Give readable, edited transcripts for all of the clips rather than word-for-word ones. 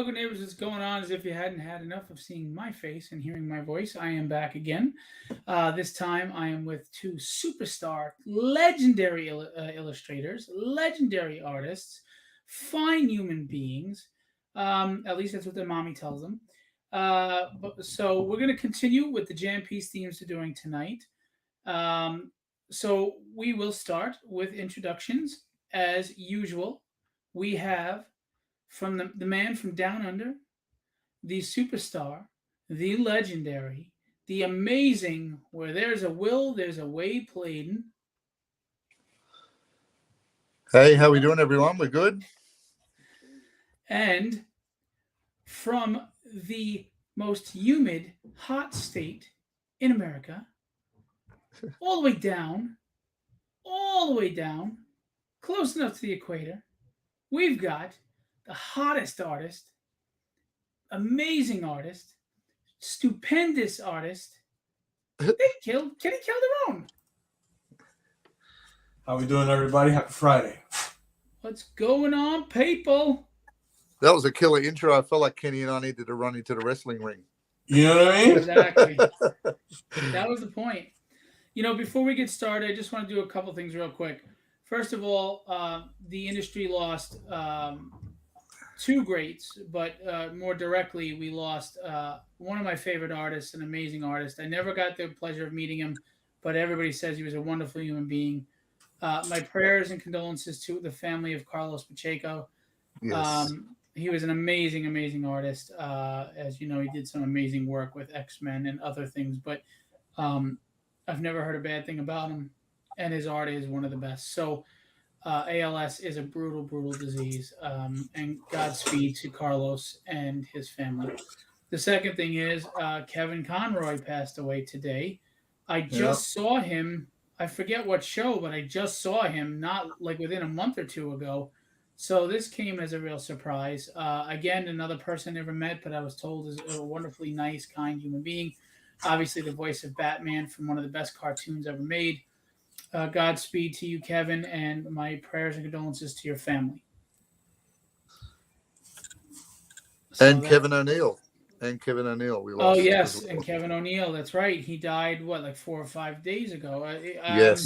good neighbors, what's going on? As if you hadn't had enough of seeing my face and hearing my voice, I am back again. This time I am with two superstar, legendary illustrators, legendary artists, fine human beings. At least that's what their mommy tells them. So we're going to continue with the Jam Piece themes we're doing tonight. Um, so we will start with introductions as usual. We have from the man from down under, the superstar, the legendary, the amazing, where there's a will, there's a way played. Hey, how we doing, everyone? We're good? And from the most humid, hot state in America, all the way down, all the way down, close enough to the equator, we've got the hottest artist, amazing artist, stupendous artist. Kenny Calderon. How we doing, everybody? Happy Friday. What's going on, people? That was a killer intro. I felt like Kenny and I needed to run into the wrestling ring. You know what I mean? Exactly. That was the point. Before we get started, I just want to do a couple things real quick. First of all, the industry lost two greats, but more directly, we lost one of my favorite artists, an amazing artist. I never got the pleasure of meeting him, but everybody says he was a wonderful human being. My prayers and condolences to the family of Carlos Pacheco. Yes. He was an amazing, amazing artist. As you know, he did some amazing work with X-Men and other things, but I've never heard a bad thing about him, and his art is one of the best. So ALS is a brutal, brutal disease, and Godspeed to Carlos and his family. The second thing is Kevin Conroy passed away today. I just saw him. I forget what show, but I just saw him not like within a month or two ago. So this came as a real surprise. Again, another person I never met, but I was told is a wonderfully nice, kind human being. Obviously, the voice of Batman from one of the best cartoons ever made. Godspeed to you, Kevin, and my prayers and condolences to your family. And Kevin O'Neill. We lost. Oh, yes, and Kevin O'Neill. That's right. He died, like 4 or 5 days ago. Yes.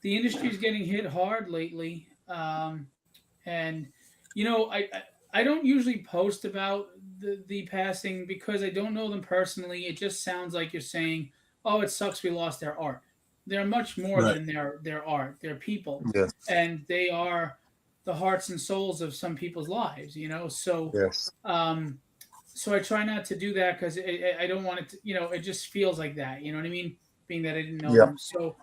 The industry's getting hit hard lately. And, I don't usually post about the passing because I don't know them personally. It just sounds like you're saying, oh, it sucks we lost their art. They're much more than their art. They're people. Yes. And they are the hearts and souls of some people's lives, So, yes. So I try not to do that because I don't want it to, it just feels like that. You know what I mean? Being that I didn't know them. So,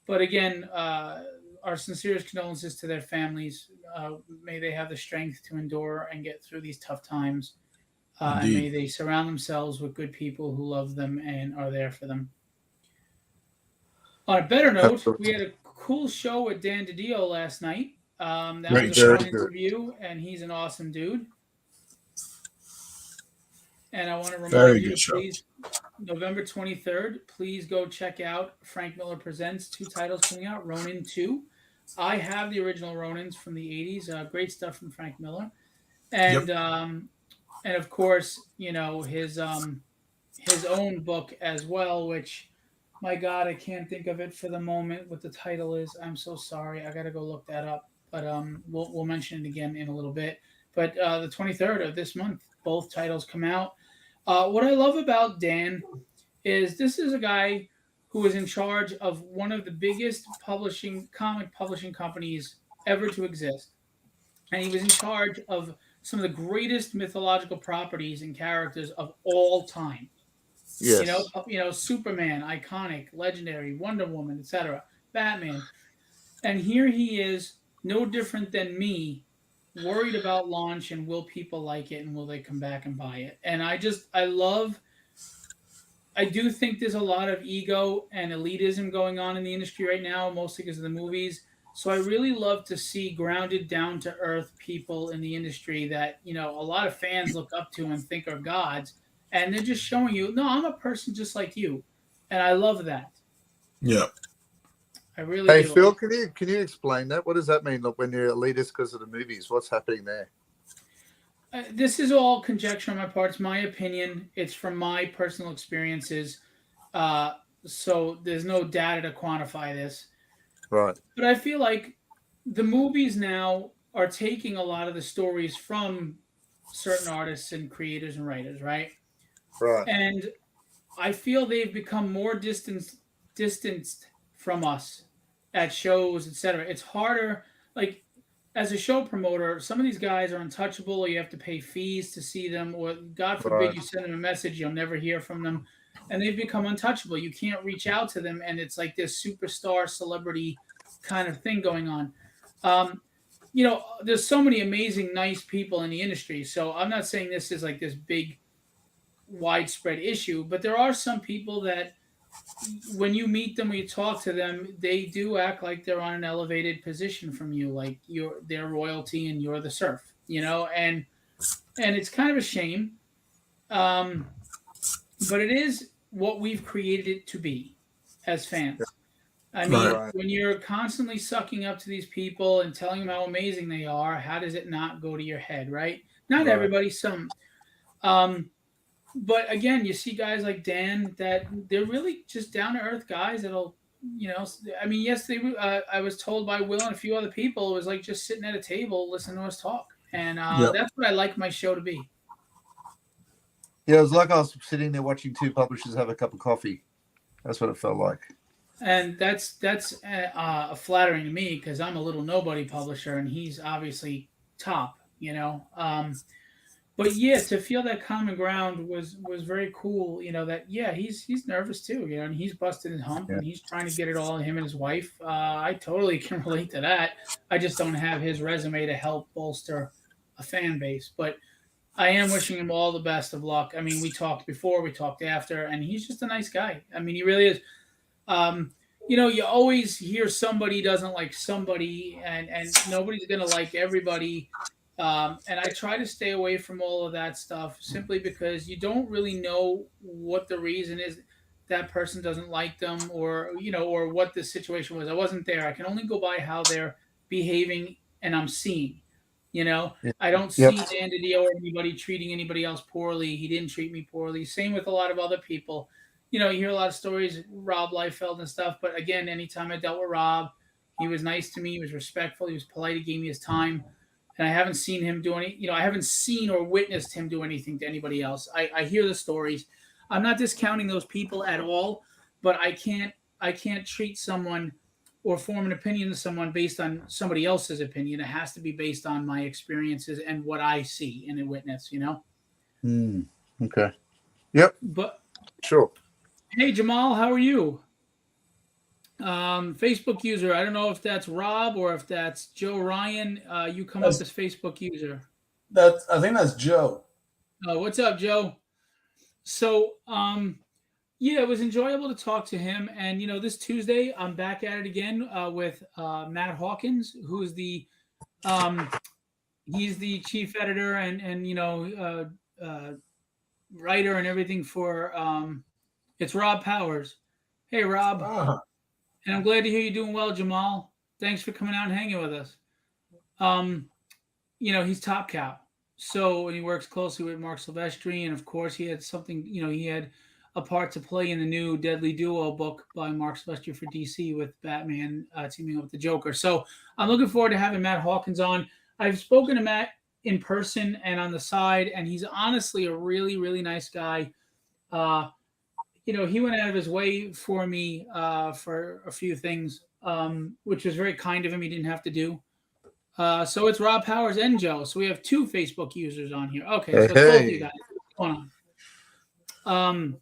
but again, our sincerest condolences to their families. May they have the strength to endure and get through these tough times. And may they surround themselves with good people who love them and are there for them. On a better note, we had a cool show with Dan DiDio last night. That was a fun interview, and he's an awesome dude. And I want to remind you, please, November 23rd, please go check out Frank Miller Presents, 2 titles coming out, Ronin 2. I have the original Ronins from the 80s. Great stuff from Frank Miller. And and of course, his own book as well, which, my God, I can't think of it for the moment what the title is. I'm so sorry. I got to go look that up. But we'll mention it again in a little bit. But the 23rd of this month, both titles come out. What I love about Dan is this is a guy who is in charge of one of the biggest comic publishing companies ever to exist. And he was in charge of some of the greatest mythological properties and characters of all time. Yes. Superman, iconic, legendary, Wonder Woman, etc., Batman. And here he is, no different than me, worried about launch and will people like it and will they come back and buy it. And I do think there's a lot of ego and elitism going on in the industry right now, mostly because of the movies. So I really love to see grounded, down-to-earth people in the industry that, a lot of fans look up to and think are gods. And they're just showing you, no, I'm a person just like you. And I love that. Yeah. I really do. Hey, Phil, can you explain that? What does that mean when you're elitist because of the movies? What's happening there? This is all conjecture on my part. It's my opinion. It's from my personal experiences. Uh, so there's no data to quantify this. Right. But I feel like the movies now are taking a lot of the stories from certain artists and creators and writers, right? Right. And I feel they've become more distanced from us at shows, etc. It's harder, like as a show promoter, some of these guys are untouchable, or you have to pay fees to see them, or God forbid Right. you send them a message, you'll never hear from them, and they've become untouchable. You can't reach out to them, and it's like this superstar celebrity kind of thing going on. Um, there's so many amazing, nice people in the industry. So I'm not saying this is like this big, widespread issue, but there are some people that when you meet them, when you talk to them, they do act like they're on an elevated position from you, like you're their royalty and you're the serf, and it's kind of a shame, um, but it is what we've created it to be as fans. I mean, Right. Right. when you're constantly sucking up to these people and telling them how amazing they are, how does it not go to your head, right? Not Right. everybody, some. Um, but again, you see guys like Dan that they're really just down to earth guys that'll, I mean, yes, they. I was told by Will and a few other people it was like just sitting at a table listening to us talk, and Yep. that's what I like my show to be. Yeah, it was like I was sitting there watching two publishers have a cup of coffee. That's what it felt like. And that's flattering to me because I'm a little nobody publisher, and he's obviously top. But yeah, to feel that common ground was very cool. That yeah, he's nervous too. And he's busting his hump Yeah. and he's trying to get it all. Him and his wife. I totally can relate to that. I just don't have his resume to help bolster a fan base, but I am wishing him all the best of luck. I mean, we talked before, we talked after, and he's just a nice guy. I mean, he really is. Um, you always hear somebody doesn't like somebody, and nobody's gonna like everybody. And I try to stay away from all of that stuff simply because you don't really know what the reason is that person doesn't like them, or what the situation was. I wasn't there. I can only go by how they're behaving, and I'm seeing. Yeah. I don't Yep. see Dan DiDio or anybody treating anybody else poorly. He didn't treat me poorly. Same with a lot of other people. You hear a lot of stories, Rob Liefeld and stuff. But again, anytime I dealt with Rob, he was nice to me. He was respectful. He was polite. He gave me his time. And I haven't seen him do any, I haven't seen or witnessed him do anything to anybody else. I hear the stories. I'm not discounting those people at all, but I can't treat someone or form an opinion of someone based on somebody else's opinion. It has to be based on my experiences and what I see and witness. Okay. Yep. But Sure. hey, Jamal, how are you? Facebook user. I don't know if that's Rob or if that's Joe Ryan. You come up as Facebook user. I think that's Joe. What's up, Joe? So, yeah, it was enjoyable to talk to him. And this Tuesday, I'm back at it again with Matt Hawkins, who's he's the chief editor and writer and everything for it's Rob Powers. Hey, Rob. Ah, And I'm glad to hear you're doing well, Jamal. Thanks for coming out and hanging with us. He's Top Cow. So, and he works closely with Mark Silvestri. And of course, he had something, he had a part to play in the new Deadly Duo book by Mark Silvestri for DC with Batman teaming up with the Joker. So I'm looking forward to having Matt Hawkins on. I've spoken to Matt in person and on the side, and he's honestly a really, really nice guy. He went out of his way for me for a few things, which was very kind of him. He didn't have to do. So it's Rob Powers and Joe. So we have two Facebook users on here. Okay, so it's both of you guys. What's going on?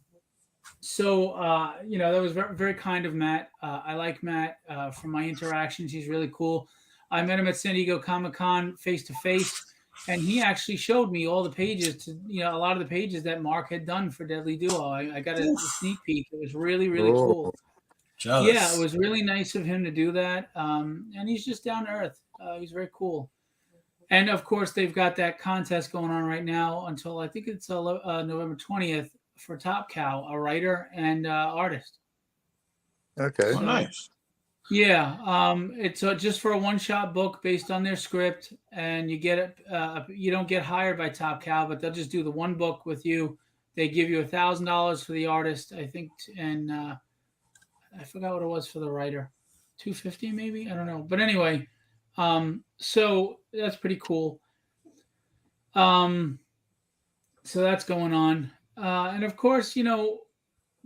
That was very, very kind of Matt. I like Matt from my interactions. He's really cool. I met him at San Diego Comic-Con face to face. And he actually showed me all the pages a lot of the pages that Mark had done for Deadly Duo. I got a sneak peek. It was really, really cool. jealous. Yeah, it was really nice of him to do that. And he's just down to earth. He's very cool. And of course, they've got that contest going on right now until I think it's November 20th for Top Cow, a writer and artist. Okay. Oh, nice. Yeah, it's just for a one-shot book based on their script, and you get it. You don't get hired by Top Cow, but they'll just do the one book with you. They give you $1,000 for the artist, I think, and I forgot what it was for the writer, 250 maybe. I don't know, but anyway, so that's pretty cool. Um, so that's going on, and of course,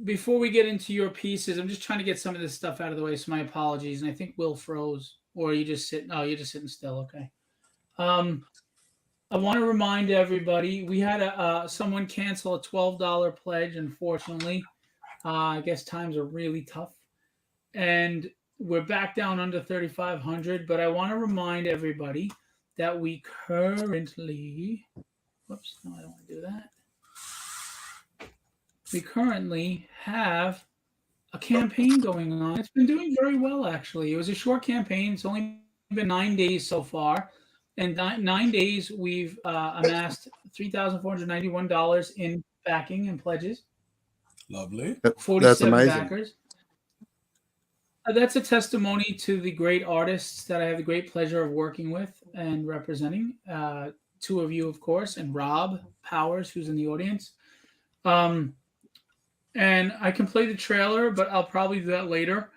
before we get into your pieces, I'm just trying to get some of this stuff out of the way. So my apologies. And I think Will froze, or you just sitting. Oh, you're just sitting still. Okay. Um, I want to remind everybody we had someone cancel a $12 pledge. Unfortunately, I guess times are really tough, and we're back down under 3,500. But I want to remind everybody that we currently. Whoops! No, I don't want to do that. We currently have a campaign going on. It's been doing very well, actually. It was a short campaign. It's only been 9 days so far. In 9 days, we've amassed $3,491 in backing and pledges. Lovely. 47 That's amazing. backers. That's a testimony to the great artists that I have the great pleasure of working with and representing. Two of you, of course, and Rob Powers, who's in the audience. And I can play the trailer, but I'll probably do that later.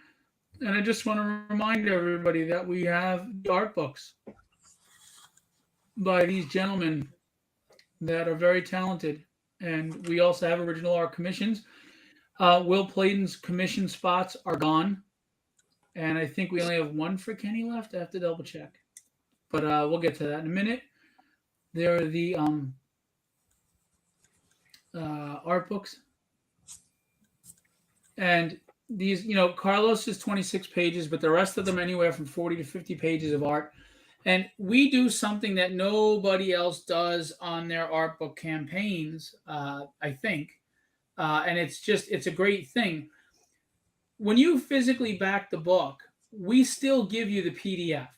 And I just want to remind everybody that we have the art books by these gentlemen that are very talented. And we also have original art commissions. Will Playton's commission spots are gone. And I think we only have one for Kenny left. I have to double check. But we'll get to that in a minute. There are the art books. And these, Carlos is 26 pages, but the rest of them anywhere from 40 to 50 pages of art. And we do something that nobody else does on their art book campaigns, I think. And it's a great thing. When you physically back the book, we still give you the PDF,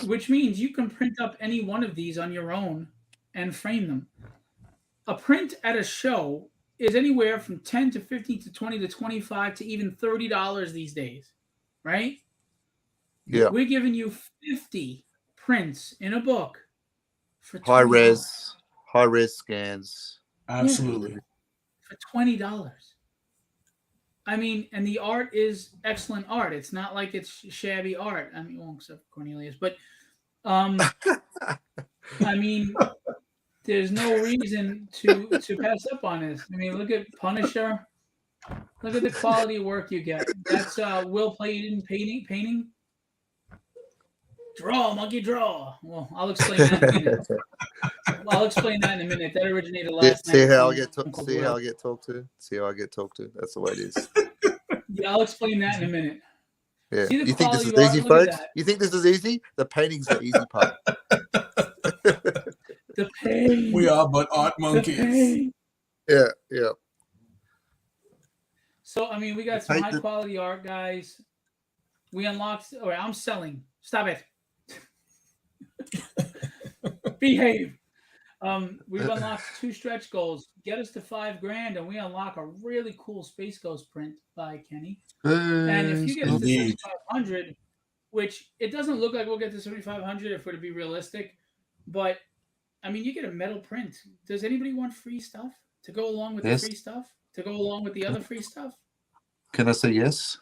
which means you can print up any one of these on your own and frame them. A print at a show is anywhere from 10 to 15 to 20 to 25 to even $30 these days, right? Yeah. We're giving you 50 prints in a book for high res scans. Absolutely. Yeah, for $20. I mean, and the art is excellent art. It's not like it's shabby art. I mean, well, except Cornelius, but I mean, there's no reason to pass up on this. I mean, look at Punisher. Look at the quality of work you get. That's Will Playton painting. Draw, monkey, draw. Well, I'll explain that in a minute. That originated last night. See how I get talked to? See how I get talked to? That's the way it is. Yeah, I'll explain that in a minute. Yeah. See the You think this is quality easy, art? Look at folks? that. You think this is easy? The painting's the easy part. The pain. We are but art monkeys. Yeah. So, I mean, we got some high quality art, guys. We unlocked. All right, I'm selling. Stop it. Behave. We've unlocked 2 stretch goals. Get us to $5,000, and we unlock a really cool Space Ghost print by Kenny. And if you get us to 7,500, which it doesn't look like we'll get to 7,500 if we're to be realistic, but I mean, you get a metal print. Does anybody want free stuff to go along with the free stuff? To go along with the other free stuff? Can I say yes?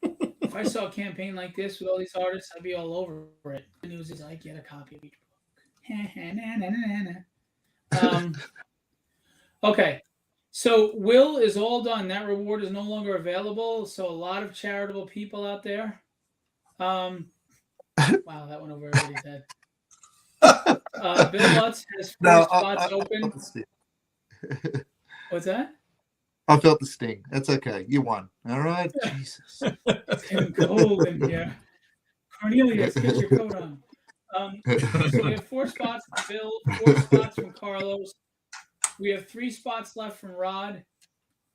If I saw a campaign like this with all these artists, I'd be all over it. The news is I get a copy of each book. Okay. So Will is all done. That reward is no longer available. So a lot of charitable people out there. Wow, that went over everybody's head. Bill Lutz has 4 spots open. What's that? I felt the sting. That's okay. You won. All right. Jesus. It's golden, yeah. Cornelius, get your coat on. So we have 4 spots from Bill, 4 spots from Carlos. We have 3 spots left from Rod.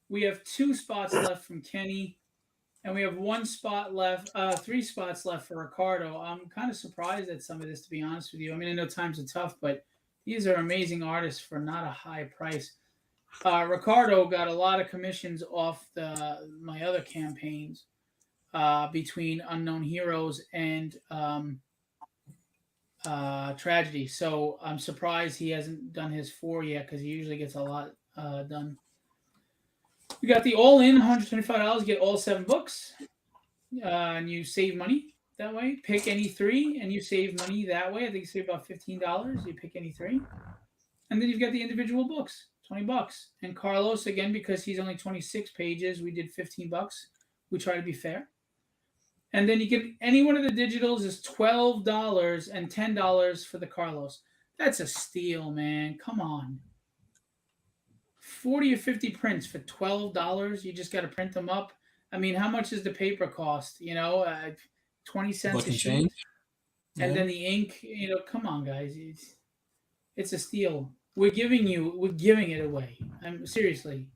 We have 2 spots left from Kenny. And we have 1 spot left, 3 spots left for Ricardo. I'm kind of surprised at some of this, to be honest with you. I mean, I know times are tough, but these are amazing artists for not a high price. Ricardo got a lot of commissions off my other campaigns between Unknown Heroes and Tragedy. So I'm surprised he hasn't done his 4 yet because he usually gets a lot done. We got the all-in $125. Get all 7 books, and you save money that way. Pick any 3, and you save money that way. I think you save about $15. You pick any 3, and then you've got the individual books, $20. And Carlos, again, because he's only 26 pages, we did $15. We try to be fair. And then you get any one of the digitals is $12 and $10 for the Carlos. That's a steal, man. Come on. 40 or 50 prints for $12. You just got to print them up. I mean, how much does the paper cost? 20 cents a sheet. Change. And then the ink, come on, guys. It's a steal. We're giving it away. I'm seriously.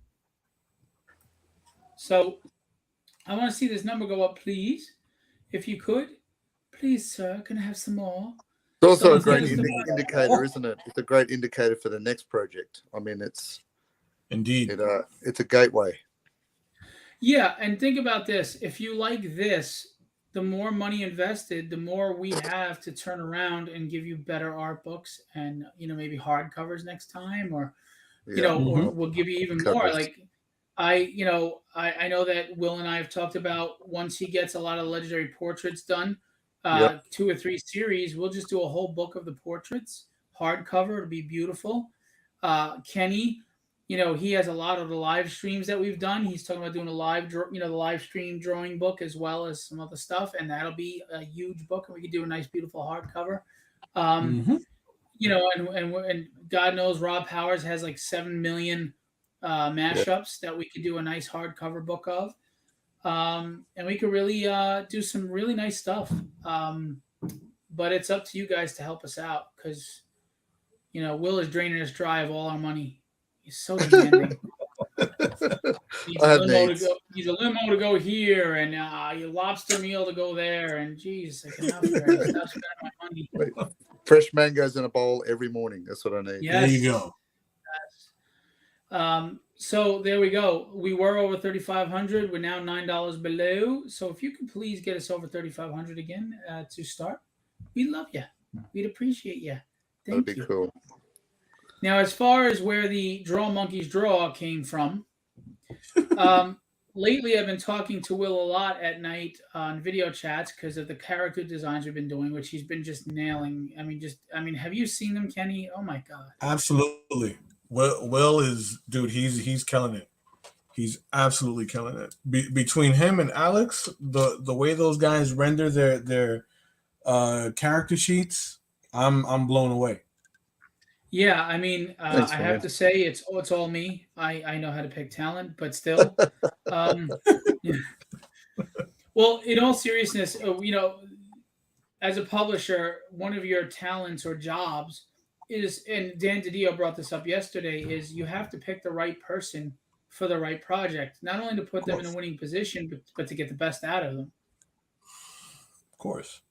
So I want to see this number go up, please. If you could, please, sir, can I have some more? It's also a great indicator, isn't it? It's a great indicator for the next project. I mean, it's indeed it's a gateway. Yeah, and think about this. If you like this, the more money invested, the more we have to turn around and give you better art books and maybe hardcovers next time, or or we'll give you even more. Like I know that Will and I have talked about once he gets a lot of legendary portraits done, 2 or 3 series, we'll just do a whole book of the portraits, hardcover. It'll be beautiful. Kenny, he has a lot of the live streams that we've done. He's talking about doing a the live stream drawing book as well as some other stuff, and that'll be a huge book, and we could do a nice, beautiful hardcover. And God knows Rob Powers has like 7 million mashups that we could do a nice hardcover book of, and we could really do some really nice stuff. But it's up to you guys to help us out because Will is draining us dry of all our money. He's so demanding. He's a limo to go here, and a lobster meal to go there, and geez, I cannot spending my money. Wait, fresh mangoes in a bowl every morning. That's what I need. Yes. There you go. Yes. So there we go. We were over 3,500. We're now $9 below. So if you could please get us over 3,500 again to start, we'd love you. We'd appreciate you. Thank That'd be you. cool. Now, as far as where the Draw Monkeys Draw came from, lately I've been talking to Will a lot at night on video chats because of the character designs we've been doing, which he's been just nailing. I mean, have you seen them, Kenny? Oh my God. Absolutely. Will is, dude, he's killing it. He's absolutely killing it. Between him and Alex, the way those guys render their character sheets, I'm blown away. Yeah, I mean, Thanks, I have to say it's all me. I know how to pick talent, but still. Yeah. Well, in all seriousness, as a publisher, one of your talents or jobs is, and Dan DiDio brought this up yesterday, is you have to pick the right person for the right project. Not only to put them in a winning position, but to get the best out of them. Of course.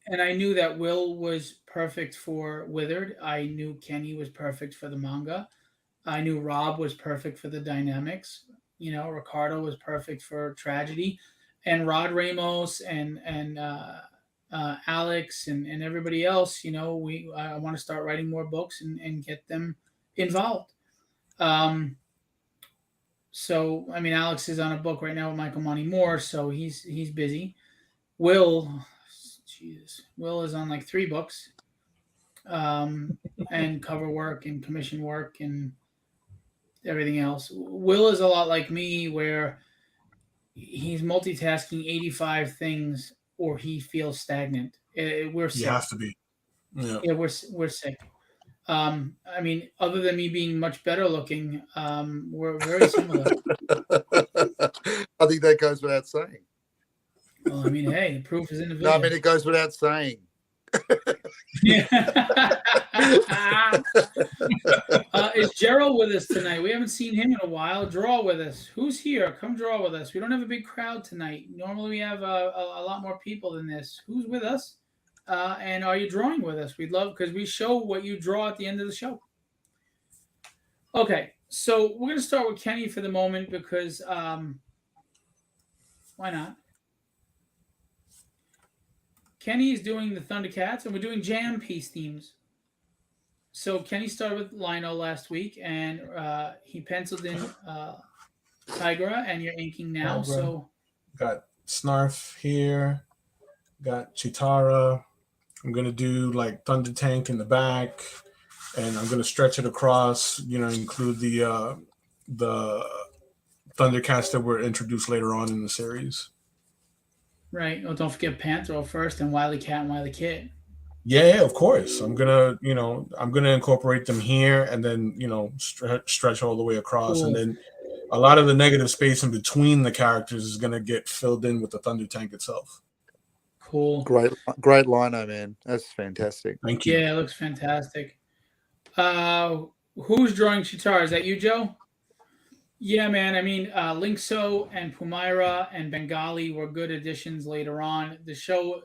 And I knew that Will was perfect for Withered. I knew Kenny was perfect for the manga. I knew Rob was perfect for the dynamics. Ricardo was perfect for Tragedy. And Rod Ramos and Alex and everybody else, I want to start writing more books and get them involved. So, I mean, Alex is on a book right now with Michael Monty Moore, so he's busy. Will is on like 3 books, and cover work and commission work and everything else. Will is a lot like me, where he's multitasking 85 things, or he feels stagnant. We're sick. You have to be. Yeah, we're sick. I mean, other than me being much better looking, we're very similar. I think that goes without saying. Well, I mean, hey, the proof is in the video. No, I mean, it goes without saying. Yeah. Is Gerald with us tonight? We haven't seen him in a while. Draw with us. Who's here? Come draw with us. We don't have a big crowd tonight. Normally we have a lot more people than this. Who's with us? And are you drawing with us? We'd love, because we show what you draw at the end of the show. Okay, so we're gonna start with Kenny for the moment because why not? Kenny is doing the Thundercats, and we're doing Jam Piece themes. So Kenny started with Lino last week, and he penciled in Tigra, and you're inking now. Barbera. So Got Snarf here. Got Chitara. I'm gonna do like Thunder Tank in the back, and I'm gonna stretch it across. Include the Thundercats that were introduced later on in the series. right. Oh, don't forget Panthro first, and Wily Cat and Wily Kid. Yeah, of course. I'm gonna incorporate them here, and then stretch all the way across, and Cool. then a lot of the negative space in between the characters is gonna get filled in with the Thunder Tank itself. Cool. Great lino, man. That's fantastic. Thank you. Yeah, it looks fantastic. Who's drawing Chitara? Is that you, Joe? Yeah, man. I mean, Linkso and Pumaira and Bengali were good additions later on. The show,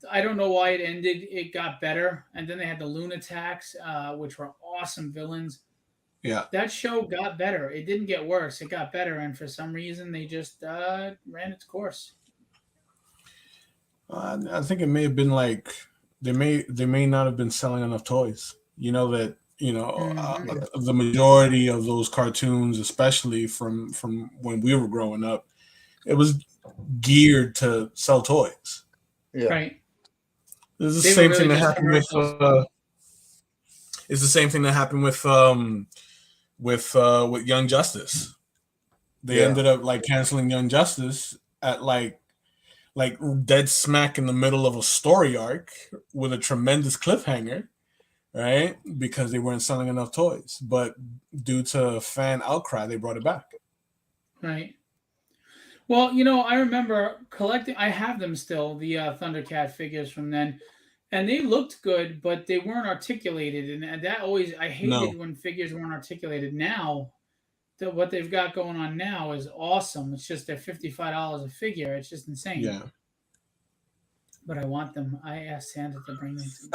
I don't know why it ended. It got better, and then they had the Lunatics, which were awesome villains. Yeah. That show got better. It didn't get worse. It got better, and for some reason, they just ran its course. I think it may have been like they may not have been selling enough toys. The majority of those cartoons, especially from when we were growing up, it was geared to sell toys. Yeah. Right. It's the same thing that happened with. It's the same thing that happened with Young Justice. They ended up like canceling Young Justice at like dead smack in the middle of a story arc with a tremendous cliffhanger, right? Because they weren't selling enough toys. But due to fan outcry, they brought it back. Right. Well, I remember collecting. I have them still, the Thundercat figures from then, and they looked good, but they weren't articulated, and that always I hated when figures weren't articulated. Now, what they've got going on now is awesome. It's just they're $55 a figure. It's just insane. Yeah. But I want them. I asked Santa to bring them to me.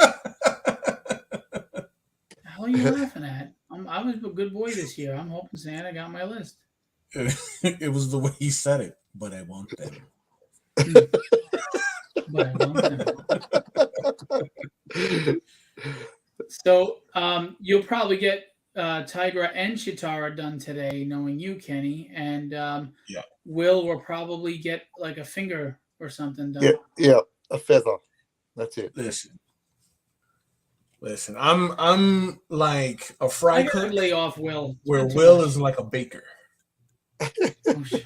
The hell are you laughing at? I was a good boy this year. I'm hoping Santa got my list. It was the way he said it, but I want them. But I want them. So you'll probably get Tigra and Chitara done today, knowing you, Kenny, and Will probably get like a finger or something done. Yeah, a feather. That's it. Listen. I'm like a fry cook. Lay off Will. Where Will is like a baker. Oh, shit.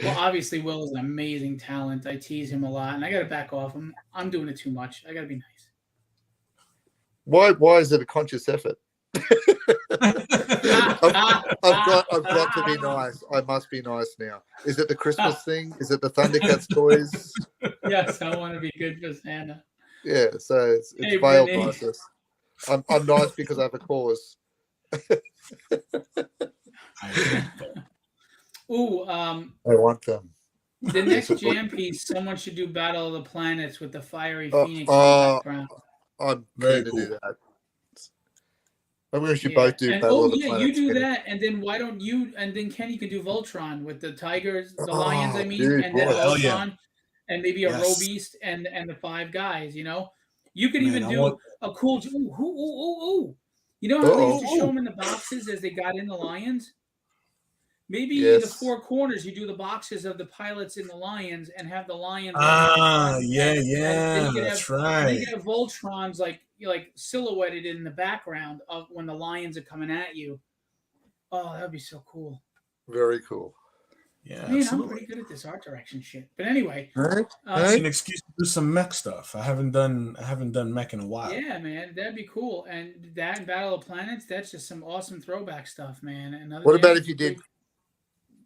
Well, obviously, Will is an amazing talent. I tease him a lot, and I got to back off him. I'm doing it too much. I got to be nice. Why is it a conscious effort? I've got to be nice. I must be nice now. Is it the Christmas thing? Is it the Thundercats toys? Yes, I want to be good for Santa. Yeah, so it's veiled niceness. I'm nice because I have a cause. Ooh, I want them. The next jam piece, someone should do Battle of the Planets with the fiery phoenix in the background. I'm ready to do that. Maybe we should both do Battle of the Planets. You do that, and then why don't you? And then Kenny could do Voltron with the tigers, the lions. I mean, and then Voltron, and maybe a Robeast and the five guys. You could even do a cool. Ooh. You know how they used to show them in the boxes as they got in the lions? Maybe the four corners, you do the boxes of the pilots in the lions and have the lions. That's right. You can have Voltrons like silhouetted in the background of when the lions are coming at you. Oh, that would be so cool. Very cool. Yeah, man, I'm pretty good at this art direction shit. But anyway, it's an excuse to do some mech stuff. I haven't done mech in a while. Yeah, man, that'd be cool. And that and Battle of Planets, that's just some awesome throwback stuff, man. What about if you did?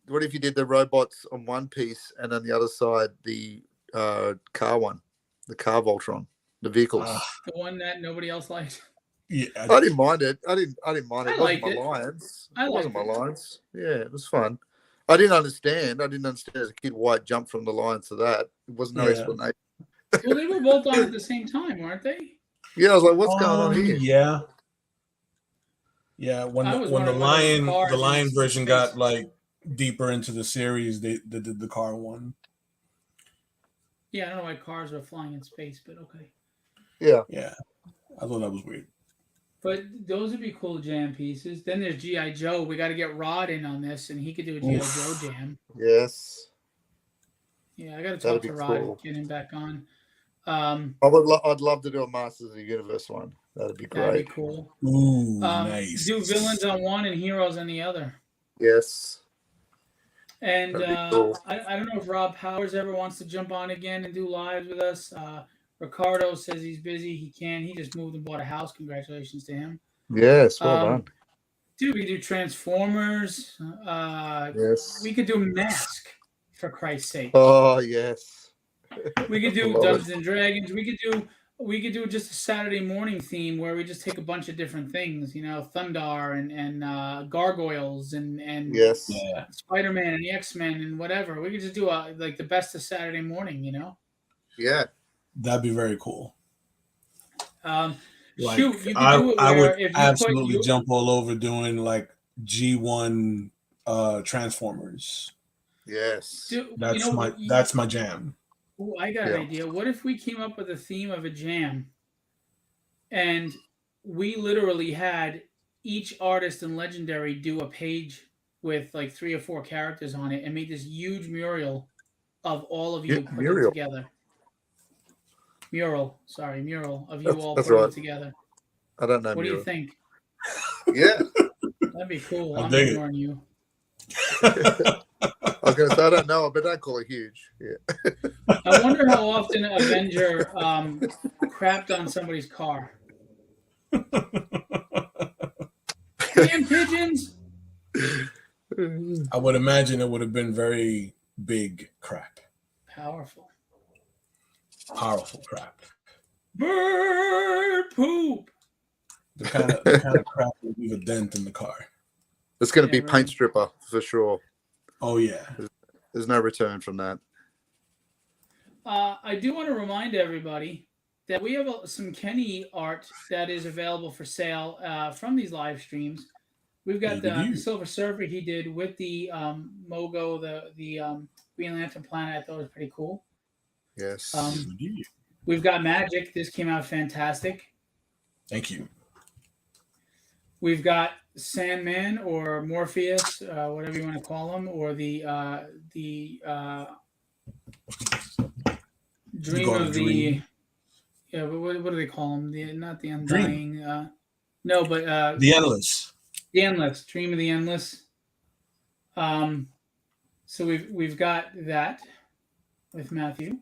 What if you did the robots on one piece and on the other side the car one, the car Voltron, the vehicles? The one that nobody else liked. Yeah, I didn't mind it. I didn't mind it. It wasn't my lions. It wasn't my lions. Yeah, it was fun. I didn't understand as a kid why it jumped from the lions to that. It was no explanation. Well, they were both on at the same time, weren't they? Yeah, I was like, what's going on here? Yeah. Yeah, when I the was when the wondering whether lion cars the in lion version space. got like deeper into the series, they did the car one. Yeah, I don't know why cars are flying in space, but okay. Yeah. Yeah, I thought that was weird. But those would be cool jam pieces. Then there's GI Joe. We got to get Rod in on this, and he could do a GI Joe Oof. jam. Yes. Yeah, I got to That'd talk be to Rod, cool. get him back on. I'd love to do a Masters of the Universe one. That'd be That'd be great. cool. Ooh, nice. Do villains on one and heroes on the other. Yes. And That'd be cool. I don't know if Rob Powers ever wants to jump on again and do lives with us. Ricardo says he's busy. He can. He just moved and bought a house. Congratulations to him. Yes. Well done. Dude, we could do Transformers. Yes. We could do Mask, for Christ's sake. Oh yes. We could do Love Dungeons it. and Dragons. We could do just a Saturday morning theme where we just take a bunch of different things, Thundar and Gargoyles and Yes. Yeah, Spider-Man and the X-Men and whatever. We could just do like the best of Saturday morning, Yeah. that'd be very cool. Like, Shoot, you could I do it I where would if you absolutely jump all over doing like G1 Transformers. Yes. That's my jam. Ooh, I got an idea. What if we came up with a theme of a jam and we literally had each artist and legendary do a page with like 3 or 4 characters on it and made this huge mural of all of you put it Muriel. together. Mural of you all That's put right. it together. I don't know. What do Muriel. you think? Yeah. That'd be cool. I I'm dig it. ignoring you. I was going to say I don't know, but don't call it huge. Yeah. I wonder how often Avenger crapped on somebody's car. Damn pigeons! I would imagine it would have been very big crap. Powerful crap. Bird poop. The kind of crap that leave a dent in the car. It's going to be right. paint stripper for sure. Oh yeah. There's no return from that. I do want to remind everybody that we have some Kenny art that is available for sale from these live streams. We've got the Silver Surfer he did with the Mogo, the Green Lantern planet. I thought it was pretty cool. Yes. We've got Magic. This came out fantastic. Thank you. We've got Sandman or Morpheus, whatever you want to call him, or the Dream of the. Yeah, what do they call him? Not the Undying. No, but the Endless. The Endless. Dream of the Endless. So we've got that with Matthew.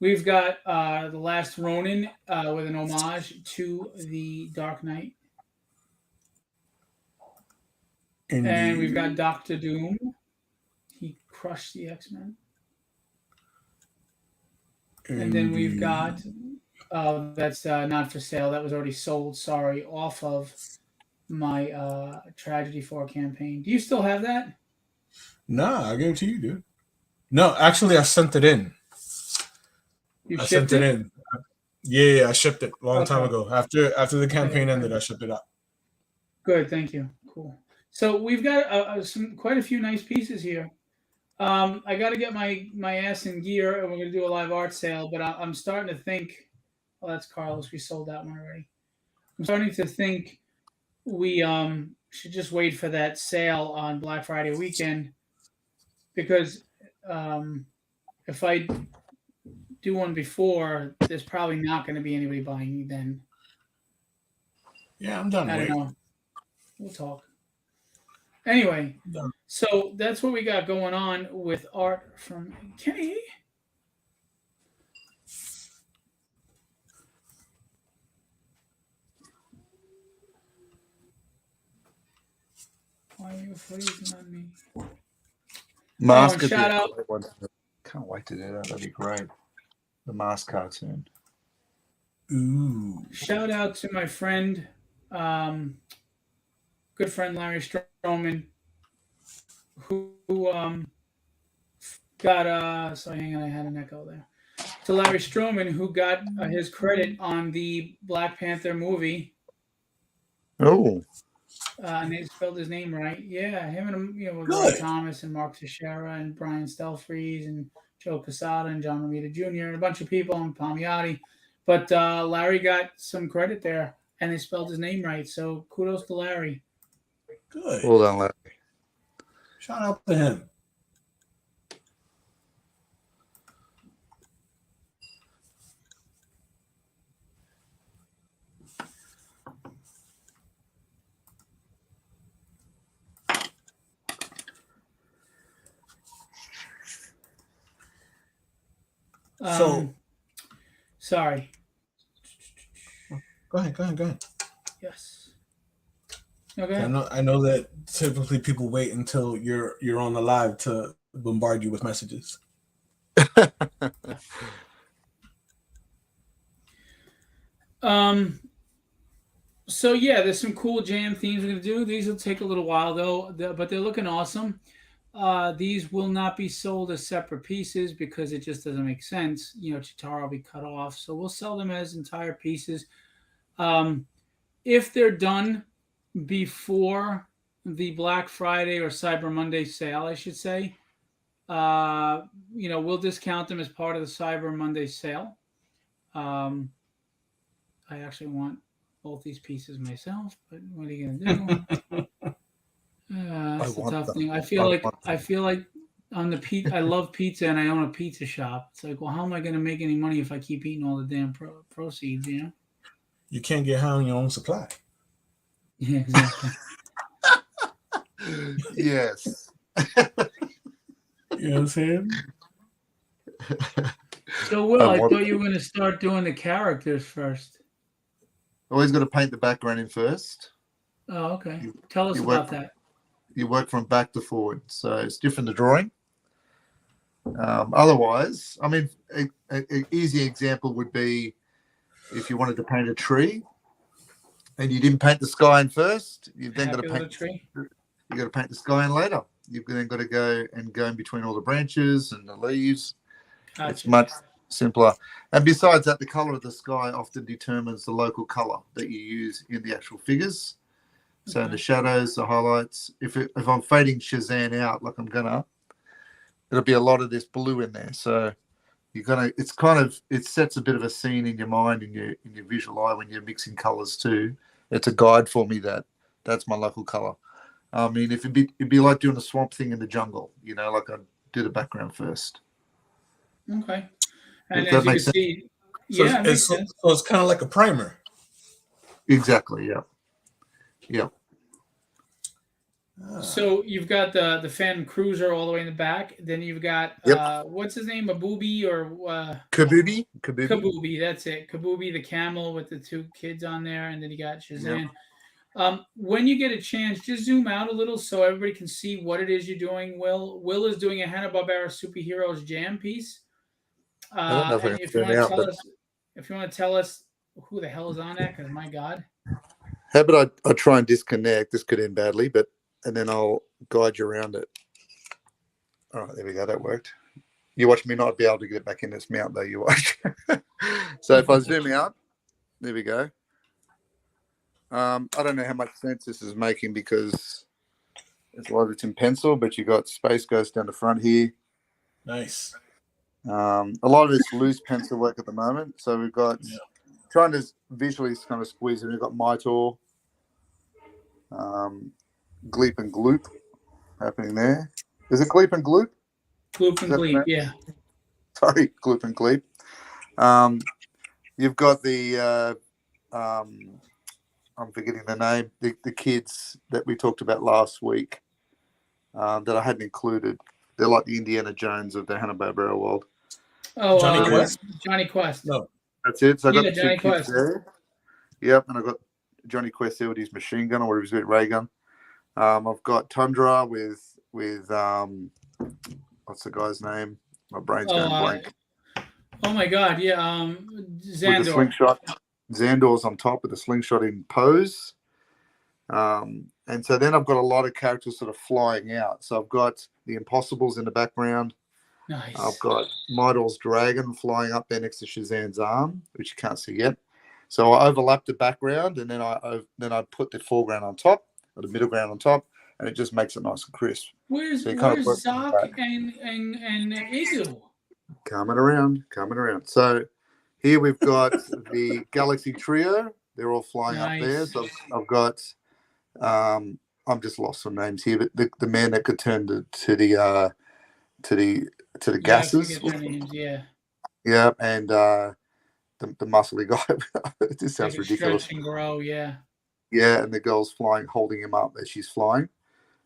We've got The Last Ronin with an homage to the Dark Knight. Indeed. And we've got Doctor Doom. He crushed the X-Men. And then we've got that's not for sale. That was already sold. Sorry, off of my Tragedy 4 campaign. Do you still have that? Nah, I gave it to you, dude. No, actually, I sent it in. I sent it in. Yeah, I shipped it a long time ago. After the campaign ended, I shipped it out. Good, thank you. Cool. So we've got quite a few nice pieces here. I got to get my ass in gear, and we're going to do a live art sale. But I'm starting to think. Well, that's Carlos. We sold that one already. I'm starting to think we should just wait for that sale on Black Friday weekend, because if I do one before, there's probably not going to be anybody buying then. Yeah, I'm done. I don't know. We'll talk. Anyway, so that's what we got going on with art from Kenny. Why are you freezing on me? Mask. Shout out. Can't wait to do that. That'd be great. The Mask cartoon. Ooh. Shout out to my friend, good friend Larry Stroman, who got sorry, hang on, I had an echo there. To Larry Stroman, who got his credit on the Black Panther movie. Oh. And they spelled his name right. Yeah, him and with Roy Good. Thomas and Mark Teixeira and Brian Stelfreeze and Joe Casada and John Romita Jr. and a bunch of people and Palmiotti. But Larry got some credit there, and they spelled his name right. So kudos to Larry. Good. Well done, Larry. Shout out to him. Sorry. Go ahead. Yes. Okay. I know that typically people wait until you're on the live to bombard you with messages. So yeah, there's some cool jam themes we're gonna do. These will take a little while though, but they're looking awesome. These will not be sold as separate pieces because it just doesn't make sense. Chitara will be cut off, so we'll sell them as entire pieces. If they're done before the Black Friday or Cyber Monday sale, I should say, we'll discount them as part of the Cyber Monday sale. I actually want both these pieces myself, but what are you gonna do? That's the tough thing. I feel like on the I love pizza and I own a pizza shop. It's like, well, how am I going to make any money if I keep eating all the damn proceeds? You can't get high on your own supply. Yeah, exactly. Yes. You know what I'm saying? So, Will, I thought you were going to start doing the characters first. Always got to paint the background in first. Oh, okay. Tell us about that. You work from back to forward, so it's different to drawing. Otherwise, I mean, an easy example would be if you wanted to paint a tree and you didn't paint the sky in first, you've then got to paint the tree. You got to paint the sky in later. You've then got to go in between all the branches and the leaves. Gotcha. It's much simpler. And besides that, the color of the sky often determines the local color that you use in the actual figures. So in the shadows, the highlights, if I'm fading Shazam out like I'm gonna, there'll be a lot of this blue in there. So it sets a bit of a scene in your mind, in your visual eye when you're mixing colors too. It's a guide for me that's my local color. I mean, it'd be like doing a swamp thing in the jungle, like I do the background first. Okay. And as you can see, it makes sense. So it's kind of like a primer. Exactly. Yeah. Yeah. So you've got the Phantom Cruiser all the way in the back. Then you've got what's his name, Kabubi or Kabubi. Kabubi, that's it. Kabubi, the camel with the two kids on there, and then you got Shazam. Yep. When you get a chance, just zoom out a little so everybody can see what it is you're doing. Will is doing a Hanna-Barbera Superheroes Jam piece. If you want to tell us who the hell is on that, because my God. How about I try and disconnect? This could end badly, and then I'll guide you around it. All right, there we go. That worked. You watch me not be able to get back in this mount, though. You watch. So if I zoom out, there we go. I don't know how much sense this is making because it's a lot of it's in pencil, but you got Space Ghost down the front here. Nice. A lot of it's loose pencil work at the moment. So we've got trying to visually kind of squeeze it. We've got Mytor. Gleep and Gloop happening there. Is it Gleep and Gloop? Gloop and Gleep, yeah. Sorry, Gloop and Gleep. You've got the I'm forgetting the name. The kids that we talked about last week that I hadn't included. They're like the Indiana Jones of the Hanna-Barbera world. Oh, Johnny Quest. Johnny Quest. No, that's it. So I got the Johnny two kids there. Yep, and I got Johnny Quest there with his machine gun or his ray gun. I've got Tundra with what's the guy's name? My brain's going blank. Oh my God, yeah. Xandor. With the slingshot. Xandor's on top with the slingshot in pose. And so then I've got a lot of characters sort of flying out. So I've got the Impossibles in the background. Nice. I've got Midor's dragon flying up there next to Shazam's arm, which you can't see yet. So I overlap the background, and then I put the foreground on top, or the middle ground on top, and it just makes it nice and crisp. Where's So you kind of Zoc and Igloo? Coming around. So here we've got the Galaxy Trio. They're all flying up there. So I've got I'm just lost on names here, but the man that could turn to the gases. Names, yeah. Yeah, and the muscly guy. This sounds ridiculous. Stretch and grow, yeah. Yeah, and the girl's flying, holding him up as she's flying.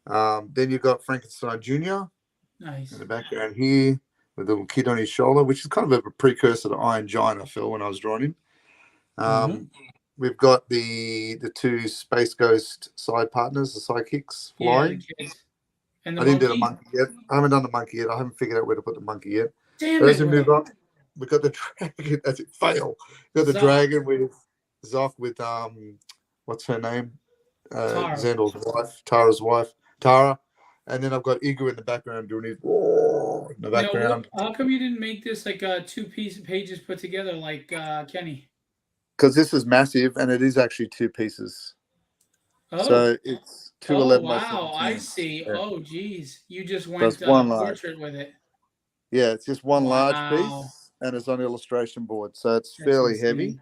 Then you've got Frankenstein Jr. Nice. In the background here with a little kid on his shoulder, which is kind of a precursor to Iron Giant, I feel, when I was drawing him. We've got the two Space Ghost side partners, the sidekicks, flying. Yeah, the kids. And the I didn't do the monkey yet. I haven't done the monkey yet. I haven't figured out where to put the monkey yet. As we move up, we've got the dragon. That's it. Fail. We've got the dragon with Zoc with what's her name? Xandel's wife, Tara's wife, Tara. And then I've got Igu in the background doing his in the background. How come you didn't make this like 2 pages put together like Kenny? Because this is massive, and it is actually 2 pieces. Oh. So it's 211. Wow, I see. Yeah. Oh, geez. You just went one portrait with it. Yeah, it's just one large piece, and it's on illustration board. So it's fairly heavy.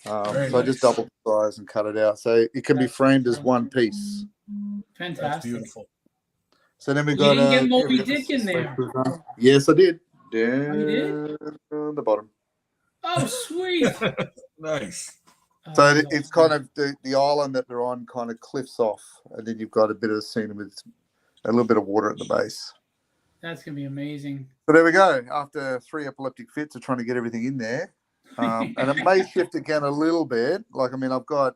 So I just double size and cut it out. So it can be framed as one piece. Fantastic. That's beautiful. So then we got. You didn't get Moby Dick in there. Yes, I did. Down on the bottom. Oh, sweet. Nice. So it's kind of the island that they're on kind of cliffs off, and then you've got a bit of a scene with a little bit of water at the base. That's going to be amazing. So there we go. After 3 epileptic fits of trying to get everything in there. And it may shift again a little bit. Like, I mean, I've got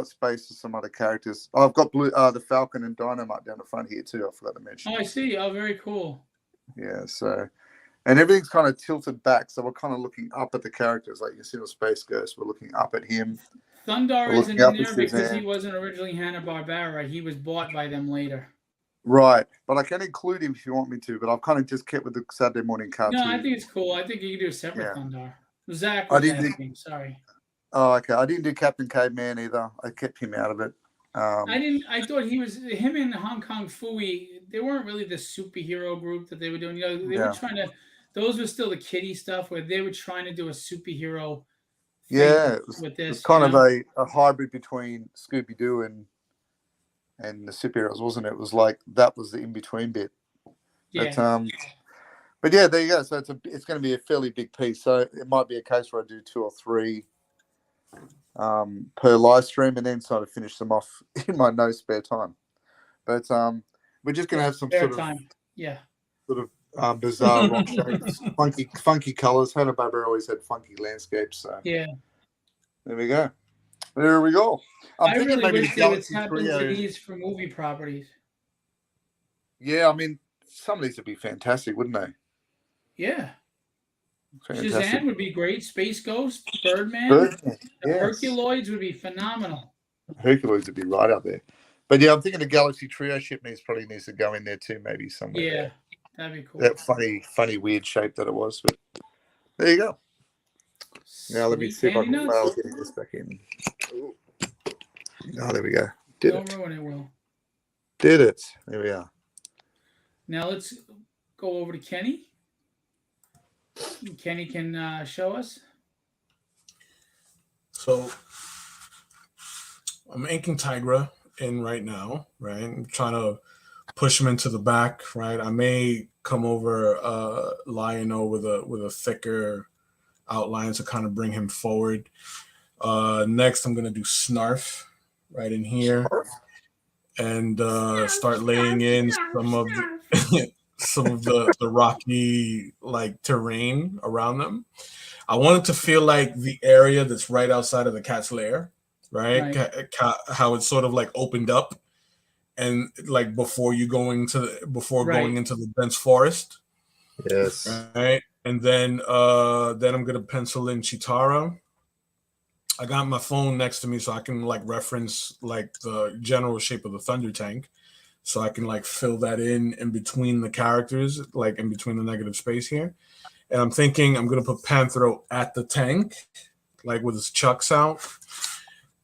space for some other characters. Oh, I've got the Falcon and Dynamite down the front here too. I forgot to mention. Oh, I see. Oh, very cool. Yeah, so... And everything's kind of tilted back, so we're kind of looking up at the characters. Like you see the Space Ghost, we're looking up at him. Thundar isn't in there because he wasn't originally Hanna-Barbera. He was bought by them later. Right, but I can include him if you want me to, but I've kind of just kept with the Saturday morning cartoon. No, I think it's cool. I think you can do a separate Thundar. Zach was asking, sorry. Oh, okay. I didn't do Captain Caveman either. I kept him out of it. I thought him and Hong Kong Phooey, they weren't really the superhero group that they were doing. You know, they were trying to... Those were still the kiddie stuff where they were trying to do a superhero thing with this. It's kind of a hybrid between Scooby-Doo and the superheroes, wasn't it? It was like that was the in-between bit. Yeah. But yeah, there you go. So it's going to be a fairly big piece. So it might be a case where I do 2 or 3 per live stream and then sort of finish them off in my no spare time. But we're just going to have some sort of bizarre rock shapes, funky colors. Hanna-Barbera always had funky landscapes. So yeah, there we go. I really wish they would tap into these for movie properties. Yeah, I mean, some of these would be fantastic, wouldn't they? Yeah. Fantastic. Shazam would be great. Space Ghost, Birdman. Yes. Herculoids would be phenomenal. Herculoids would be right up there. But yeah, I'm thinking the Galaxy Trio ship probably needs to go in there too, maybe somewhere. Yeah. That'd be cool. That funny, weird shape that it was. But there you go. Now let me see if I can fail getting this back in. Oh, there we go. Don't ruin it, Will. Did it. There we are. Now let's go over to Kenny. Kenny can show us. So I'm inking Tigra in right now, right? I'm trying to push him into the back, right? I may come over Lion-O with a thicker outline to kind of bring him forward. Next, I'm gonna do Snarf right in here, and start laying in some of the rocky like terrain around them. I want it to feel like the area that's right outside of the cat's lair, right? How it's sort of like opened up. And like before going into the dense forest, yes, right. And then I'm gonna pencil in Chitara. I got my phone next to me so I can like reference like the general shape of the Thunder Tank, so I can like fill that in between the characters, like in between the negative space here. And I'm thinking I'm gonna put Panthro at the tank, like with his chucks out.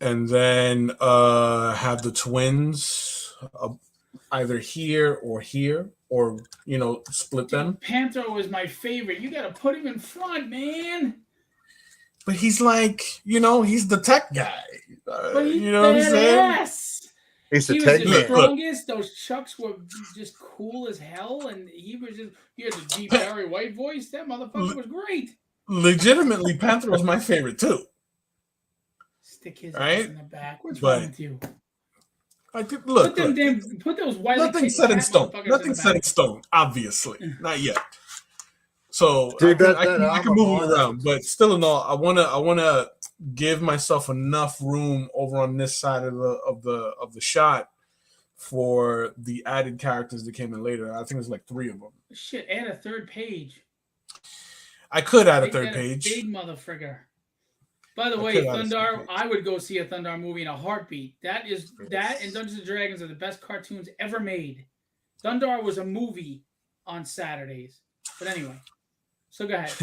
and then have the twins either here, or split them. Panther was my favorite. You got to put him in front, man. But he's like, he's the tech guy. But he's you know what I'm saying? He's he the was tech the man. strongest. Those Chucks were just cool as hell, and he had the deep Barry White voice. That motherfucker was great. Legitimately, Panther was my favorite too. Stick his ass in the back. What's wrong with you? Look, put those Wiley nothing set in stone. Nothing set in stone. Obviously, not yet. So Dude, I can move him around, but still in all, I wanna give myself enough room over on this side of the shot for the added characters that came in later. I think there's like 3 of them. Shit, add a third page. I could add a third page. Big motherfrigger. By the way, Thundar, I would go see a Thundar movie in a heartbeat. That and Dungeons and Dragons are the best cartoons ever made. Thundar was a movie on Saturdays. But anyway, so go ahead.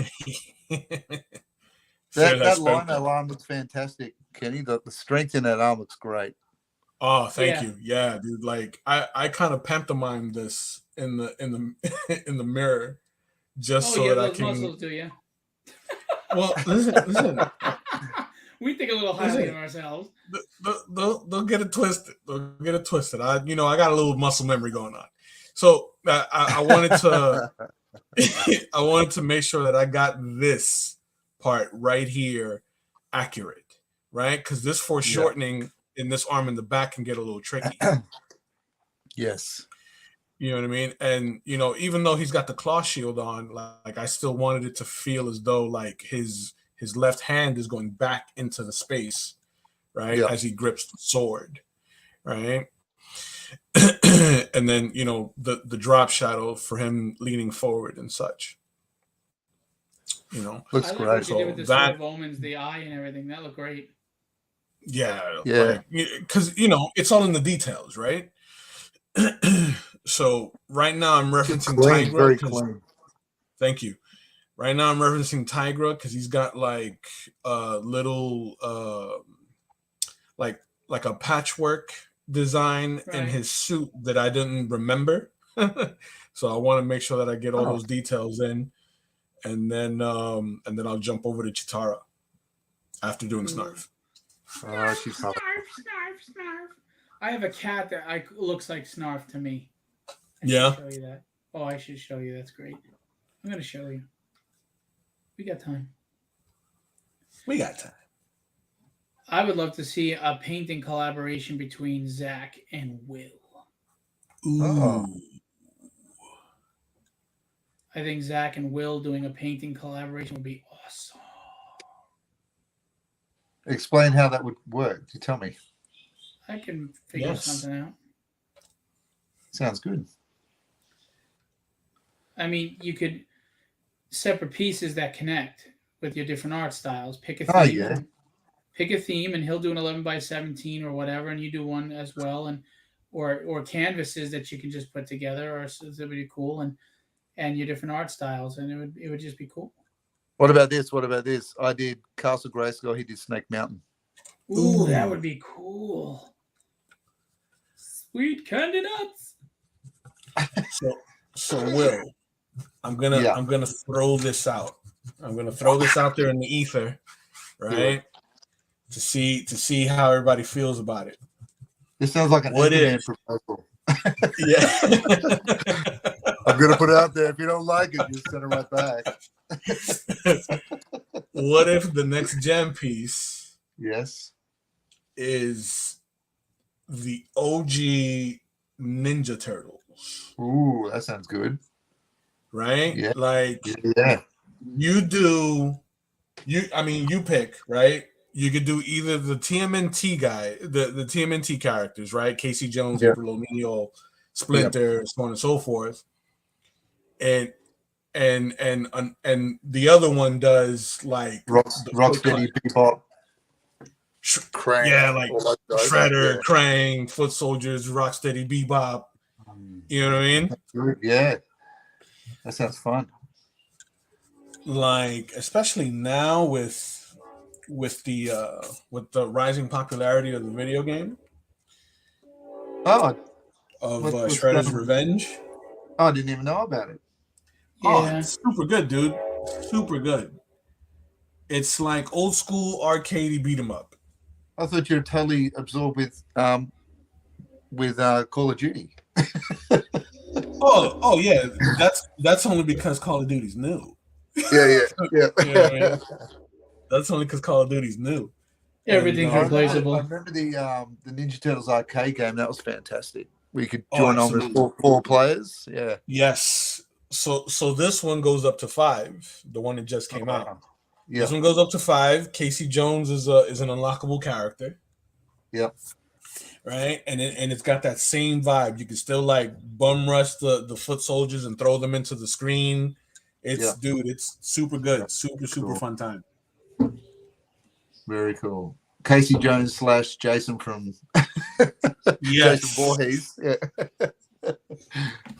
that line alarm looks fantastic, Kenny. The strength in that arm looks great. Oh, thank you. Yeah, dude. Like I kind of pantomimed this in the in the mirror, just so that I can. Muscles, do you? Well, listen. We think a little highly of ourselves. Don't get it twisted. Don't get it twisted. I got a little muscle memory going on. So I wanted to I wanted to make sure that I got this part right here accurate, right? Because this foreshortening in this arm in the back can get a little tricky. Yes. You know what I mean? And even though he's got the claw shield on, like I still wanted it to feel as though like his left hand is going back into the space, right? As he grips the sword, right? And then the drop shadow for him leaning forward and such. Looks great. What you did with the Sword of Omens, the eye and everything. That looked great. Yeah. Because it's all in the details, right? So right now I'm referencing Tigra. Very clean. Thank you. Right now I'm referencing Tigra because he's got like a little like a patchwork design in his suit that I didn't remember. So I want to make sure that I get all those details in, and then I'll jump over to Chitara after doing Snarf. Snarf. I have a cat that looks like Snarf to me. I should show you that. Oh, I should show you. That's great. I'm going to show you. We got time. I would love to see a painting collaboration between Zach and Will. Ooh. I think Zach and Will doing a painting collaboration would be awesome. Explain how that would work. You tell me. I can figure something out. Sounds good. I mean, you could separate pieces that connect with your different art styles. Pick a theme. Pick a theme, and he'll do an 11x17 or whatever, and you do one as well, and or canvases that you can just put together, or so that would be cool, and your different art styles, and it would just be cool. What about this? I did Castle Grayskull. He did Snake Mountain. Ooh, that would be cool. Sweet candy nuts. So Will, I'm gonna throw this out. I'm gonna throw this out there in the ether, right? To see how everybody feels about it. This sounds like an proposal. Yeah. I'm gonna put it out there. If you don't like it, just send it right back. What if the next gem piece is the OG Ninja Turtles? Ooh, that sounds good. Right? Yeah. Like you pick, right? You could do either the TMNT guy, the TMNT characters, right? Casey Jones, April O'Neil, Splinter, so on and so forth. And the other one does like Rocksteady, Bebop, Krang, like Shredder, Krang, Foot Soldiers, Rocksteady, Bebop. You know what I mean? Yeah, that sounds fun. Like, especially now with with the rising popularity of the video game Oh, of what's Shredder's that? Revenge. Oh, I didn't even know about it. Oh, Yeah. it's super good, dude. Super good. It's like old school arcade beat 'em up. I thought you were totally absorbed with Call of Duty. Oh yeah. That's only because Call of Duty's new. Yeah. You know what I mean? That's only because Call of Duty's new. Everything's I replaceable. remember the Ninja Turtles arcade game. That was fantastic. We could Oh, join on with four players. Yeah. Yes. So this one goes up to 5. The one that just came out. Wow. Yeah. This one goes up to 5. Casey Jones is an unlockable character. Yep. Right, and it's got that same vibe. You can still like bum rush the foot soldiers and throw them into the screen. Dude, it's super good, super Cool. fun time. Very cool. Casey Jones / Jason from Yes. Jason Voorhees. Yeah.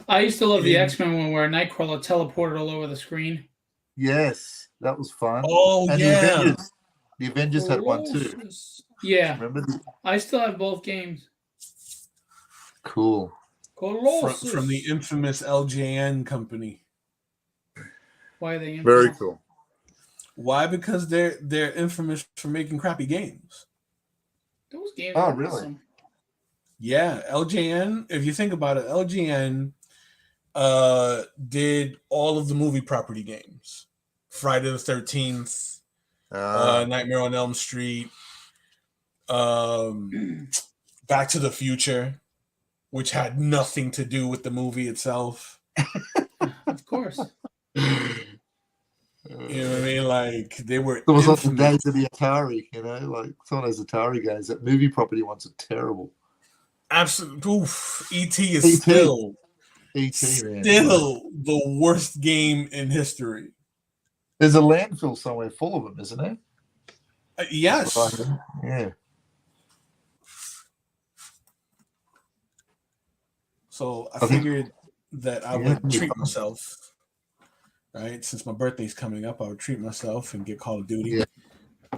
I used to love the X-Men one where Nightcrawler teleported all over the screen. Yes, that was fun. Oh, and yeah. The Avengers had one too. Yeah. Remember? I still have both games. Cool. Colossus. From the infamous LJN company. Why are they infamous? Very cool. Why? Because they're infamous for making crappy games. Those games Oh, are really? awesome. Yeah, LJN, if you think about it, LJN did all of the movie property games. Friday the 13th, Nightmare on Elm Street, Back to the Future, which had nothing to do with the movie itself. Of course. You know what I mean? Like they were. It was like the days of the Atari, like some of those Atari games. That movie property ones are terrible. Absolutely. Oof. E.T. is still the worst game in history. There's a landfill somewhere full of them, isn't there? Yes. Yeah. So I figured that I would treat myself. Right, since my birthday's coming up, I would treat myself and get Call of Duty. Yeah.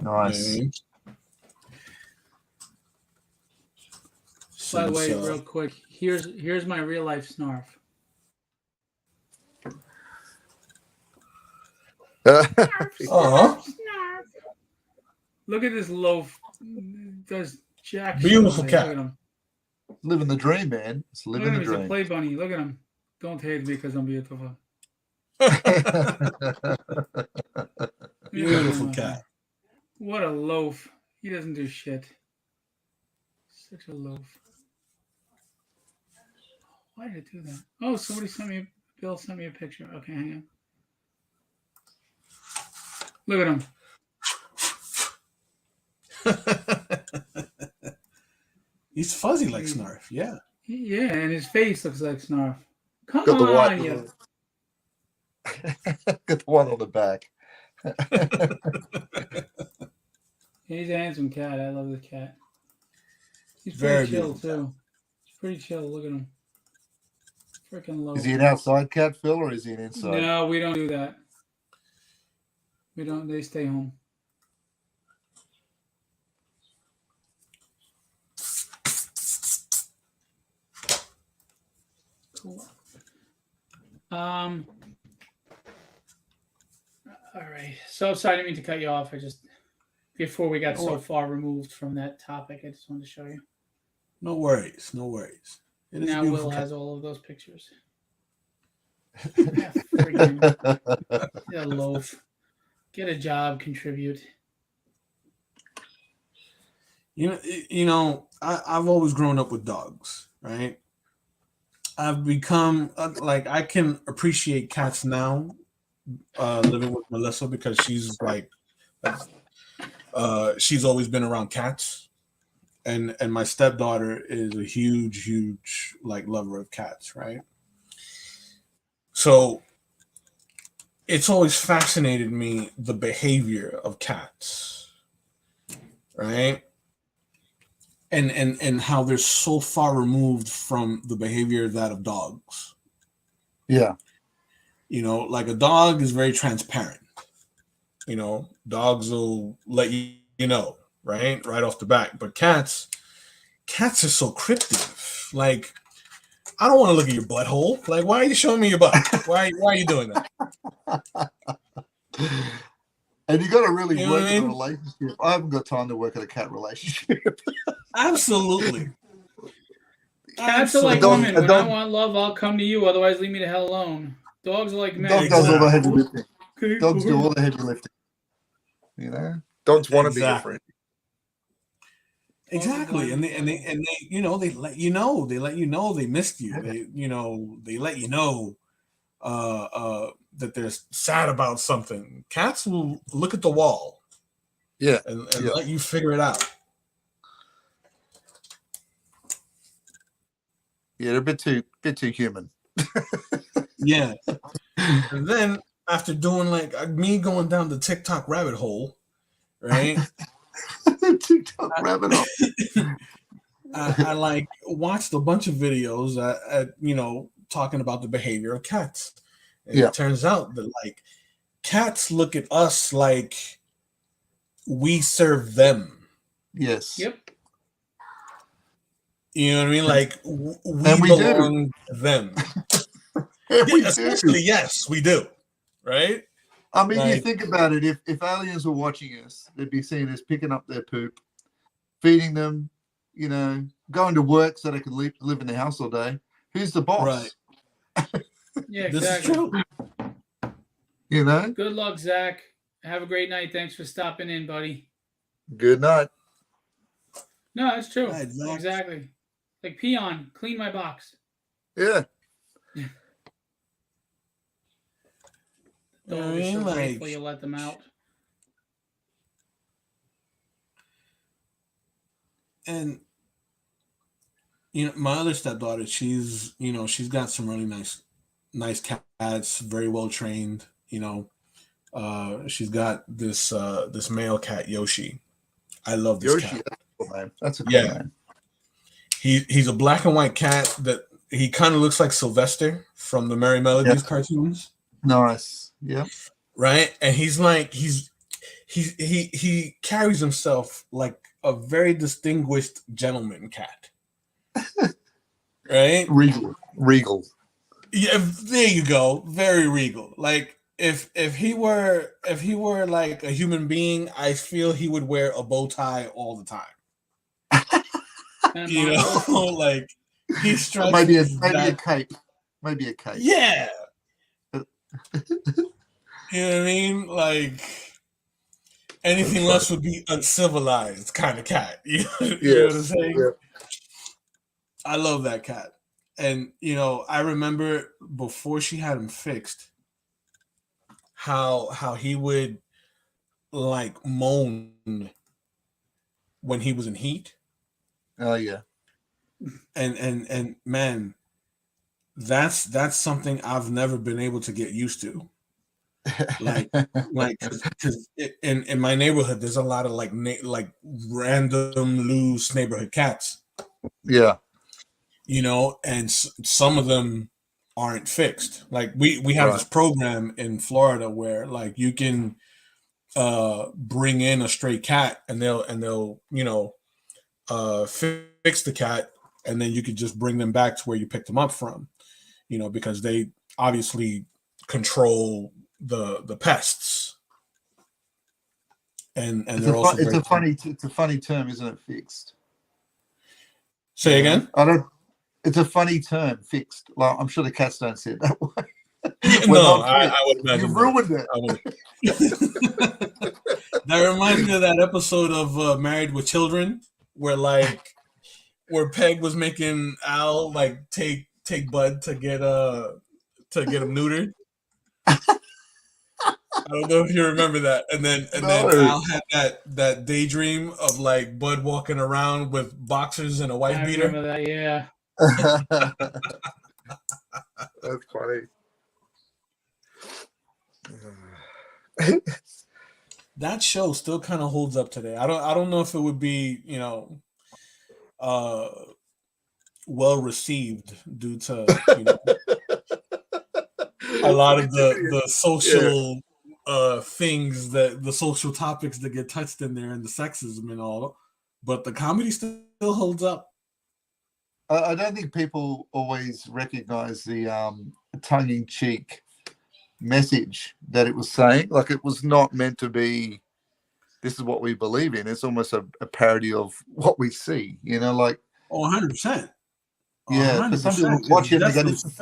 Nice. You know what I mean? By the way, real quick, here's my real life snarf. Look at this loaf. Does jack beautiful shit. cat. Look at him. Living the dream, man. It's living the dream. He's a play bunny. Look at him. Don't hate me because I'm beautiful. Beautiful cat. What a loaf. He doesn't do shit. Such a loaf. Why did it do that? Oh, Bill sent me a picture. Okay, hang on. Look at him. He's fuzzy like Snarf, yeah. Yeah, and his face looks like Snarf. Come Got on, you. Got the one on the back. He's a handsome cat. I love the cat. He's very pretty chill too. He's pretty chill. Look at him. Freaking low. Is he an outside cat, Phil, or is he an inside? No, we don't do that. We don't. They stay home. Cool. All right. So sorry, I didn't mean to cut you off. Before we got so far removed from that topic, I just wanted to show you. No worries. Now Will has all of those pictures. Yeah, friggin' get a loaf. Get a job, contribute. You know, I've always grown up with dogs, right? I've become I can appreciate cats now, living with Melissa because she's she's always been around cats, and my stepdaughter is a huge lover of cats, right? So it's always fascinated me the behavior of cats, right? And how they're so far removed from the behavior that of dogs. Yeah. You know, like a dog is very transparent. dogs will let you know, right off the bat. But cats are so cryptic. Like, I don't want to look at your butthole. Like, why are you showing me your butt? Why are you doing that? And you got to really You know work what at I a mean? relationship. I haven't got time to work at a cat relationship. Absolutely. Cats are like Absolutely. women. When I want love, I'll come to you. Otherwise, leave me the hell alone. Dogs are like men. Dog does all the heavy lifting. Dogs do all the heavy lifting. Dogs want to be your friend. Exactly, and they they let you know they missed you. They let you know that they're sad about something. Cats will look at the wall, and let you figure it out. Yeah, they're a bit too human. Yeah, and then after doing like me going down the TikTok rabbit hole, right? TikTok rabbit hole. I like watched a bunch of videos talking about the behavior of cats. And it turns out that like cats look at us like we serve them. Yes. Yep. You know what I mean? Like we belong to them. Essentially, yes, we do. Right? I mean, you think about it. If aliens were watching us, they'd be seeing us picking up their poop, feeding them, going to work so they can live in the house all day. Who's the boss? Right. Yeah, exactly. This is true. Good luck, Zach. Have a great night. Thanks for stopping in, buddy. Good night. No, that's true. Exactly. Like Peon, clean my box. Yeah. Dog is so grateful you let them out. And my other stepdaughter, she's got some really nice cats, very well trained. She's got this male cat, Yoshi. I love this cat. That's a cool name. He's a black and white cat that he kind of looks like Sylvester from the Merry Melodies cartoons. Nice. Yeah. Right, and he's like he carries himself like a very distinguished gentleman cat. Right? Regal. Yeah, there you go. Very regal. Like if he were like a human being, I feel he would wear a bow tie all the time. Like he stresses maybe a cape. Maybe a cape. Yeah. You know what I mean? Like anything less would be uncivilized kind of cat. You know what I'm saying? Yeah. I love that cat. And I remember before she had him fixed, how he would like moan when he was in heat. Oh yeah. And man, that's something I've never been able to get used to. Like because in my neighborhood, there's a lot of like random loose neighborhood cats. Yeah. And some of them aren't fixed. Like we have this program in Florida where like you can bring in a stray cat and they'll fix the cat, and then you could just bring them back to where you picked them up from, because they obviously control the pests. And it's a funny term, isn't it? Fixed. Say again? It's a funny term, fixed. Like, I'm sure the cats don't see it that way. No, I would imagine. You ruined it. That reminds me of that episode of Married with Children, where Peg was making Al like take Bud to get him neutered. I don't know if you remember that. And then Al had that daydream of like Bud walking around with boxers and a wife beater. I remember that, yeah. That's funny. That show still kind of holds up today. I don't know if it would be, well received due to a lot of the social things, that the social topics that get touched in there and the sexism and all, but the comedy still holds up. I don't think people always recognize the tongue-in-cheek message that it was saying. Like, it was not meant to be, this is what we believe in. It's almost a parody of what we see, like. Oh, 100%. Yeah, but some people watch it and they go, this is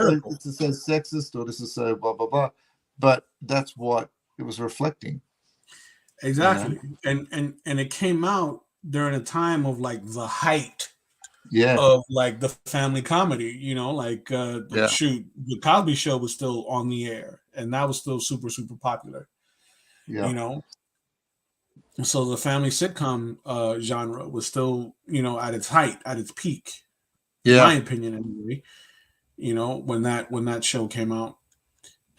so sexist, or this is so blah, blah, blah. But that's what it was reflecting. Exactly. And it came out during a time of like the height of like the family comedy, shoot, the Cosby Show was still on the air, and that was still super, super popular. So the family sitcom genre was still, at its height, at its peak. In my opinion, anyway. When that show came out.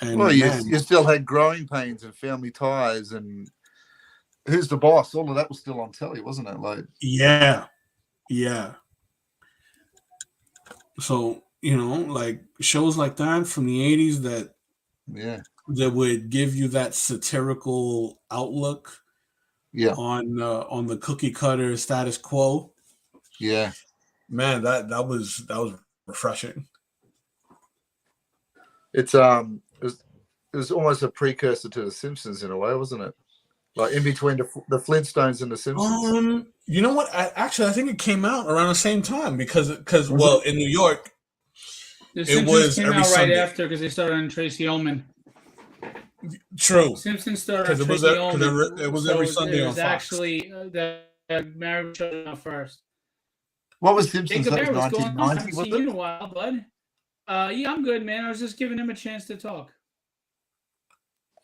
And you still had Growing Pains and Family Ties and Who's the Boss? All of that was still on telly, wasn't it? Like, yeah. So, like shows like that from the 80s that would give you that satirical outlook on the cookie cutter status quo. Yeah. Man, that was refreshing. It was almost a precursor to The Simpsons in a way, wasn't it? Like in between the Flintstones and The Simpsons. You know what? I think it came out around the same time because in New York, The Simpsons came out right after because they started on Tracy Ullman. True. Simpsons started on Tracy Ullman. It was every Sunday on Fox. Actually, the Married Show first. What was Simpsons? Jacob, that was 1990. I haven't seen you in a while, bud. Yeah, I'm good, man. I was just giving him a chance to talk.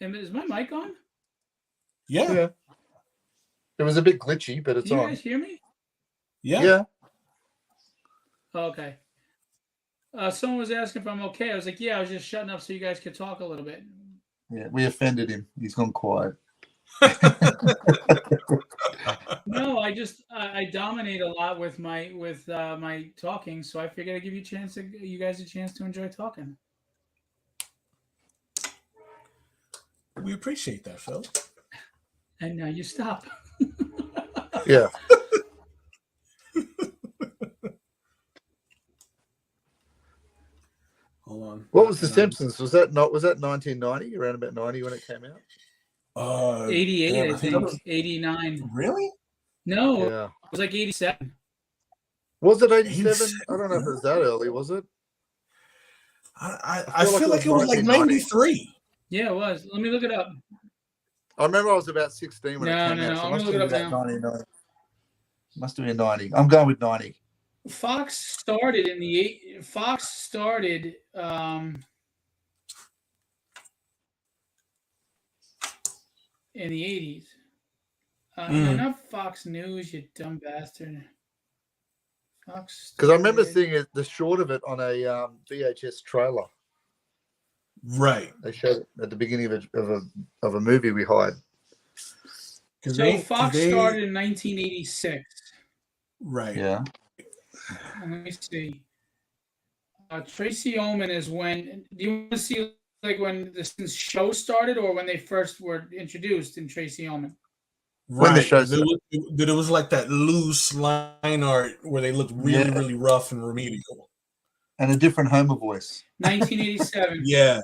Is my mic on? Yeah. It was a bit glitchy, but it's on. You guys hear me? Yeah. Okay. Someone was asking if I'm okay. I was like, yeah, I was just shutting up so you guys could talk a little bit. Yeah, we offended him. He's gone quiet. No, I dominate a lot with my talking, so I figured I'd give you guys a chance to enjoy talking. We appreciate that, Phil. And now you stop. Yeah. Hold on. What was The Simpsons? Was that 1990? Around about 90 when it came out? 88, I think. 89. Really? No, it was like 87. Was it 87? I don't know if it was that early, was it? I feel like it was like 93. Yeah, it was. Let me look it up. I remember I was about 16 when it came out. No, I'm going to look it up now. 99. Must have been 90. I'm going with 90. Fox started in the in the 80s. No, not Fox News, you dumb bastard. Fox. Because I remember seeing the short of it on a VHS trailer. Right. They showed it at the beginning of a movie we hired. So Fox started in 1986. Right. Yeah. Let me see. Tracy Ullman is when. Do you want to see like when the show started, or when they first were introduced in Tracy Ullman? Right. When the show started. It was like that loose line art where they looked really, really rough and remedial. And a different Homer voice. 1987. Yeah.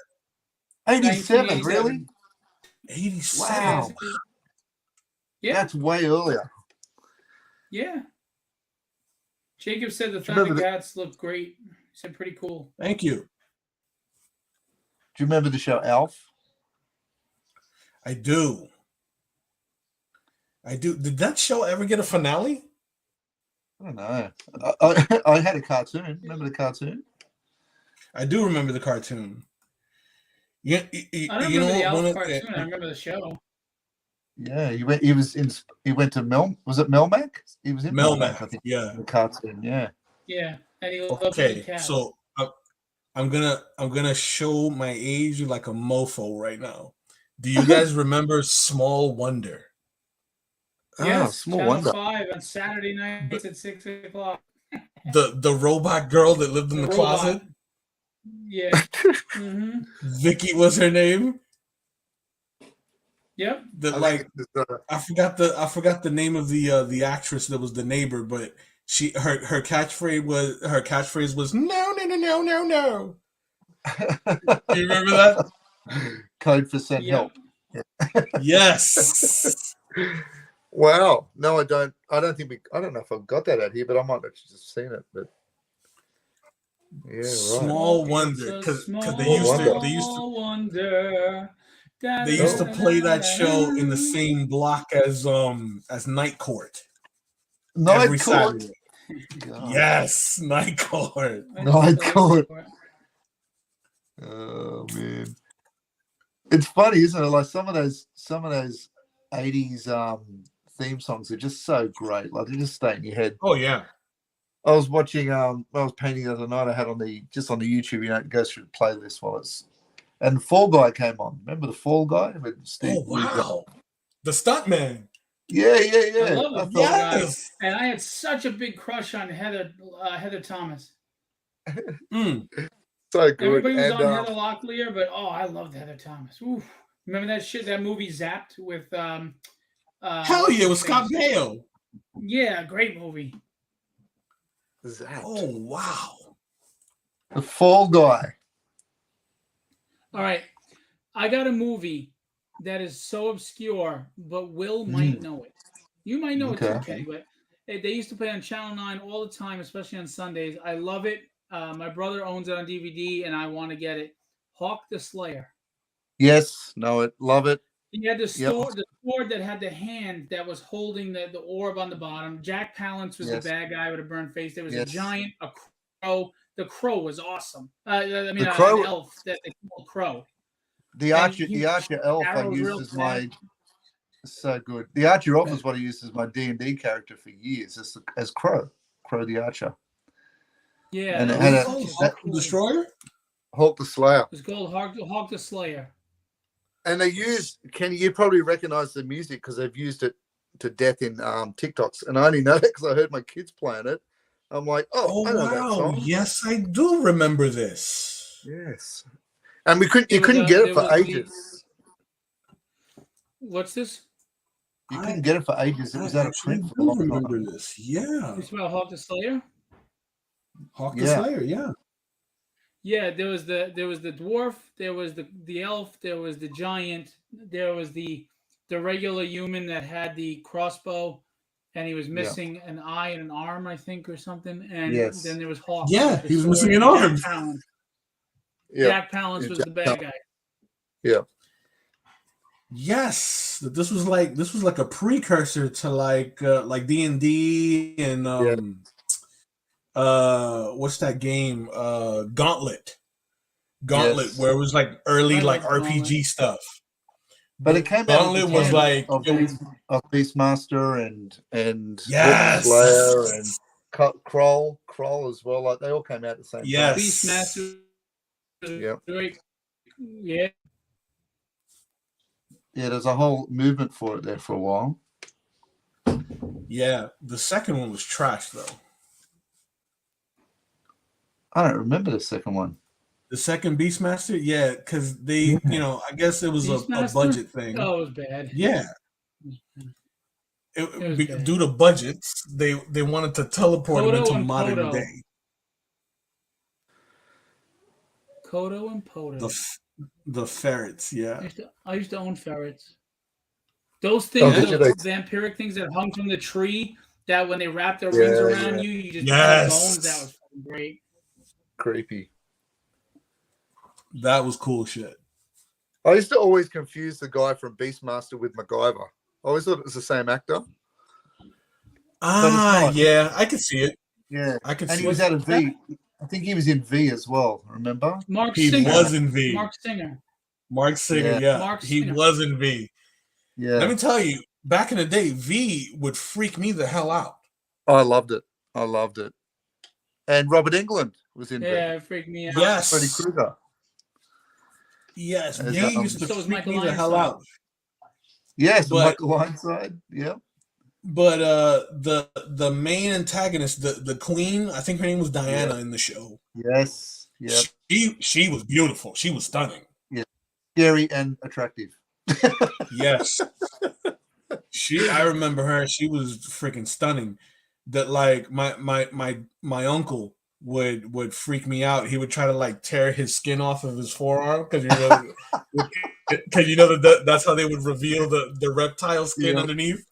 87, really? 87. Wow. Yeah. That's way earlier. Yeah. Jacob said the Thundercats looked great. He said pretty cool. Thank you. Do you remember the show Alf? I do. Did that show ever get a finale? I don't know. I had a cartoon. Remember the cartoon? I do remember the cartoon. Yeah, I don't remember the Alf cartoon. I remember the show. Yeah, he went to Was it Melmac? He was in Melmac, I think. Yeah. The cartoon, yeah. Yeah. And he okay, so I'm gonna show my age like a mofo right now. Do you guys remember Small Wonder? Yes, Small Channel Wonder. 5 on Saturday nights at 6 o'clock. The robot girl that lived in the closet. Yeah. Mm-hmm. Vicky was her name. Yep. I forgot the name of the actress that was the neighbor, but her catchphrase was no no no no no no. Do you remember that? Code for send help. Yes. Wow. No, I don't. I don't know if I've got that out here, but I might have just seen it. But yeah, right. Small wonder, because they used to play that show in the same block as Night Court. Night Court. Yes, Night Court. Night Court. Oh man, it's funny, isn't it? Like some of those 80s theme songs are just so great. Like they just stay in your head. Oh yeah. I was watching. I was painting the other night. I had on the YouTube. It goes through the playlist while it's. And Fall Guy came on. Remember the Fall Guy with Steve? Oh wow, the stuntman. Yeah. I love the Fall Guy, and I had such a big crush on Heather Thomas. So good. Everybody was on Heather Locklear, but I loved Heather Thomas. Oof. Remember that movie Zapped with hell yeah, with Scott Baio. Yeah, great movie. Zapped. Oh wow. The Fall Guy. All right. I got a movie that is so obscure, but Will might know it. You might know it too, Kenny, but they used to play on Channel 9 all the time, especially on Sundays. I love it. My brother owns it on DVD, and I want to get it. Hawk the Slayer. Yes, know it, love it. He had the sword that had the hand that was holding the orb on the bottom. Jack Palance was the bad guy with a burnt face. There was a giant, a crow. The crow was awesome. An elf that they call Crow. The archer elf I used as my so good. The archer elf is what I used as my D&D character for years as Crow the archer. Yeah, and it had Hawk the Destroyer, Hawk the Slayer. It was called Hawk the Slayer. And they used Kenny. You probably recognize the music because they've used it to death in TikToks. And I only know that because I heard my kids playing it. I'm like, I know that song. Yes, I do remember this. Yes, and you couldn't get it for ages. What's this? You couldn't get it for ages. It was out of print. I do remember this. Yeah. You smell Hawk the Slayer? Hawk the Slayer. Yeah. Yeah, there was the dwarf, there was the elf, there was the giant, there was the regular human that had the crossbow, and he was missing an eye and an arm, I think, or something. And then there was Hawk. Yeah, he was missing an arm. Jack Palance was the bad guy. Yeah. Yes, this was like a precursor to like D&D and what's that game? Gauntlet, where it was like early like RPG stuff. But it came Gauntlet out was like of Beastmaster and Slayer and Kroll as well. Like they all came out at the same time. Beastmaster. Yeah. Yeah, there's a whole movement for it there for a while. Yeah, the second one was trash though. I don't remember the second one. The second Beastmaster, yeah, because they, I guess it was a budget thing. Oh, it was bad. Yeah. Due to budgets, they wanted to teleport him into modern day. Kodo and Poto. The ferrets, yeah. I used to own ferrets. Those things, those vampiric things that hung from the tree, that when they wrapped their rings around you, you just had bones. That was fucking great. Creepy. That was cool shit. I used to always confuse the guy from Beastmaster with MacGyver. I always thought it was the same actor. Yeah, I could see it. Yeah, I could see it. And he was it. out of V. I think he was in V as well, remember? He was in V. Mark Singer, yeah. He was in V. Yeah. Let me tell you, back in the day, V would freak me the hell out. I loved it. And Robert Englund was in V. Yeah, it freaked me out. Yes. Freddie Krueger. Yes, V used to freak me the hell out. Yes, Michael Ironside. Yeah. But the main antagonist, the queen, I think her name was Diana in the show. Yes. Yeah. She was beautiful. She was stunning. Yeah. Scary and attractive. Yes. I remember her. She was freaking stunning. That like my uncle would freak me out. He would try to like tear his skin off of his forearm because that's how they would reveal the reptile skin underneath.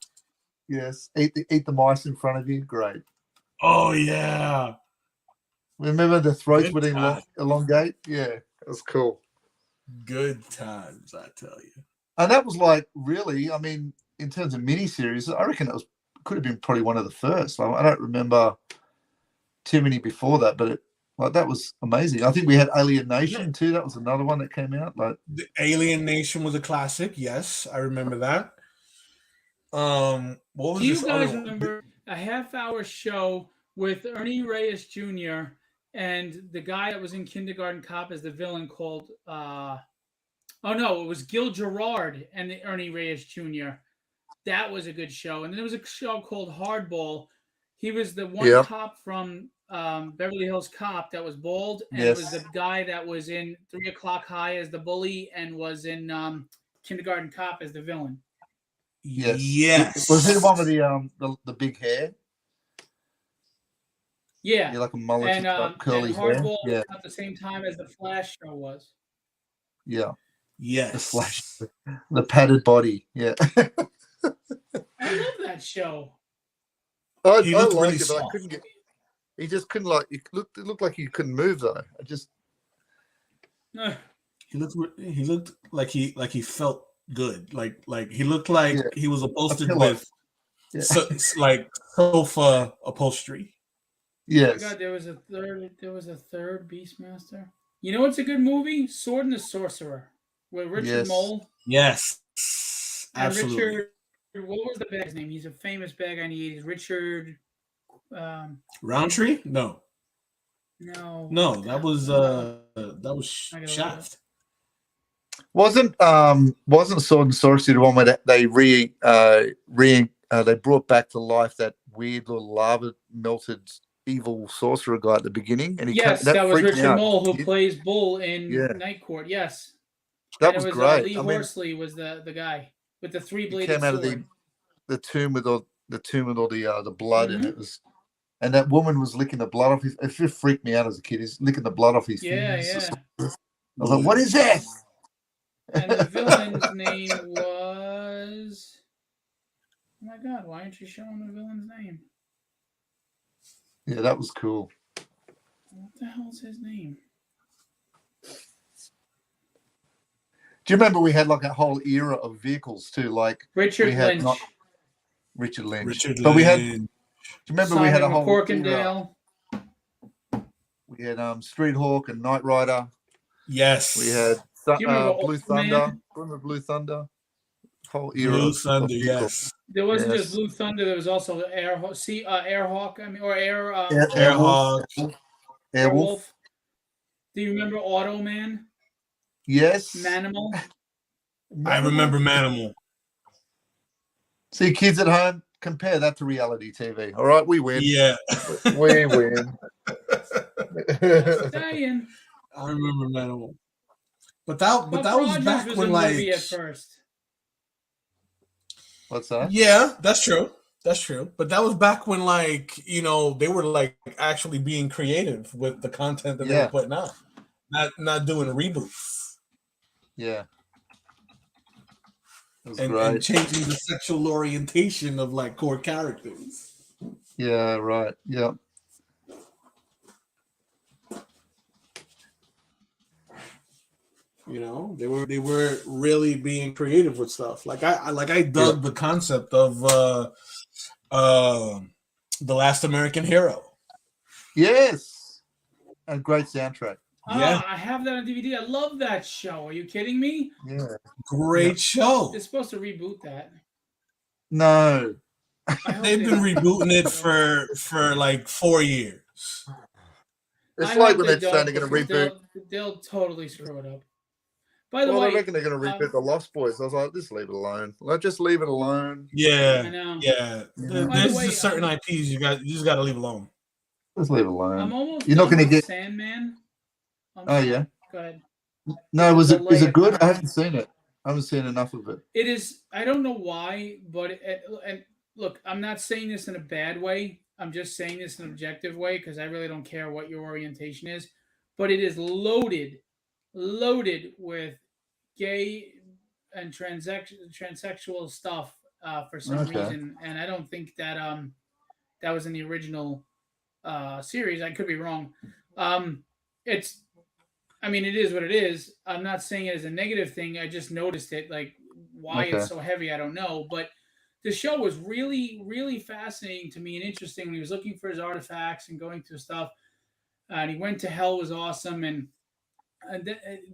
Yes, eat the mice in front of you. Great. Oh yeah. Remember the throats would elongate? Yeah, it was cool. Good times, I tell you. And that was like really, I mean, in terms of miniseries, I reckon could have been probably one of the first. I don't remember too many before that, but that was amazing. I think we had Alien Nation too. That was another one that came out. Like the Alien Nation was a classic. Yes, I remember that. What was Do you guys remember a half-hour show with Ernie Reyes Jr. and the guy that was in Kindergarten Cop as the villain called? Oh no, it was Gil Gerard and the Ernie Reyes Jr. That was a good show. And then there was a show called Hardball. He was the one cop from Beverly Hills Cop that was bald, and it was the guy that was in 3 O'Clock High as the bully and was in Kindergarten Cop as the villain. Yes. Was he the one with the big hair? Yeah. Like a mullet and curly and Hardball hair. was at the same time as the Flash show was. Yeah. Yes. The Flash. The padded body. Yeah. I love that show. I liked really it, but I couldn't get. He just couldn't it looked like he couldn't move though. He looked like he felt good. Like he looked like he was upholstered with like sofa upholstery. Yes. Oh my God, there was a third Beastmaster. You know what's a good movie? Sword and the Sorcerer with Richard Mole. Yes. Absolutely. And Richard, what was the bag's name? He's a famous bad guy in the 80s. Richard Roundtree? No, that was Shaft. Wasn't Sword and Sorcery the one where they they brought back to life that weird little lava melted evil sorcerer guy at the beginning? And that was Richard Mole, who plays Bull in Night Court. Yes, that was great. Lee Horsley was the guy with the 3-bladed came out sword. of the tomb with all the blood, and it was. And that woman was licking the blood off his. It just freaked me out as a kid. He's licking the blood off his fingers. I was like, "What is this?" And the villain's name was. Oh my God! Why aren't you showing the villain's name? Yeah, that was cool. What the hell's his name? Do you remember we had like a whole era of vehicles too, like Richard Lynch. Richard Lynch. But we had. Do you remember Simon we had a whole McCorkindale. We had Street Hawk and Knight Rider. Yes. We had Blue Thunder. Remember Blue Thunder? Whole era. Blue Thunder, yes. There wasn't just Blue Thunder. There was also Airhawk. I mean, or Airhawk. Airwolf. Do you remember Automan? Yes. Manimal. I remember Manimal. See, kids at home, compare that to reality TV. All right, we win. Yeah, we win. I remember Manimal, but that was back when like at first. What's that? Yeah, that's true. But that was back when like they were like actually being creative with the content that they were putting out, not doing reboots. Yeah. And changing the sexual orientation of like core characters. Yeah, right. Yeah. They were really being creative with stuff. Like I dug the concept of The Last American Hero. Yes. A great soundtrack. Yeah, I have that on DVD. I love that show. Are you kidding me? Yeah. Great show. They're supposed to reboot that. No. They've been rebooting it for like 4 years. It's like when they're saying they're going to reboot. They'll totally screw it up. By the way, I reckon they're going to reboot The Lost Boys. I was like, just leave it alone. Just leave it alone. Yeah. I know. Yeah. There's just certain IPs you just got to leave alone. Just leave it alone. I'm almost. You're not going to get Sandman. Oh yeah. Go ahead. No, is it good? I haven't seen it. I haven't seen enough of it. It is. I don't know why, but and look, I'm not saying this in a bad way. I'm just saying this in an objective way because I really don't care what your orientation is. But it is loaded with gay and transsexual stuff for some Okay. reason, and I don't think that that was in the original series. I could be wrong. It's I mean, it is what it is. I'm not saying it as a negative thing. I just noticed it. Like, why Okay. it's so heavy, I don't know. But the show was really, really fascinating to me and interesting when he was looking for his artifacts and going through stuff. And he went to hell was awesome. And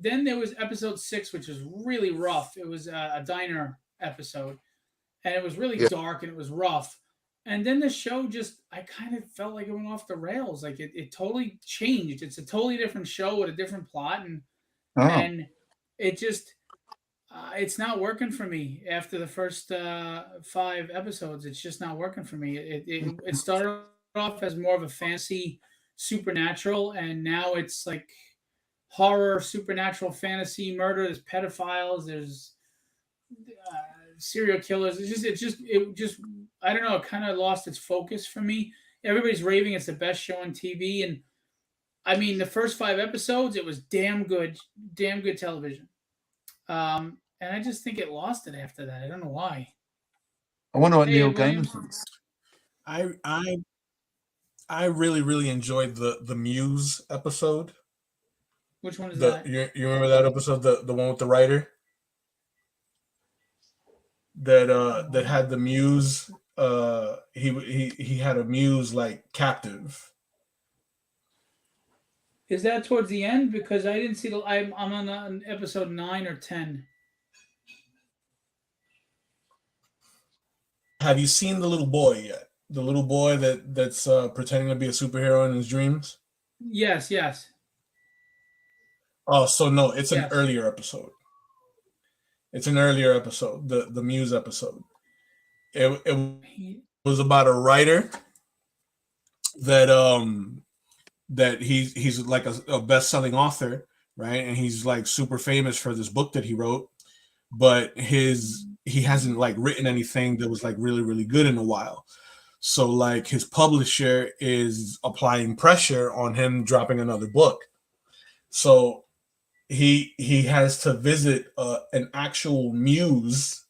then there was episode 6, which was really rough. It was a diner episode, and it was really Yeah. dark and it was rough. And then the show just, I kind of felt like it went off the rails. Like it totally changed. It's a totally different show with a different plot, Oh. and it just, it's not working for me after the first 5 episodes. It's just not working for me. It started off as more of a fantasy supernatural, and now it's like horror, supernatural, fantasy, murder. There's pedophiles. There's serial killers. It just I don't know. It kind of lost its focus for me. Everybody's raving it's the best show on TV, and I mean the first 5 episodes, it was damn good television. And I just think it lost it after that. I don't know why. I wonder what Hey, Neil William. Gaiman thinks. I really enjoyed the Muse episode. Which one is that? You remember that episode, the one with the writer that had the Muse. He had a Muse like captive. Is that towards the end? Because I didn't see the. I'm on episode 9 or 10. Have you seen the little boy yet? The little boy that's pretending to be a superhero in his dreams? Yes. Oh, so no, it's an Yes. earlier episode. It's an earlier episode, the Muse episode. It was about a writer that he's like a best-selling author, right? And he's like super famous for this book that he wrote, but he hasn't like written anything that was like really good in a while. So like his publisher is applying pressure on him dropping another book. So he has to visit an actual muse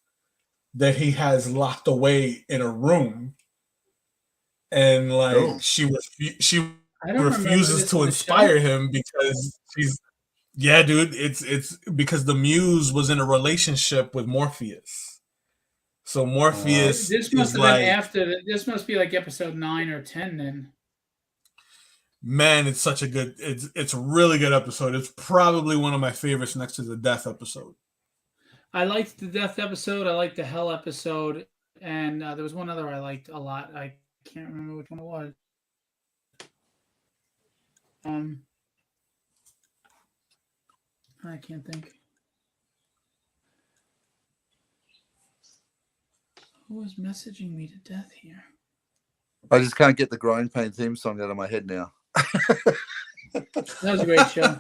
that he has locked away in a room, and like she refuses to inspire him because she's dude, it's because the muse was in a relationship with Morpheus. So Morpheus this must have been after. This must be like episode 9 or 10 then. Man, it's such a good. It's a really good episode. It's probably one of my favorites next to the Death episode. I liked the Death episode. I liked the Hell episode, and there was one other I liked a lot. I can't remember which one it was. I can't think. Who was messaging me to death here? I just can't get the Growing Pain theme song out of my head now. That was a great show.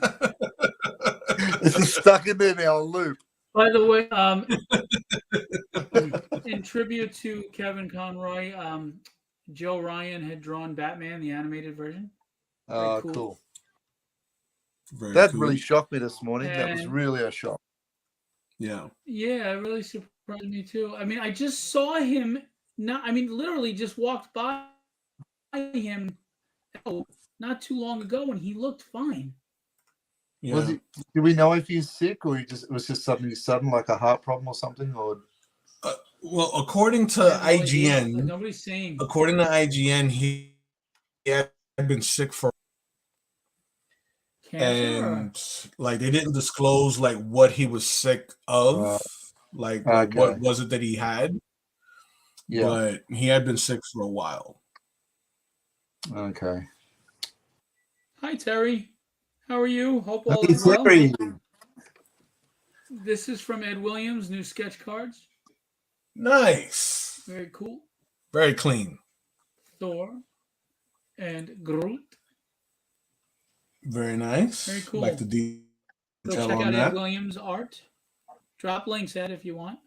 It's stuck in there now, on loop. By the way, in tribute to Kevin Conroy, Joe Ryan had drawn Batman, the animated version. Oh, cool. That really shocked me this morning. And that was really a shock. Yeah. Yeah, it really surprised me too. I mean, I just saw him literally just walked by him not too long ago, and he looked fine. Yeah. Do we know if he's sick, or it was just something sudden, like a heart problem or something? Or well, according to IGN, nobody's saying. According to IGN, he had been sick for cancer, and like they didn't disclose like what he was sick of, like what was it that he had. Yeah, but he had been sick for a while. Okay. Hi, Terry. How are you? Hope all is well. This is from Ed Williams, new sketch cards. Nice. Very cool. Very clean. Thor and Groot. Very nice. Very cool. Like the detail Go check on out that. Ed Williams' art. Drop links, Ed, if you want.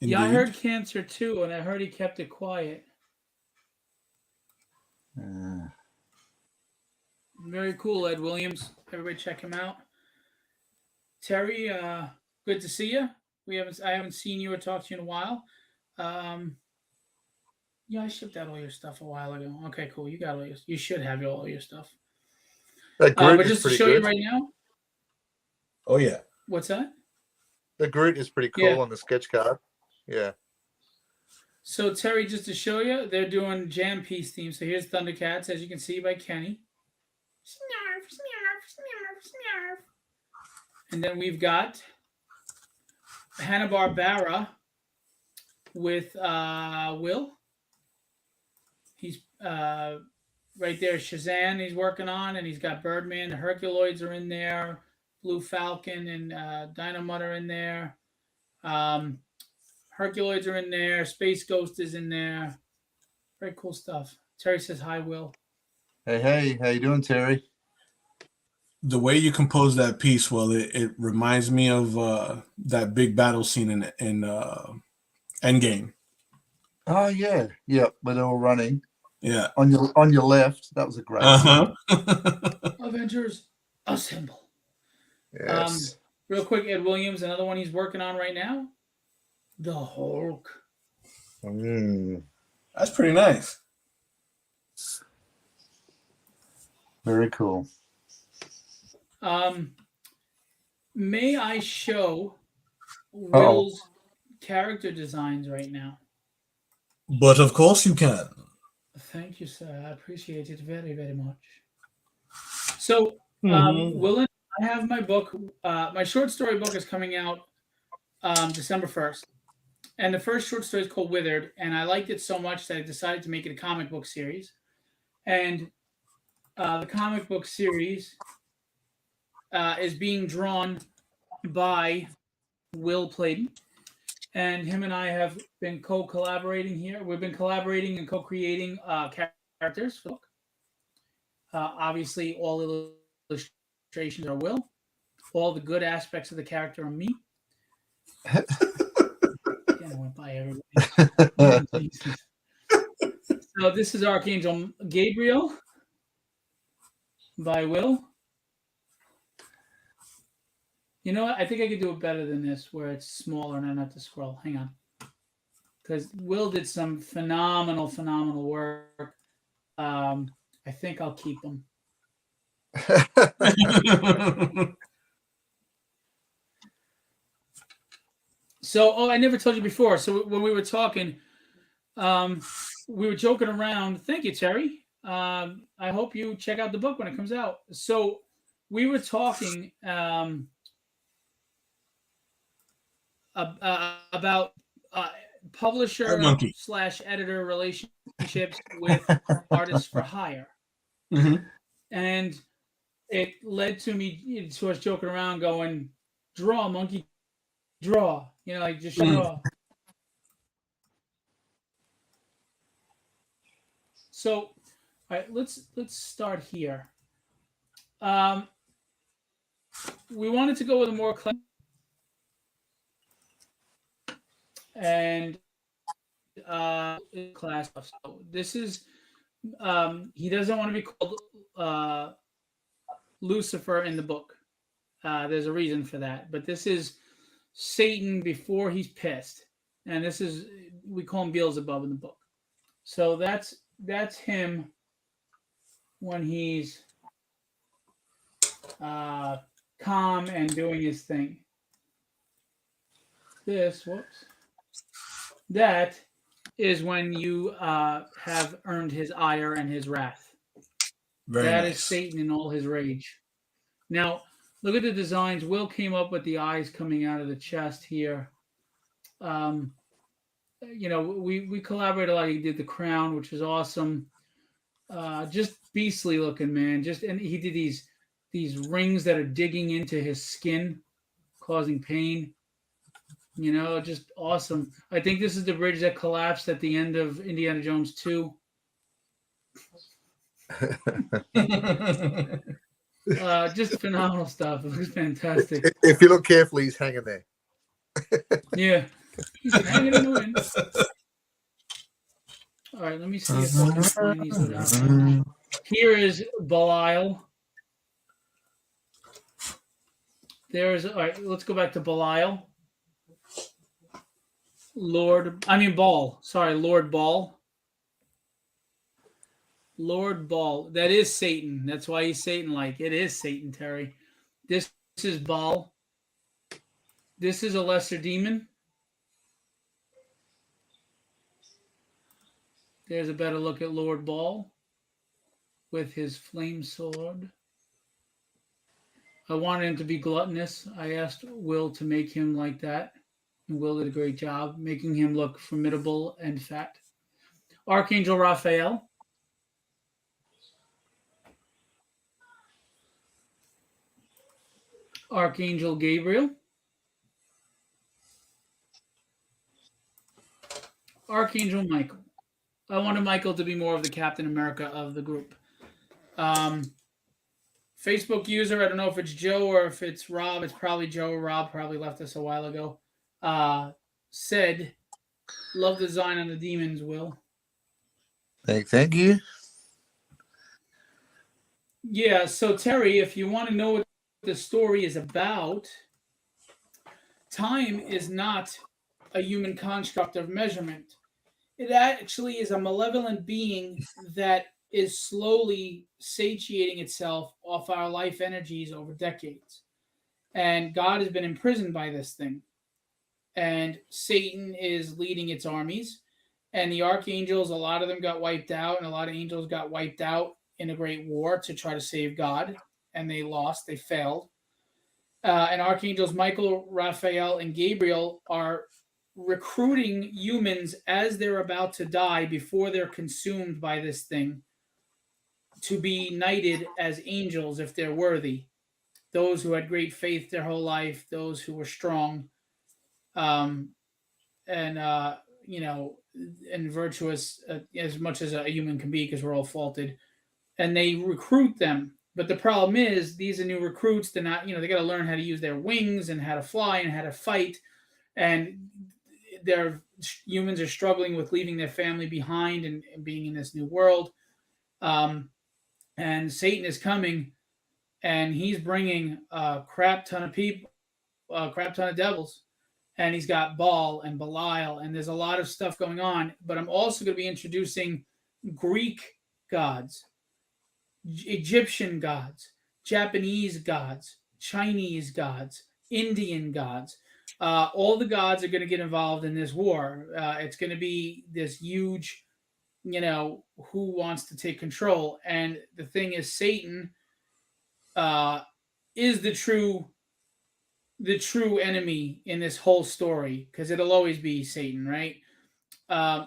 Indeed. Yeah, I heard cancer too, and I heard he kept it quiet. Very cool, Ed Williams. Everybody check him out. Terry, good to see you. I haven't seen you or talked to you in a while. Yeah, I shipped out all your stuff a while ago. Okay, cool. You got you should have all your stuff. That Groot but is just to pretty show good. you right now. Oh yeah. What's that? The Groot is pretty cool on the sketch card. Yeah. So Terry, just to show you, they're doing Jam Piece theme. So here's Thundercats, as you can see by Kenny. Snarf, snarf, snarf, snarf. And then we've got Hanna Barbera with Will. He's right there. Shazam he's working on, and he's got Birdman. The Herculoids are in there. Blue Falcon and Dynamite are in there. Herculoids are in there. Space Ghost is in there. Very cool stuff. Terry says hi, Will. Hey, how you doing, Terry? The way you compose that piece, well, it reminds me of that big battle scene in Endgame. Oh yeah, where they're all running. Yeah, on your left. That was a great scene. Avengers Assemble. Yes. Real quick, Ed Williams, another one he's working on right now. The Hulk. That's pretty nice. Very cool. May I show Will's character designs right now? But of course you can. Thank you, sir. I appreciate it very, very much. So, Will, I have my book. My short story book is coming out December 1st. And the first short story is called Withered. And I liked it so much that I decided to make it a comic book series. And the comic book series is being drawn by Will Playden. And him and I have been co-collaborating here. We've been collaborating and co-creating characters for the book. Obviously, all illustrations are Will. All the good aspects of the character are me. Again, I went by everybody. So this is Archangel Gabriel by Will. You know what? I think I could do it better than this, where it's smaller and I don't have to scroll. Hang on. Because Will did some phenomenal work. I think I'll keep them. So, I never told you before. So when we were talking, we were joking around. Thank you, Terry. I hope you check out the book when it comes out. So we were talking about publisher/editor relationships with artists for hire. And it led to us joking around going, draw, monkey, draw. Like just draw. So, all right, let's start here. We wanted to go with a more and class stuff. So this is he doesn't want to be called Lucifer in the book. There's a reason for that, but this is Satan before he's pissed, and this is, we call him Beelzebub in the book. So that's him when he's calm and doing his thing. That is when you have earned his ire and his wrath. That is Satan in all his rage. Now, look at the designs. Will came up with the eyes coming out of the chest here. We collaborated a lot. He did the crown, which is awesome. Just beastly looking, man. And he did these rings that are digging into his skin, causing pain. Just awesome. I think this is the bridge that collapsed at the end of Indiana Jones 2. Just phenomenal stuff. It was fantastic. If you look carefully, he's hanging there. Yeah, he's hanging in the wind. All right, let me see if I can find these without. Here is Belial. There's all right. Let's go back to Belial. Baal. Sorry, Lord Baal. Lord Baal. That is Satan. That's why he's Satan-like. It is Satan, Terry. This is Baal. This is a lesser demon. There's a better look at Lord Baal with his flame sword. I wanted him to be gluttonous. I asked Will to make him like that. And Will did a great job making him look formidable and fat. Archangel Raphael. Archangel Gabriel. Archangel Michael. I wanted Michael to be more of the Captain America of the group. Facebook user, I don't know if it's Joe or if it's Rob. It's probably Joe. Rob probably left us a while ago. Said, love the design on the demons, Will. Thank you. Yeah, so Terry, if you want to know what the story is about, time is not a human construct of measurement. It actually is a malevolent being that is slowly satiating itself off our life energies over decades. And God has been imprisoned by this thing. And Satan is leading its armies. And the archangels, a lot of them got wiped out, and a lot of angels got wiped out in a great war to try to save God. And they lost, they failed. And archangels Michael, Raphael, and Gabriel are recruiting humans as they're about to die before they're consumed by this thing to be knighted as angels if they're worthy. Those who had great faith their whole life, those who were strong, and virtuous as much as a human can be, because we're all faulted. And they recruit them. But the problem is, these are new recruits. They're not, they got to learn how to use their wings and how to fly and how to fight. And their humans are struggling with leaving their family behind and being in this new world. And Satan is coming, and he's bringing a crap ton of people, a crap ton of devils. And he's got Baal and Belial, and there's a lot of stuff going on. But I'm also going to be introducing Greek gods, Egyptian gods, Japanese gods, Chinese gods, Indian gods. All the gods are going to get involved in this war. It's going to be this huge, who wants to take control. And the thing is, Satan is the true enemy in this whole story, because it'll always be Satan, right?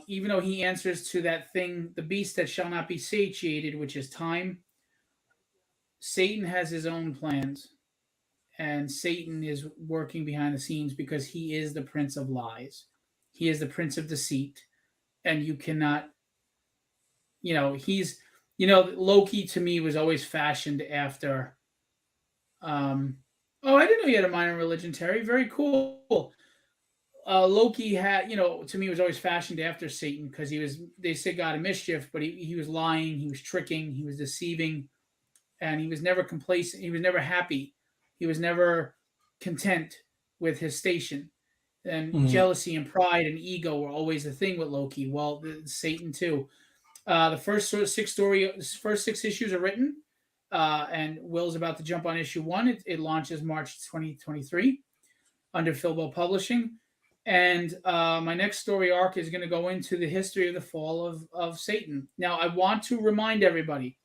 Even though he answers to that thing, the beast that shall not be satiated, which is time, Satan has his own plans. And Satan is working behind the scenes because he is the prince of lies. He is the prince of deceit. And you cannot, Loki to me was always fashioned after. I didn't know you had a minor religion, Terry. Very cool. Loki had, to me was always fashioned after Satan, because they say God of mischief, but he was lying, he was tricking, he was deceiving, and he was never complacent. He was never happy. He was never content with his station. And jealousy and pride and ego were always the thing with Loki. Well, Satan too. The first 6 issues are written, and Will's about to jump on issue 1. It launches March 2023 under Filbo Publishing. And my next story arc is going to go into the history of the fall of Satan. Now, I want to remind everybody,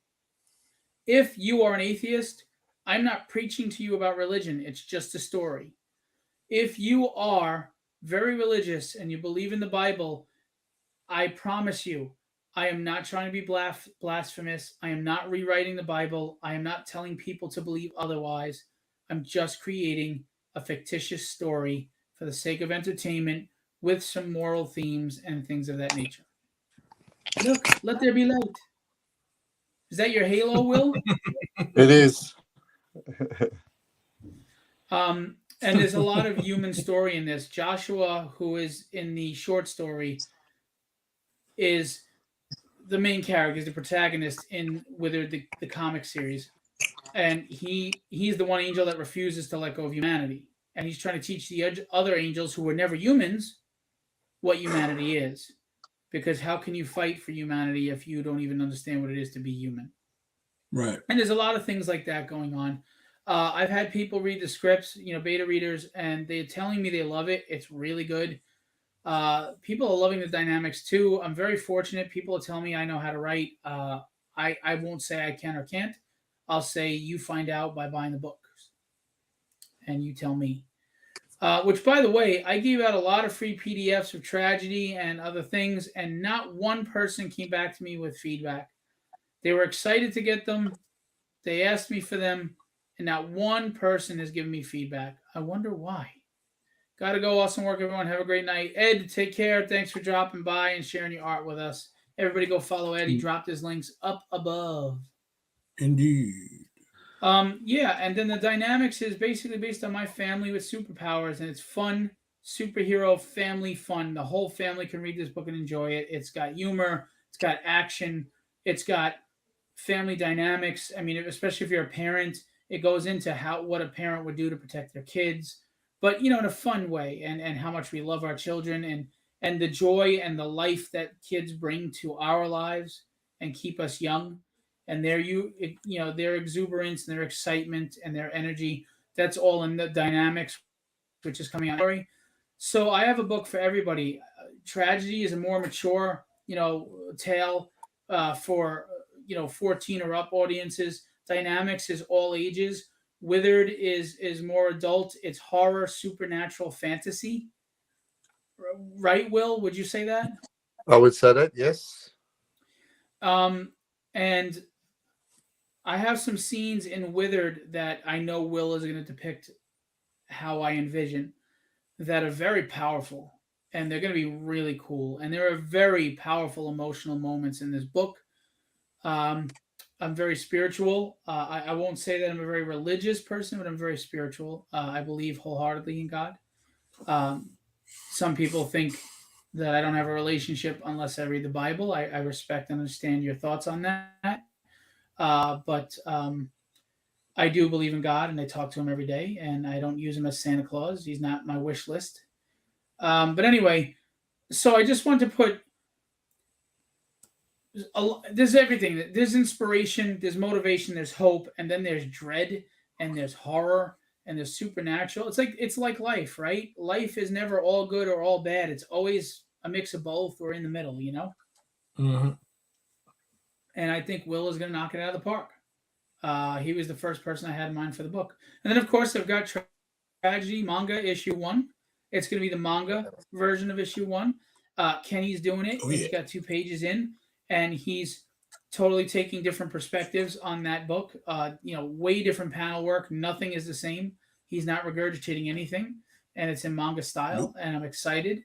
if you are an atheist, I'm not preaching to you about religion. It's just a story. If you are very religious and you believe in the Bible, I promise you, I am not trying to be blasphemous. I am not rewriting the Bible. I am not telling people to believe otherwise. I'm just creating a fictitious story for the sake of entertainment with some moral themes and things of that nature. Look, let there be light. Is that your halo, Will? It is. And there's a lot of human story in this. Joshua, who is in the short story, is the main character, is the protagonist in Withered, the comic series, and he's the one angel that refuses to let go of humanity, and he's trying to teach the other angels who were never humans what humanity is, because how can you fight for humanity if you don't even understand what it is to be human? Right. And there's a lot of things like that going on. I've had people read the scripts, beta readers, and they're telling me they love it. It's really good. People are loving the dynamics too. I'm very fortunate. People are telling me I know how to write. I won't say I can or can't. I'll say you find out by buying the books, and you tell me. Which, by the way, I gave out a lot of free PDFs of tragedy and other things, and not one person came back to me with feedback. They were excited to get them. They asked me for them, and not one person has given me feedback. I wonder why. Gotta go. Awesome work, everyone. Have a great night. Ed, take care. Thanks for dropping by and sharing your art with us. Everybody go follow Ed. He dropped his links up above. Indeed. Yeah, and then the dynamics is basically based on my family with superpowers, and it's fun, superhero family fun. The whole family can read this book and enjoy it. It's got humor, it's got action, it's got family dynamics. I mean, especially if you're a parent, it goes into what a parent would do to protect their kids, but in a fun way, and how much we love our children, and the joy and the life that kids bring to our lives and keep us young, and their exuberance and their excitement and their energy. That's all in the dynamics, which is coming out. So I have a book for everybody. Tragedy is a more mature, tale for 14 or up audiences. Dynamics is all ages. Withered is more adult. It's horror, supernatural, fantasy. Right, Will? Would you say that? I would say that, yes. And I have some scenes in Withered that I know Will is going to depict how I envision, that are very powerful, and they're going to be really cool. And there are very powerful emotional moments in this book. I'm very spiritual. I won't say that I'm a very religious person, but I'm very spiritual. I believe wholeheartedly in God. Some people think that I don't have a relationship unless I read the Bible. I respect and understand your thoughts on that. But I do believe in God, and I talk to him every day, and I don't use him as Santa Claus. He's not my wish list. But anyway, so I just want to put there's everything. There's inspiration, there's motivation, there's hope, and then there's dread, and there's horror, and there's supernatural. It's like life, right? Life is never all good or all bad. It's always a mix of both or in the middle, Mm-hmm. And I think Will is going to knock it out of the park. He was the first person I had in mind for the book. And then, of course, I've got Tragedy Manga Issue 1. It's going to be the manga version of Issue 1. Kenny's doing it. Oh, yeah. He's got 2 pages in, and he's totally taking different perspectives on that book. Way different panel work. Nothing is the same. He's not regurgitating anything, and it's in manga style, Nope. and I'm excited.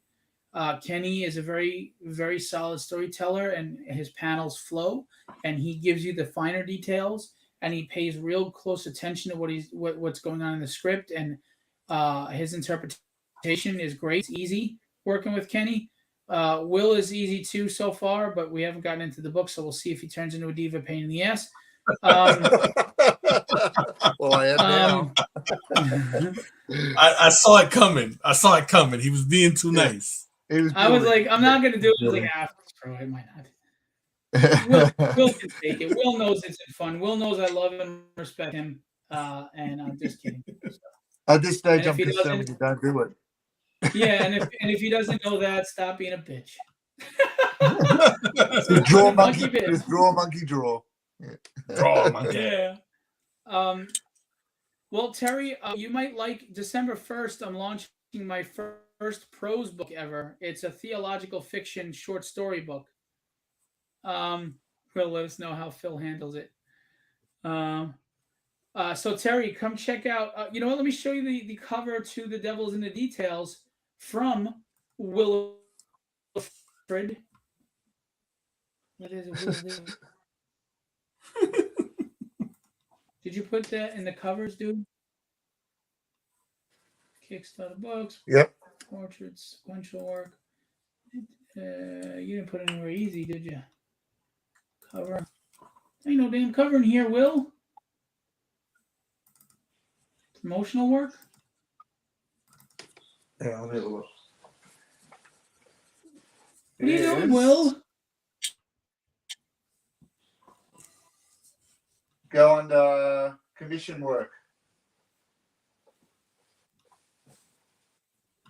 Kenny is a very, very solid storyteller, and his panels flow, and he gives you the finer details, and he pays real close attention to what's going on in the script, and his interpretation is great. It's easy working with Kenny. Will is easy too so far, but we haven't gotten into the book, so we'll see if he turns into a diva pain in the ass. Well, I am now. I saw it coming. He was being too nice. I was like, I'm not going to do it. I was like, screw it, I might not. Will can take it. Will knows it's fun. Will knows I love and respect him, and I'm just kidding. At this stage, I'm concerned you don't do it. Yeah, and if he doesn't know that, stop being a bitch. So draw monkey, just draw monkey, draw. Yeah. Draw monkey. Yeah. Well, Terry, you might like December 1st. I'm launching my first prose book ever. It's a theological fiction short story book. Will let us know how Phil handles it. So Terry, come check out. You know what? Let me show you the cover to The Devil's in the Details from Wilfred. What is it? Did you put that in the covers, dude? Kickstarter books. Yep. Portraits, sequential work. You didn't put anywhere easy, did you? Cover. Ain't no damn cover in here, Will. Promotional work? Yeah, let me have a look. What are you doing, Will? Go on commission work.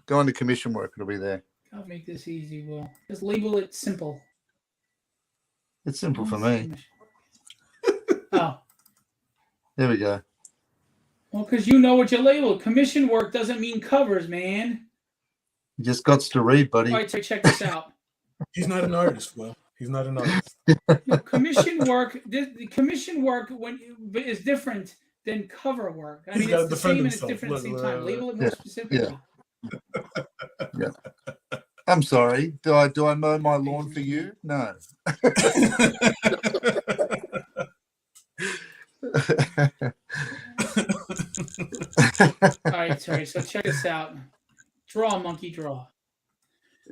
Go on to commission work. It'll be there. I'll make this easy, Will. Just label it simple. It's simple for me. Oh. There we go. Well, because you know what you labeled. Commission work doesn't mean covers, man. You just got to read, buddy. All right, so check this out. He's not an artist, Will. He's not an artist. No, commission work. The commission work is different than cover work. I mean, it's the same and it's different at the same time. Label it more specifically. Yeah. I'm sorry. Do I mow my lawn for you? No. All right, sorry. So check this out. Draw, monkey, draw.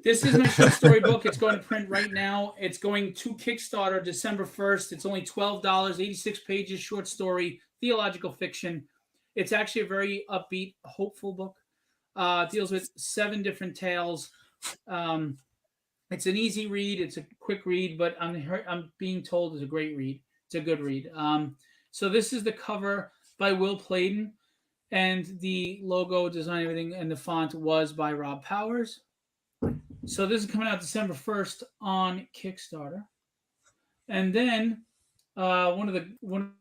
This is my short story book. It's going to print right now. It's going to Kickstarter December 1st. It's only $12, 86 pages, short story, theological fiction. It's actually a very upbeat, hopeful book. Deals with 7 different tales. It's an easy read. It's a quick read, but I'm being told it's a great read. It's a good read. So this is the cover by Will Pladen, and the logo, design, everything, and the font was by Rob Powers. So this is coming out December 1st on Kickstarter. And then one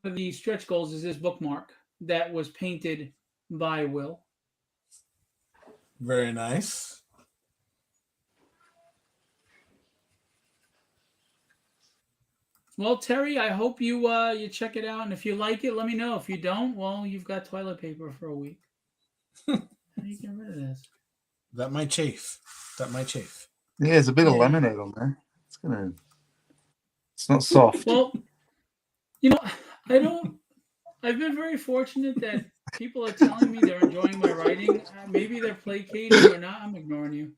of the stretch goals is this bookmark that was painted by Will. Very nice. Well, Terry, I hope you check it out, and if you like it, let me know. If you don't, well, you've got toilet paper for a week. How do you get rid of this? That might chafe. Yeah, there's a bit of laminate on there. It's not soft. Well, I've been very fortunate that people are telling me they're enjoying my writing. Maybe they're placating or not. I'm ignoring you.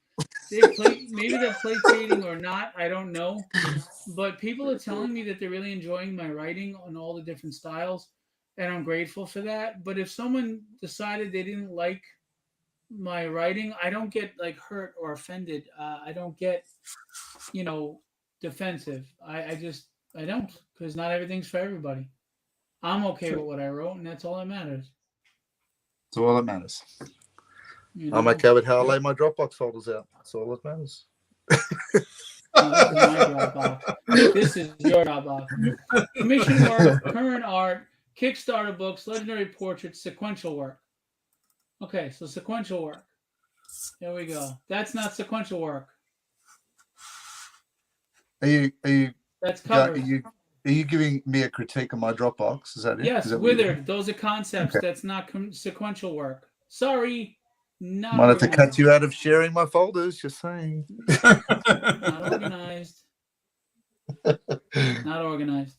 Maybe they're placating or not. I don't know. But people are telling me that they're really enjoying my writing on all the different styles, and I'm grateful for that. But if someone decided they didn't like my writing, I don't get hurt or offended. I don't get, defensive. I don't, because not everything's for everybody. I'm okay with what I wrote, and that's all that matters. That's all that matters. I'm okay with how I lay my Dropbox folders out. That's all that matters. This is my Dropbox. This is your Dropbox. Commission work, current art, Kickstarter books, legendary portraits, sequential work. Okay, so sequential work. There we go. That's not sequential work. Are you? That's covered. Are you giving me a critique of my Dropbox? Is that it? Yes, withered. Those are concepts. Okay. That's not sequential work. Sorry. Not wanted to cut you out of sharing my folders, just saying. Not organized. Not organized.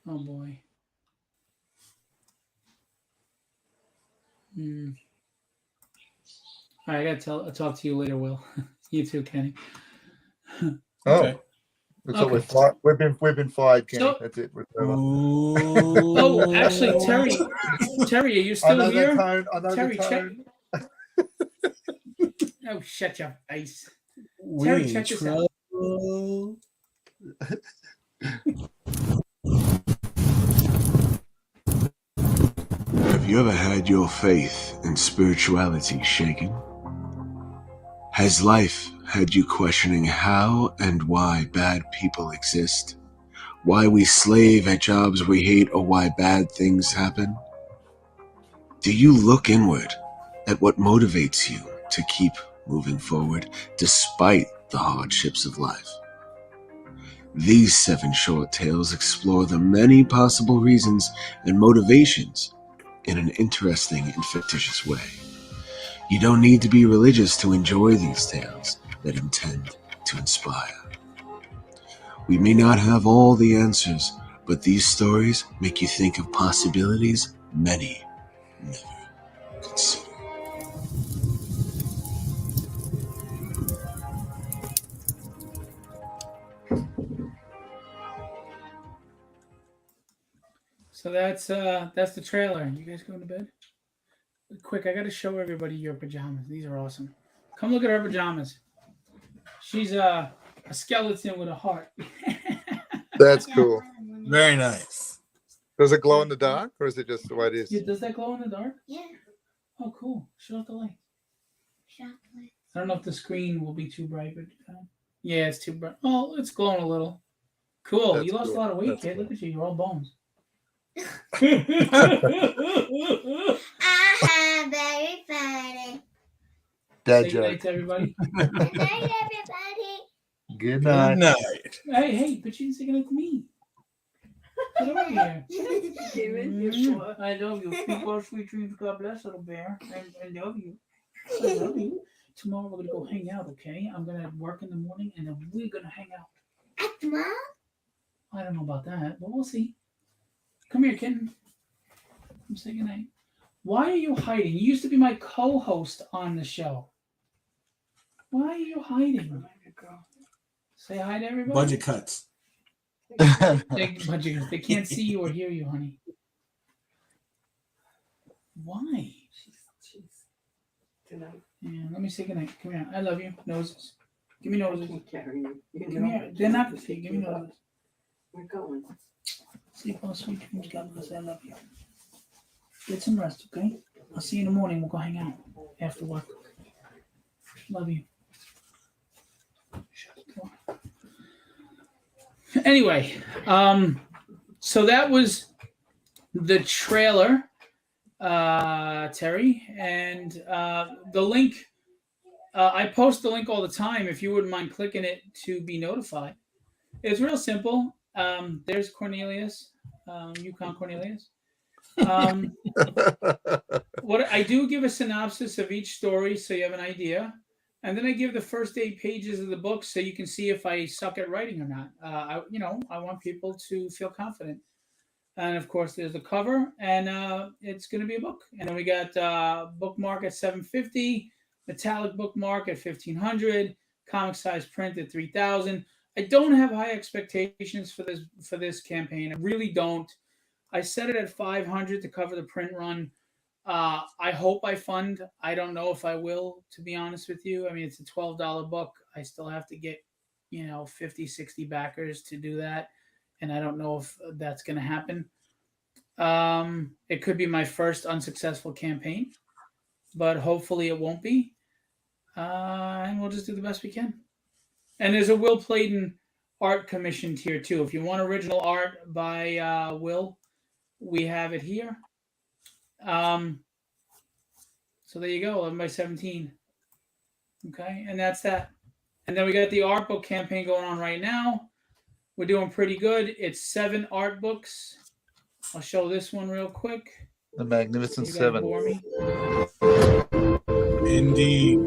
Oh boy. All right, I'll talk to you later, Will. You too, Kenny. Okay. That's okay. We've been fired, Kenny. So, that's it. Oh, actually, Terry, are you still here? Terry, check. Oh, shut your face. Terry, check this out. Have you ever had your faith and spirituality shaken? Has life had you questioning how and why bad people exist? Why we slave at jobs we hate, or why bad things happen? Do you look inward at what motivates you to keep moving forward despite the hardships of life? These 7 short tales explore the many possible reasons and motivations in an interesting and fictitious way. You don't need to be religious to enjoy these tales that intend to inspire. We may not have all the answers, but these stories make you think of possibilities many never considered. So that's the trailer. You guys going to bed? Quick, I got to show everybody your pajamas. These are awesome. Come look at her pajamas. She's a skeleton with a heart. That's cool. Very nice. Does it glow in the dark, or is it just the way it is? Yeah, does that glow in the dark? Yeah. Oh, cool. Shut off the light. Chocolate. I don't know if the screen will be too bright, but yeah, it's too bright. Oh, it's glowing a little. Cool. That's you lost cool. a lot of weight, That's kid. cool. Look at you. You're all bones. Very funny. Dad Say goodnight joke. to everybody. Good night, everybody. Good Good night. night. Hey, but you didn't say goodnight to me. Get over here. I love you. Sleep all sweet dreams. God bless, little bear. I love you. I love you. Tomorrow we're gonna go hang out, okay? I'm gonna work in the morning and then we're gonna hang out. At tomorrow? I don't know about that, but we'll see. Come here, kitten. Come say goodnight. Why are you hiding? You used to be my co-host on the show. Why are you hiding? Say hi to everybody. Budget cuts. They can't see you or hear you, honey. Why? Yeah, let me say goodnight. Come here. I love you. Noses. Give me noses. Come here. They're not for you. Give me noses. We're going. Sleep all sweet dreams. God bless. I love you. Get some rest, okay? I'll see you in the morning. We'll go hang out after work. Love you. Shut the door. Anyway, so that was the trailer, Terry, and the link. I post the link all the time. If you wouldn't mind clicking it to be notified, it's real simple. There's Cornelius, Yukon Cornelius. What I do, give a synopsis of each story so you have an idea, and then I give the first 8 pages of the book so you can see if I suck at writing or not. I want people to feel confident. And of course, there's the cover, and it's going to be a book. And then we got bookmark at $750, metallic bookmark at $1,500, comic size print at $3,000. I don't have high expectations for this campaign. I really don't. I set it at $500 to cover the print run. I hope I fund. I don't know if I will, to be honest with you. I mean, it's a $12 book. I still have to get, 50, 60 backers to do that. And I don't know if that's going to happen. It could be my first unsuccessful campaign, but hopefully it won't be. And we'll just do the best we can. And there's a Will Playton art commission tier too. If you want original art by Will, we have it here. So there you go, 11 by 17. Okay, and that's that. And then we got the art book campaign going on right now. We're doing pretty good. It's 7 art books. I'll show this one real quick. The Magnificent You guys 7. bore me. Indeed.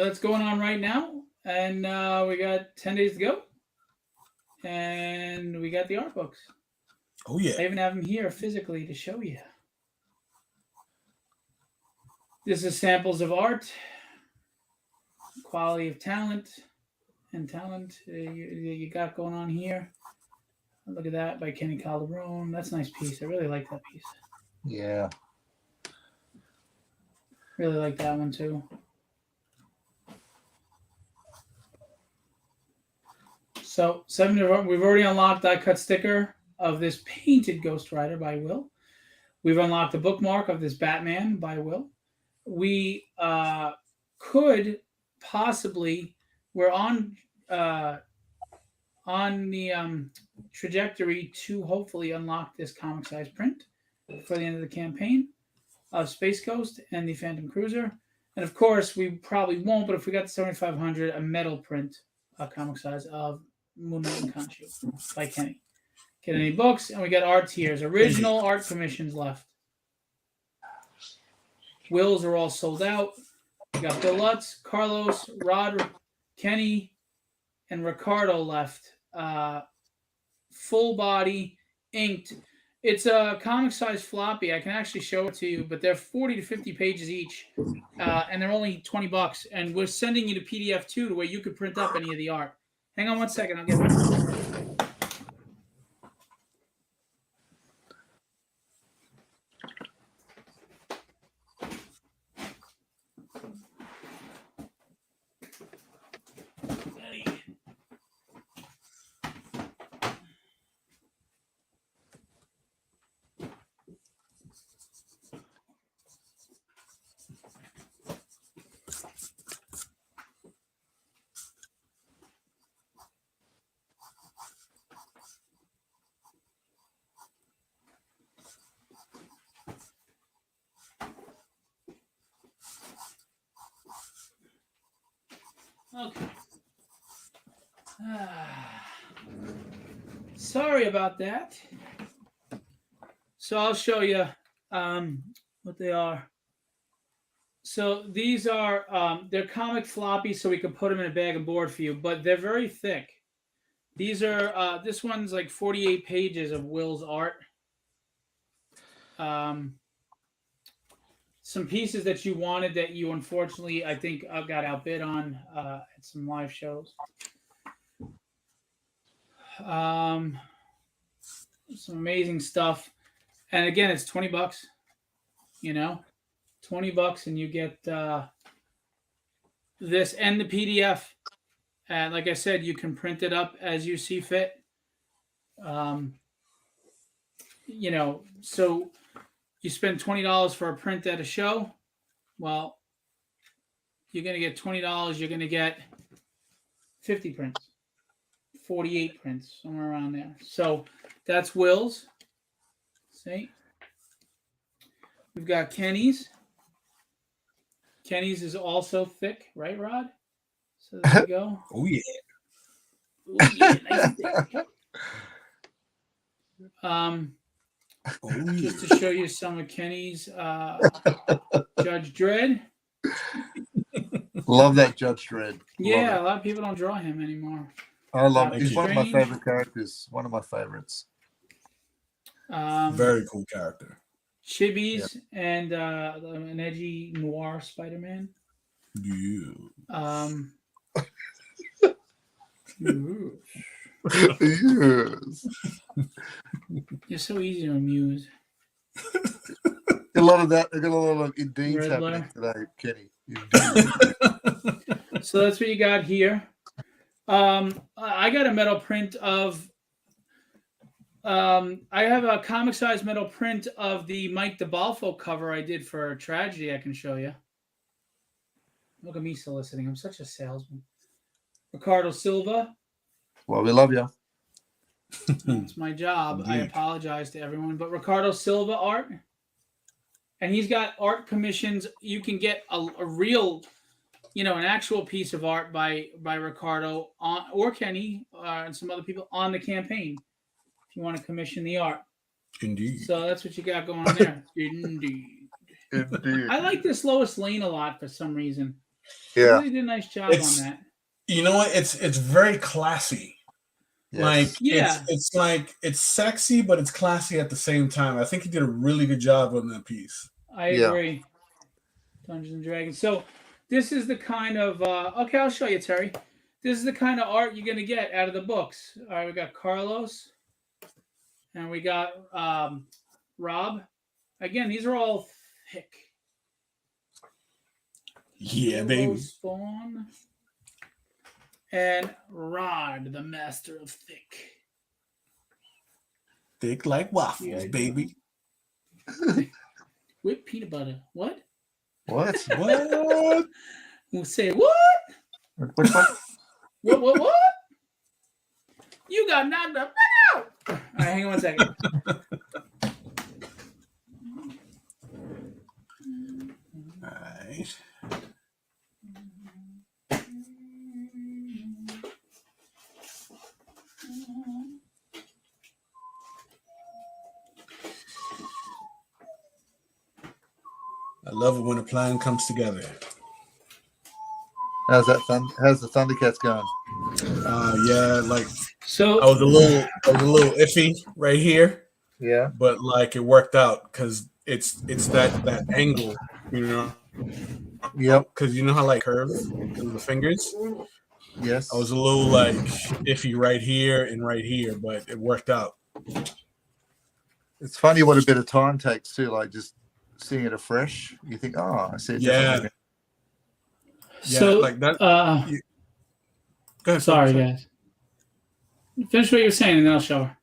So that's going on right now. And we got 10 days to go. And we got the art books. Oh, yeah. I even have them here physically to show you. This is samples of art, quality of talent, you got going on here. Look at that by Kenny Calderon. That's a nice piece. I really like that piece. Yeah. Really like that one too. So we've already unlocked die cut sticker of this painted Ghost Rider by Will. We've unlocked a bookmark of this Batman by Will. We could possibly, we're on the trajectory to hopefully unlock this comic size print for the end of the campaign of Space Ghost and the Phantom Cruiser. And of course, we probably won't, but if we got the 7500, a metal print, comic size of Moon Knight and Khonshu by Kenny. Get any books, and we got art tiers. Original art commissions left. Wills are all sold out. We got Bill Lutz, Carlos, Rod, Kenny, and Ricardo left. Full body, inked. It's a comic size floppy. I can actually show it to you, but they're 40 to 50 pages each, and they're only $20. And we're sending you the PDF too, to where you could print up any of the art. Hang on one second. I'll get it. Okay. Sorry about that. So I'll show you what they are. So these are, they're comic floppy, so we can put them in a bag and board for you, but they're very thick. These are, this one's like 48 pages of Will's art. Some pieces that you wanted that you unfortunately, I think, got outbid on at some live shows. Some amazing stuff. And again, it's $20, you know, $20, and you get this and the PDF. And like I said, you can print it up as you see fit. You know, so you spend $20 for a print at a show. Well, you're going to get $20. You're going to get 50 prints, 48 prints, somewhere around there. So that's Will's. See? We've got Kenny's. Kenny's is also thick, right, Rod? So there you go. Oh, yeah. Ooh, yeah, nice and thick. Just to show you some of Kenny's Judge Dredd. Love that Judge Dredd. Yeah, a lot of people don't draw him anymore. I love him. He's one of my favorite characters. One of my favorites. Very cool character. Chibis and an edgy noir Spider-Man. Yeah. Yes. You're so easy to amuse. A lot of that. I got a lot of Indeeds happening today, Kenny. So that's what you got here. I got a metal print of. I have a comic size metal print of the Mike DeBalfo cover I did for Tragedy. I can show you. Look at me soliciting. I'm such a salesman. Ricardo Silva. Well, we love you. It's my job. Indeed. I apologize to everyone, but Ricardo Silva art, and he's got art commissions. You can get a real, you know, an actual piece of art by Ricardo on, or Kenny and some other people on the campaign. If you want to commission the art. Indeed. So that's what you got going on there. Indeed. Indeed. I like this Lois Lane a lot for some reason. They Yeah. really did a nice job on that. You know what? It's very classy. Yes. Like Yeah. it's like it's sexy, but it's classy at the same time. I think he did a really good job on that piece. I agree. Dungeons and Dragons. So this is the kind of okay, I'll show you, Terry. This is the kind of art you're gonna get out of the books. All right, we got Carlos and we got Rob. Again, these are all thick. Yeah, Bilbo baby. Spawn and Rod, the master of thick. Thick like waffles, Yeah, baby. With peanut butter. What? What? What? We'll say what? What? You got knocked up. Out. All right, hang on one second. All right. I love it when a plan comes together. How's the Thundercats going? Yeah, like So I was a little iffy right here, Yeah. but like it worked out because it's that angle, you know. Yep. Because you know how like curves the fingers. Yes. I was a little like iffy right here and right here, but it worked out. It's funny what a bit of time takes too. Like just seeing it afresh, you think, oh, I see it differently. So, like that. Go ahead, sorry, guys. Finish what you were saying, and then I'll show her.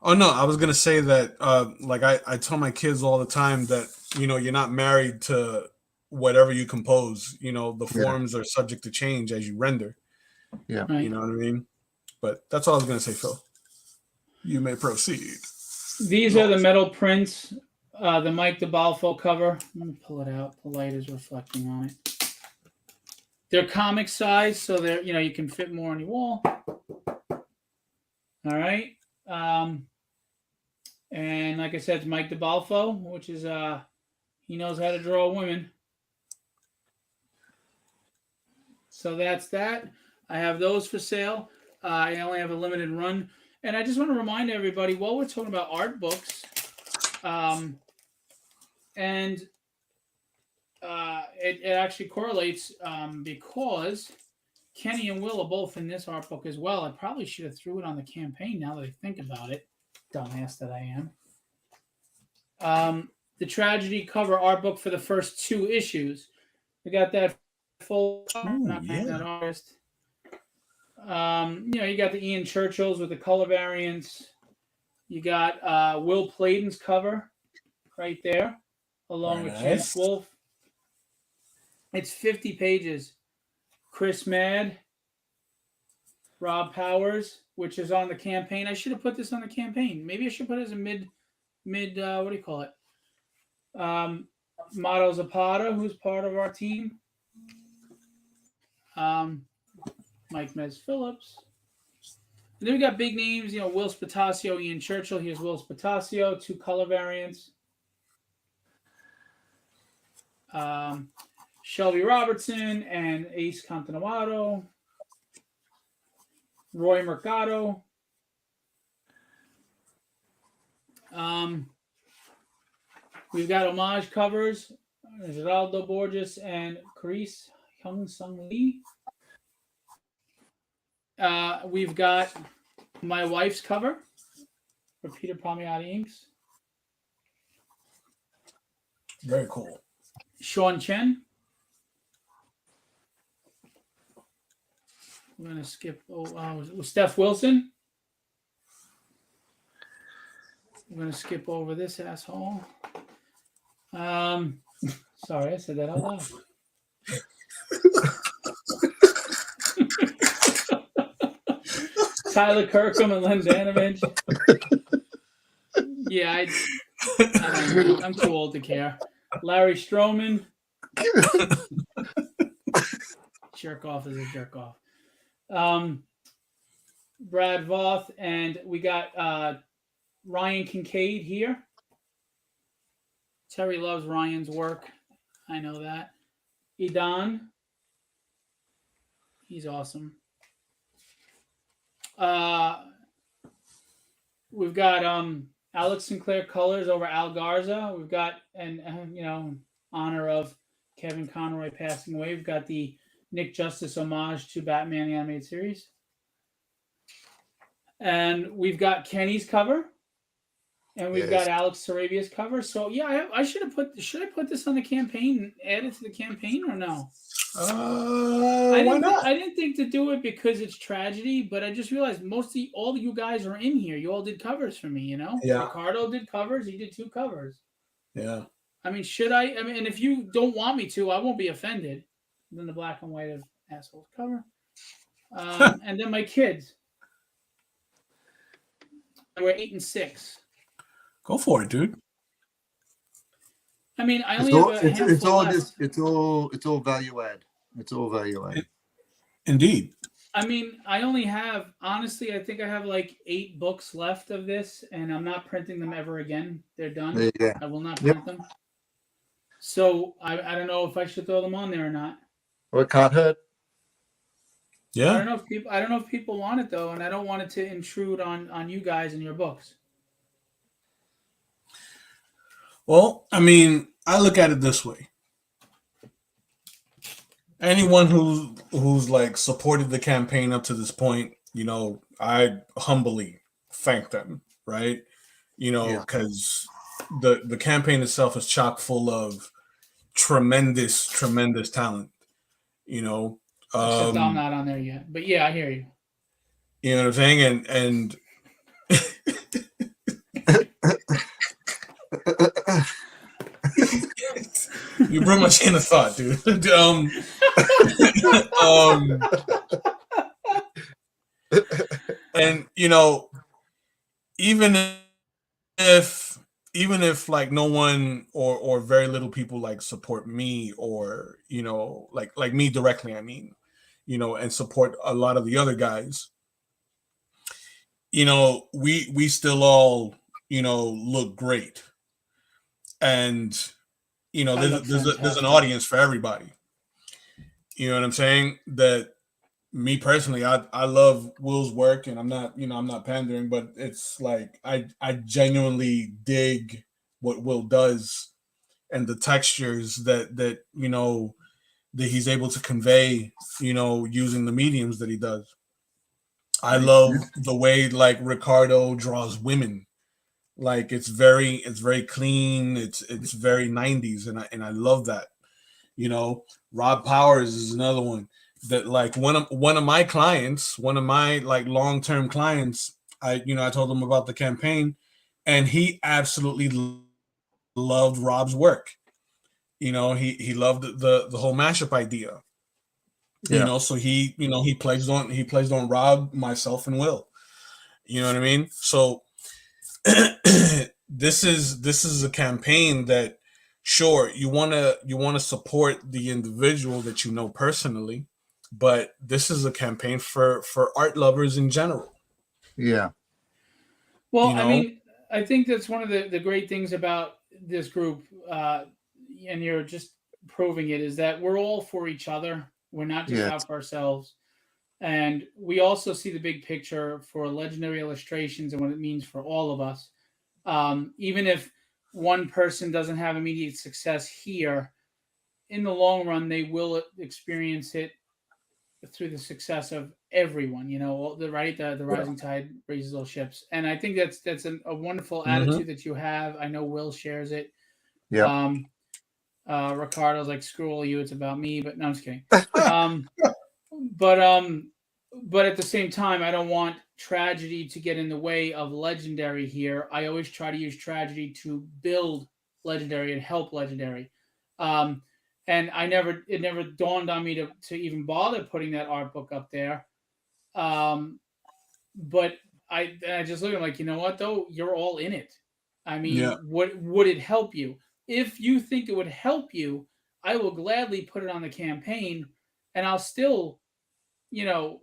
Oh no, I was gonna say that. Like I tell my kids all the time that you're not married to whatever you compose. The forms are subject to change as you render. Yeah, right. You know what I mean. But that's all I was gonna say, Phil. You may proceed. These are the metal prints. The Mike DeBalfo cover. Let me pull it out. The light is reflecting on it. They're comic size, so they're you can fit more on your wall. All right. And like I said, it's Mike DeBalfo, which is he knows how to draw women. So that's that. I have those for sale. I only have a limited run. And I just want to remind everybody, while we're talking about art books, it actually correlates because Kenny and Will are both in this art book as well. I probably should have threw it on the campaign now that I think about it. Dumbass that I am. The Tragedy cover art book for the first 2 issues. We got that full. That artist. You got the Ian Churchills with the color variants. You got Will Playton's cover right there, along with Chance Wolf. It's 50 pages. Chris Madd, Rob Powers, which is on the campaign. I should have put this on the campaign. Maybe I should put it as a mid. What do you call it? Mato Zapata, who's part of our team. Mike Mez Phillips. And then we got big names, Will Spatasio, Ian Churchill. Here's Will Spatasio, 2 color variants. Shelby Robertson and Ace Continuato. Roy Mercado. We've got homage covers. Geraldo Borges and Chris Hyung Sung Lee. We've got my wife's cover for Peter Palmiotti Inks. Very cool. Sean Chen. We're going to skip Steph Wilson. We're going to skip over this asshole. Sorry, I said that out loud. Tyler Kirkham and Len Danovich. Yeah, I don't know. I'm too old to care. Larry Stroman. Jerk off is a jerk off. Brad Voth, and we got Ryan Kincaid here. Terry loves Ryan's work. I know that. Idan. He's awesome. We've got Alex Sinclair colors over Al Garza. We've got honor of Kevin Conroy passing away. We've got the Nick Justice homage to Batman the animated series, and we've got Kenny's cover, and we've got Alex Sarabia's cover. So yeah, I should have put. Should I put this on the campaign? Add it to the campaign or no? Why not? I didn't think to do it because it's tragedy, but I just realized all of you guys are in here. You all did covers for me, you know? Yeah. Ricardo did covers. He did 2 covers. Yeah. I mean, should I? I mean, and if you don't want me to, I won't be offended. And then the black and white of assholes cover. And then my kids. We're 8 and 6. Go for it, dude. I mean, I only have a handful left. It's all value add. It's all value add. Indeed. I mean, I only have, honestly, I think I have like 8 books left of this, and I'm not printing them ever again. They're done. Yeah. I will not print them. So I don't know if I should throw them on there or not. Well, it can't hurt. Yeah. I don't know if people want it though, and I don't want it to intrude on you guys and your books. Well, I mean, I look at it this way. Anyone who's like supported the campaign up to this point, you know, I humbly thank them, right? You know, because the campaign itself is chock full of tremendous talent. You know, except I'm not on there yet, but yeah, I hear you. You know what I'm saying, and you bring my chain of thought, dude. And you know, even if like no one or very little people like support me, or you know, like me directly, I mean, you know, and support a lot of the other guys, you know, we still all, you know, look great. And you know, there's an audience for everybody. You know what I'm saying? That me personally, I love Will's work, and I'm not pandering, but it's like I genuinely dig what Will does and the textures that you know that he's able to convey, you know, using the mediums that he does. I love the way like Ricardo draws women. Like it's very clean. It's very 90s, and I love that. You know, Rob Powers is another one that like one of my clients, one of my like long-term clients. I told him about the campaign, and he absolutely loved Rob's work. You know, he loved the whole mashup idea. You know, so he pledged on Rob, myself, and Will. You know what I mean? So this is a campaign that, sure, you want to support the individual that you know personally, but this is a campaign for art lovers in general. Yeah. Well, you know? I mean, I think that's one of the great things about this group, and you're just proving it, is that we're all for each other. We're not just out for ourselves. And we also see the big picture for Legendary Illustrations and what it means for all of us. Even if one person doesn't have immediate success here, in the long run, they will experience it through the success of everyone. You know, the rising tide raises all ships. And I think that's a wonderful attitude that you have. I know Will shares it. Yeah. Ricardo's like, screw all you, it's about me, but no, I'm just kidding. But at the same time, I don't want tragedy to get in the way of Legendary here. I always try to use tragedy to build Legendary and help Legendary. And it never dawned on me to even bother putting that art book up there. But I just look at it like, you know what though? You're all in it. I mean, would it help you? If you think it would help you, I will gladly put it on the campaign, and I'll still, you know,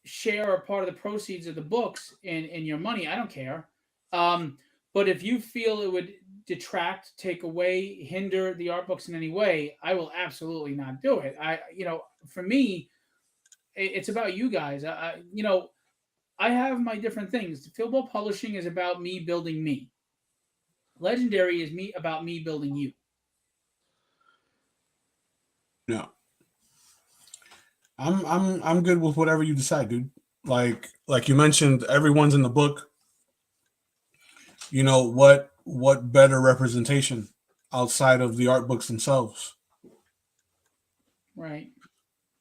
share a part of the proceeds of the books in your money. I don't care. But if you feel it would detract, take away, hinder the art books in any way, I will absolutely not do it. For me, it's about you guys. I have my different things. Field Ball Publishing is about me building me. Legendary is about me building you. Yeah. I'm good with whatever you decide, dude. Like you mentioned, everyone's in the book. You know what better representation outside of the art books themselves? Right.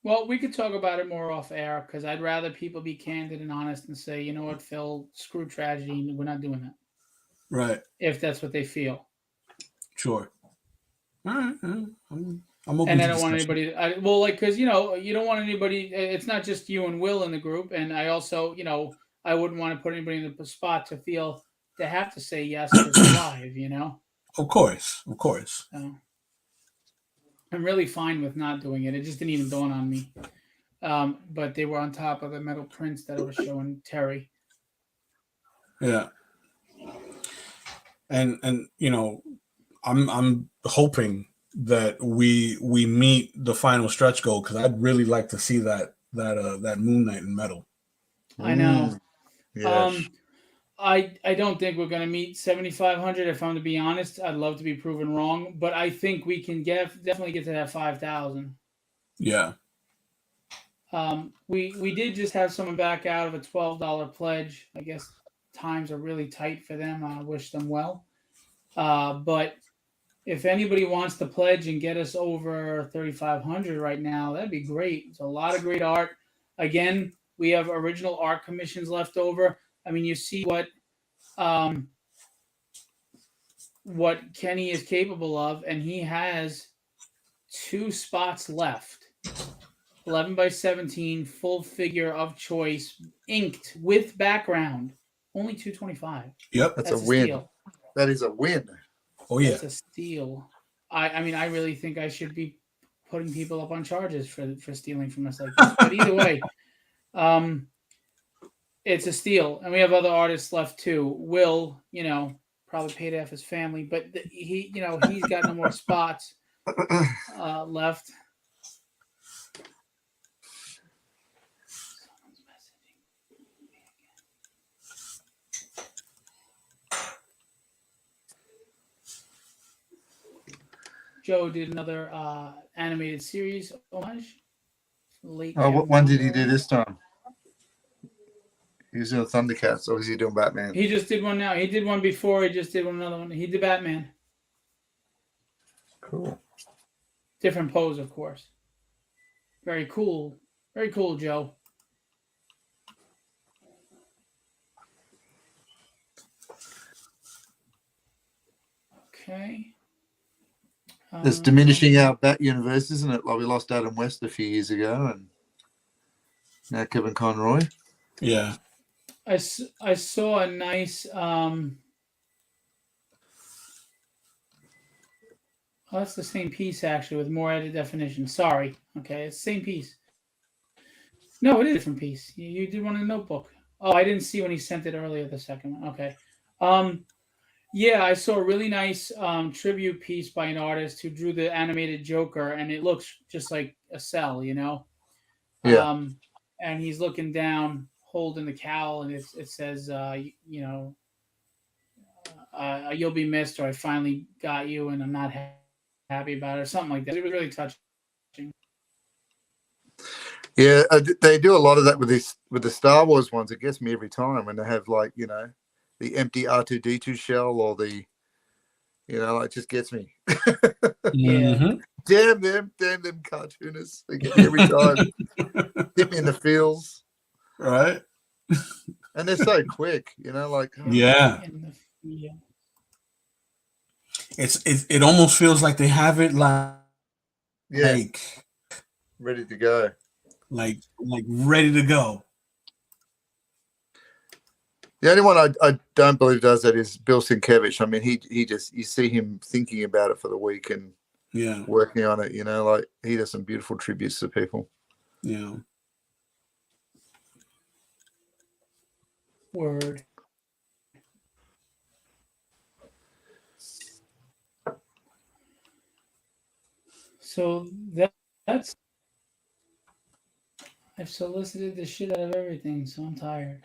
Well, we could talk about it more off air because I'd rather people be candid and honest and say, you know what, Phil, screw tragedy. We're not doing that. Right. If that's what they feel. Sure. All right. I'm open And to I don't want discussion. anybody. Because you don't want anybody. It's not just you and Will in the group, and I also, I wouldn't want to put anybody in the spot to feel they have to say yes because they're live. Of course. So I'm really fine with not doing it. It just didn't even dawn on me. But they were on top of the metal prints that I was showing Terry. Yeah. And I'm hoping that we meet the final stretch goal because I'd really like to see that Moon Knight in metal. I know. Yes. I don't think we're going to meet 7,500. If I'm to be honest, I'd love to be proven wrong, but I think we can definitely get to that 5,000. Yeah. We did just have someone back out of a $12 pledge. I guess times are really tight for them. I wish them well. But if anybody wants to pledge and get us over 3,500 right now, that'd be great. It's a lot of great art. Again, we have original art commissions left over. I mean, you see what Kenny is capable of, and he has 2 spots left. 11 by 17, full figure of choice, inked with background. Only $225. Yep. That's a win. Steal. That is a win. Oh yeah. That's a steal. I mean, I really think I should be putting people up on charges for stealing from us like this. But either way, it's a steal, and we have other artists left too. Will, probably paid off his family, but he's got no more spots left. Someone's messaging me again. Joe did another animated series homage. Late. Oh, what one did he do this time? He was doing Thundercats, or was he doing Batman? He just did one now. He did one before. He just did another one. He did Batman. Cool. Different pose, of course. Very cool. Very cool, Joe. Okay. It's diminishing our Bat universe, isn't it? Like we lost Adam West a few years ago, and now Kevin Conroy. Yeah. I saw a nice. Oh, that's the same piece actually with more added definition. Sorry. Okay, it's the same piece. No, it is a different piece. You did one in the notebook. Oh, I didn't see when he sent it earlier. The second one. Okay. Yeah, I saw a really nice tribute piece by an artist who drew the animated Joker, and it looks just like a cell, Yeah. And he's looking down, holding the cowl, and it says, you'll be missed, or I finally got you, and I'm not happy about it, or something like that. It was really touching. Yeah, they do a lot of that with the Star Wars ones. It gets me every time when they have the empty R2D2 shell or it just gets me. Yeah. Damn them cartoonists. They get me every time. Hit me in the feels. Right. And they're so quick, Yeah. It almost feels like they have it ready to go. Like ready to go. The only one I don't believe does that is Bill Sienkiewicz. I mean, he just, you see him thinking about it for the week and working on it. He does some beautiful tributes to people. Yeah. Word. So that's I've solicited the shit out of everything, so I'm tired.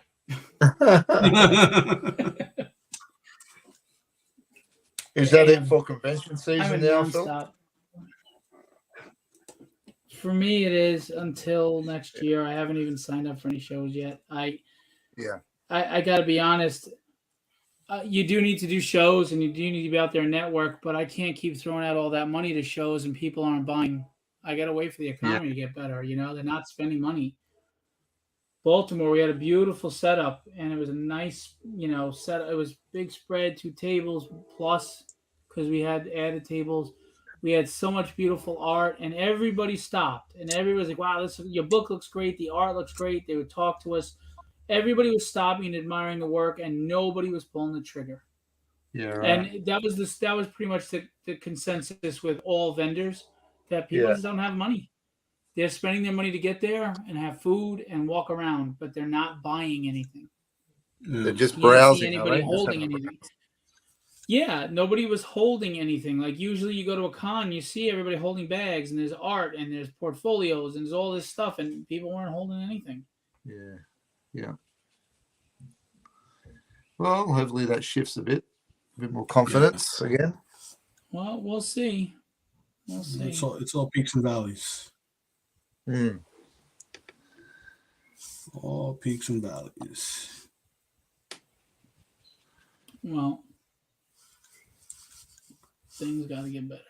Is that it for convention season I'm now, Phil? nonstop. For me, it is until next year. I haven't even signed up for any shows yet. I got to be honest. You do need to do shows, and you do need to be out there and network. But I can't keep throwing out all that money to shows, and people aren't buying. I got to wait for the economy to get better. You know, they're not spending money. Baltimore, we had a beautiful setup, and it was a nice, setup. It was big spread, 2 tables plus, because we had added tables. We had so much beautiful art, and everybody stopped, and everybody was like, "Wow, your book looks great. The art looks great." They would talk to us. Everybody was stopping and admiring the work, and nobody was pulling the trigger. Yeah, right. And that was pretty much the consensus with all vendors, that people just don't have money. They're spending their money to get there and have food and walk around, but they're not buying anything. They're just browsing. Anybody holding anything? Yeah, nobody was holding anything. Like usually you go to a con, you see everybody holding bags, and there's art, and there's portfolios, and there's all this stuff, and people weren't holding anything. Yeah. Well, hopefully that shifts a bit more confidence again. Well, we'll see. We'll see. It's all peaks and valleys. All peaks and valleys. Well, things got to get better.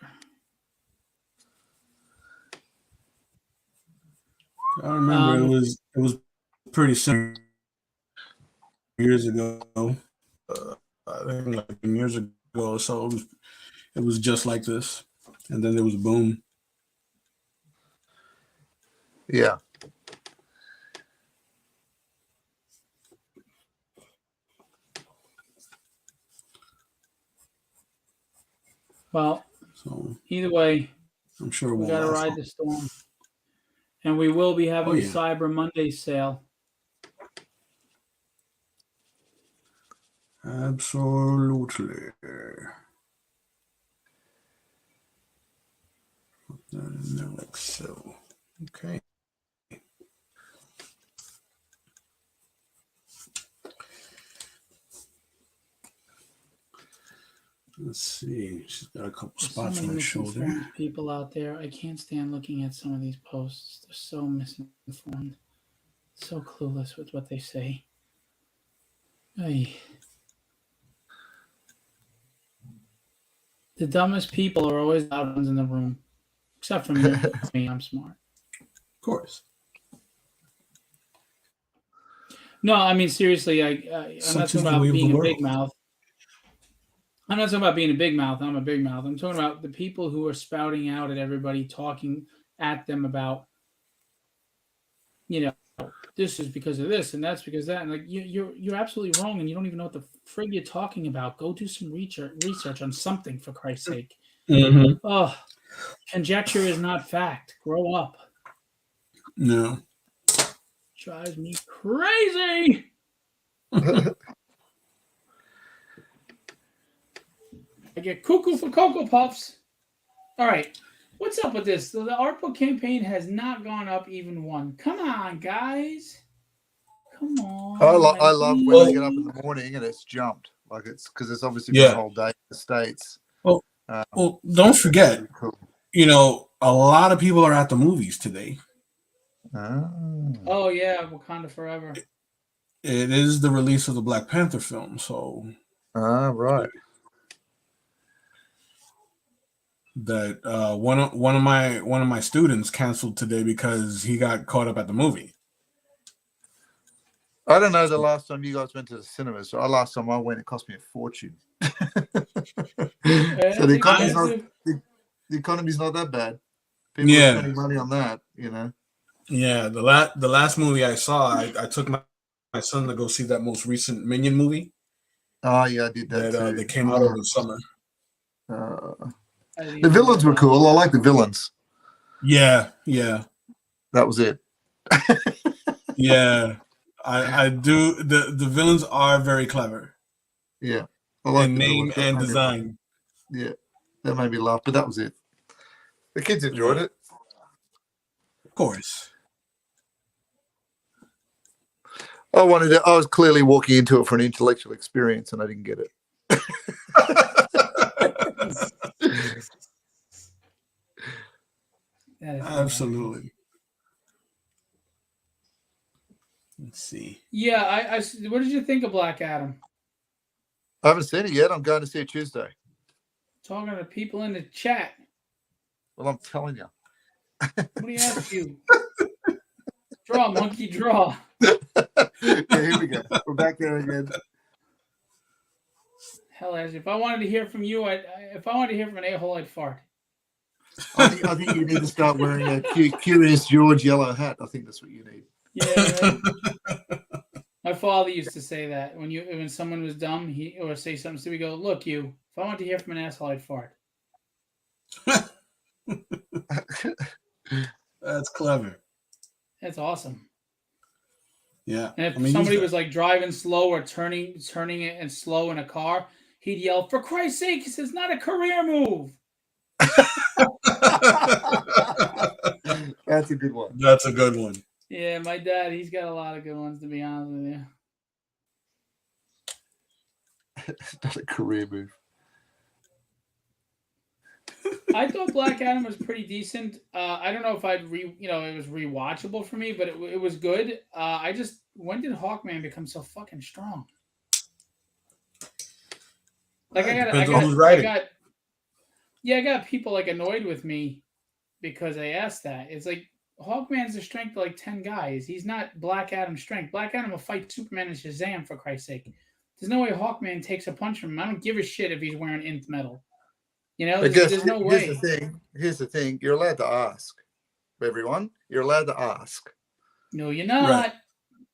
I remember it was pretty similar years ago. I think like years ago or so, it was just like this, and then there was a boom. Yeah. Well, So either way, I'm sure we got to ride the storm. And we will be having a Cyber Monday sale. Absolutely. Like so. Okay. Let's see. She's got a couple spots on her shoulder. People out there, I can't stand looking at some of these posts. They're so misinformed, so clueless with what they say. Ay. The dumbest people are always the loud ones in the room, except for me. I'm smart. Of course. No, I mean seriously. I'm not talking about being a big mouth. I'm not talking about being a big mouth. I'm a big mouth. I'm talking about the people who are spouting out at everybody, talking at them about, this is because of this and that's because of that. And like you're absolutely wrong, and you don't even know what the frig you're talking about. Go do some research on something, for Christ's sake. Mm-hmm. Oh, conjecture is not fact. Grow up. No. Drives me crazy. I get cuckoo for Cocoa Puffs. All right. What's up with this? The art book campaign has not gone up even one. Come on, guys. Come on. I love when I get up in the morning and it's jumped. Like it's because it's obviously been a whole day in the States. Well, don't forget, cool. A lot of people are at the movies today. Oh, yeah. Wakanda Forever. It is the release of the Black Panther film, so. Right. That one of my students canceled today because he got caught up at the movie. I don't know the last time you guys went to the cinema. So last time I went, it cost me a fortune. So the economy's not that bad. People are spending money on that, Yeah, the last movie I saw, I took my son to go see that most recent Minion movie. Oh yeah, I did that too. That came out over the summer. The villains were cool. I like the villains. Yeah. That was it. Yeah, I do. The villains are very clever. Yeah, I like name and design. Yeah, that made me laugh, but that was it. The kids enjoyed it. Of course. I was clearly walking into it for an intellectual experience, and I didn't get it. Absolutely. Let's see. Yeah, I. What did you think of Black Adam? I haven't seen it yet. I'm going to see it Tuesday. Talking to people in the chat. Well, I'm telling you. What do you ask you? Draw, monkey, draw. Yeah, here we go. We're back there again. Hell, if I wanted to hear from you, if I wanted to hear from an a-hole, I'd fart. I think you need to start wearing a Curious George yellow hat. I think that's what you need. Yeah. My father used to say that when someone was dumb, he or say something stupid, go, look, if I wanted to hear from an asshole, I'd fart. That's clever. That's awesome. Yeah. And if somebody was like driving slow or turning it and slow in a car, he'd yell, for Christ's sake, this is not a career move. That's a good one. That's a good one. Yeah, my dad, he's got a lot of good ones, to be honest with you. It's not a career move. I thought Black Adam was pretty decent. I don't know if it was rewatchable for me, but it was good. When did Hawkman become so fucking strong? Like I got people like annoyed with me because I asked that. It's like Hawkman's the strength of like 10 guys. He's not Black Adam's strength. Black Adam will fight Superman and Shazam, for Christ's sake. There's no way Hawkman takes a punch from him. I don't give a shit if he's wearing nth metal. There's no way. Here's the thing. You're allowed to ask. Everyone, you're allowed to ask. No, you're not. Right.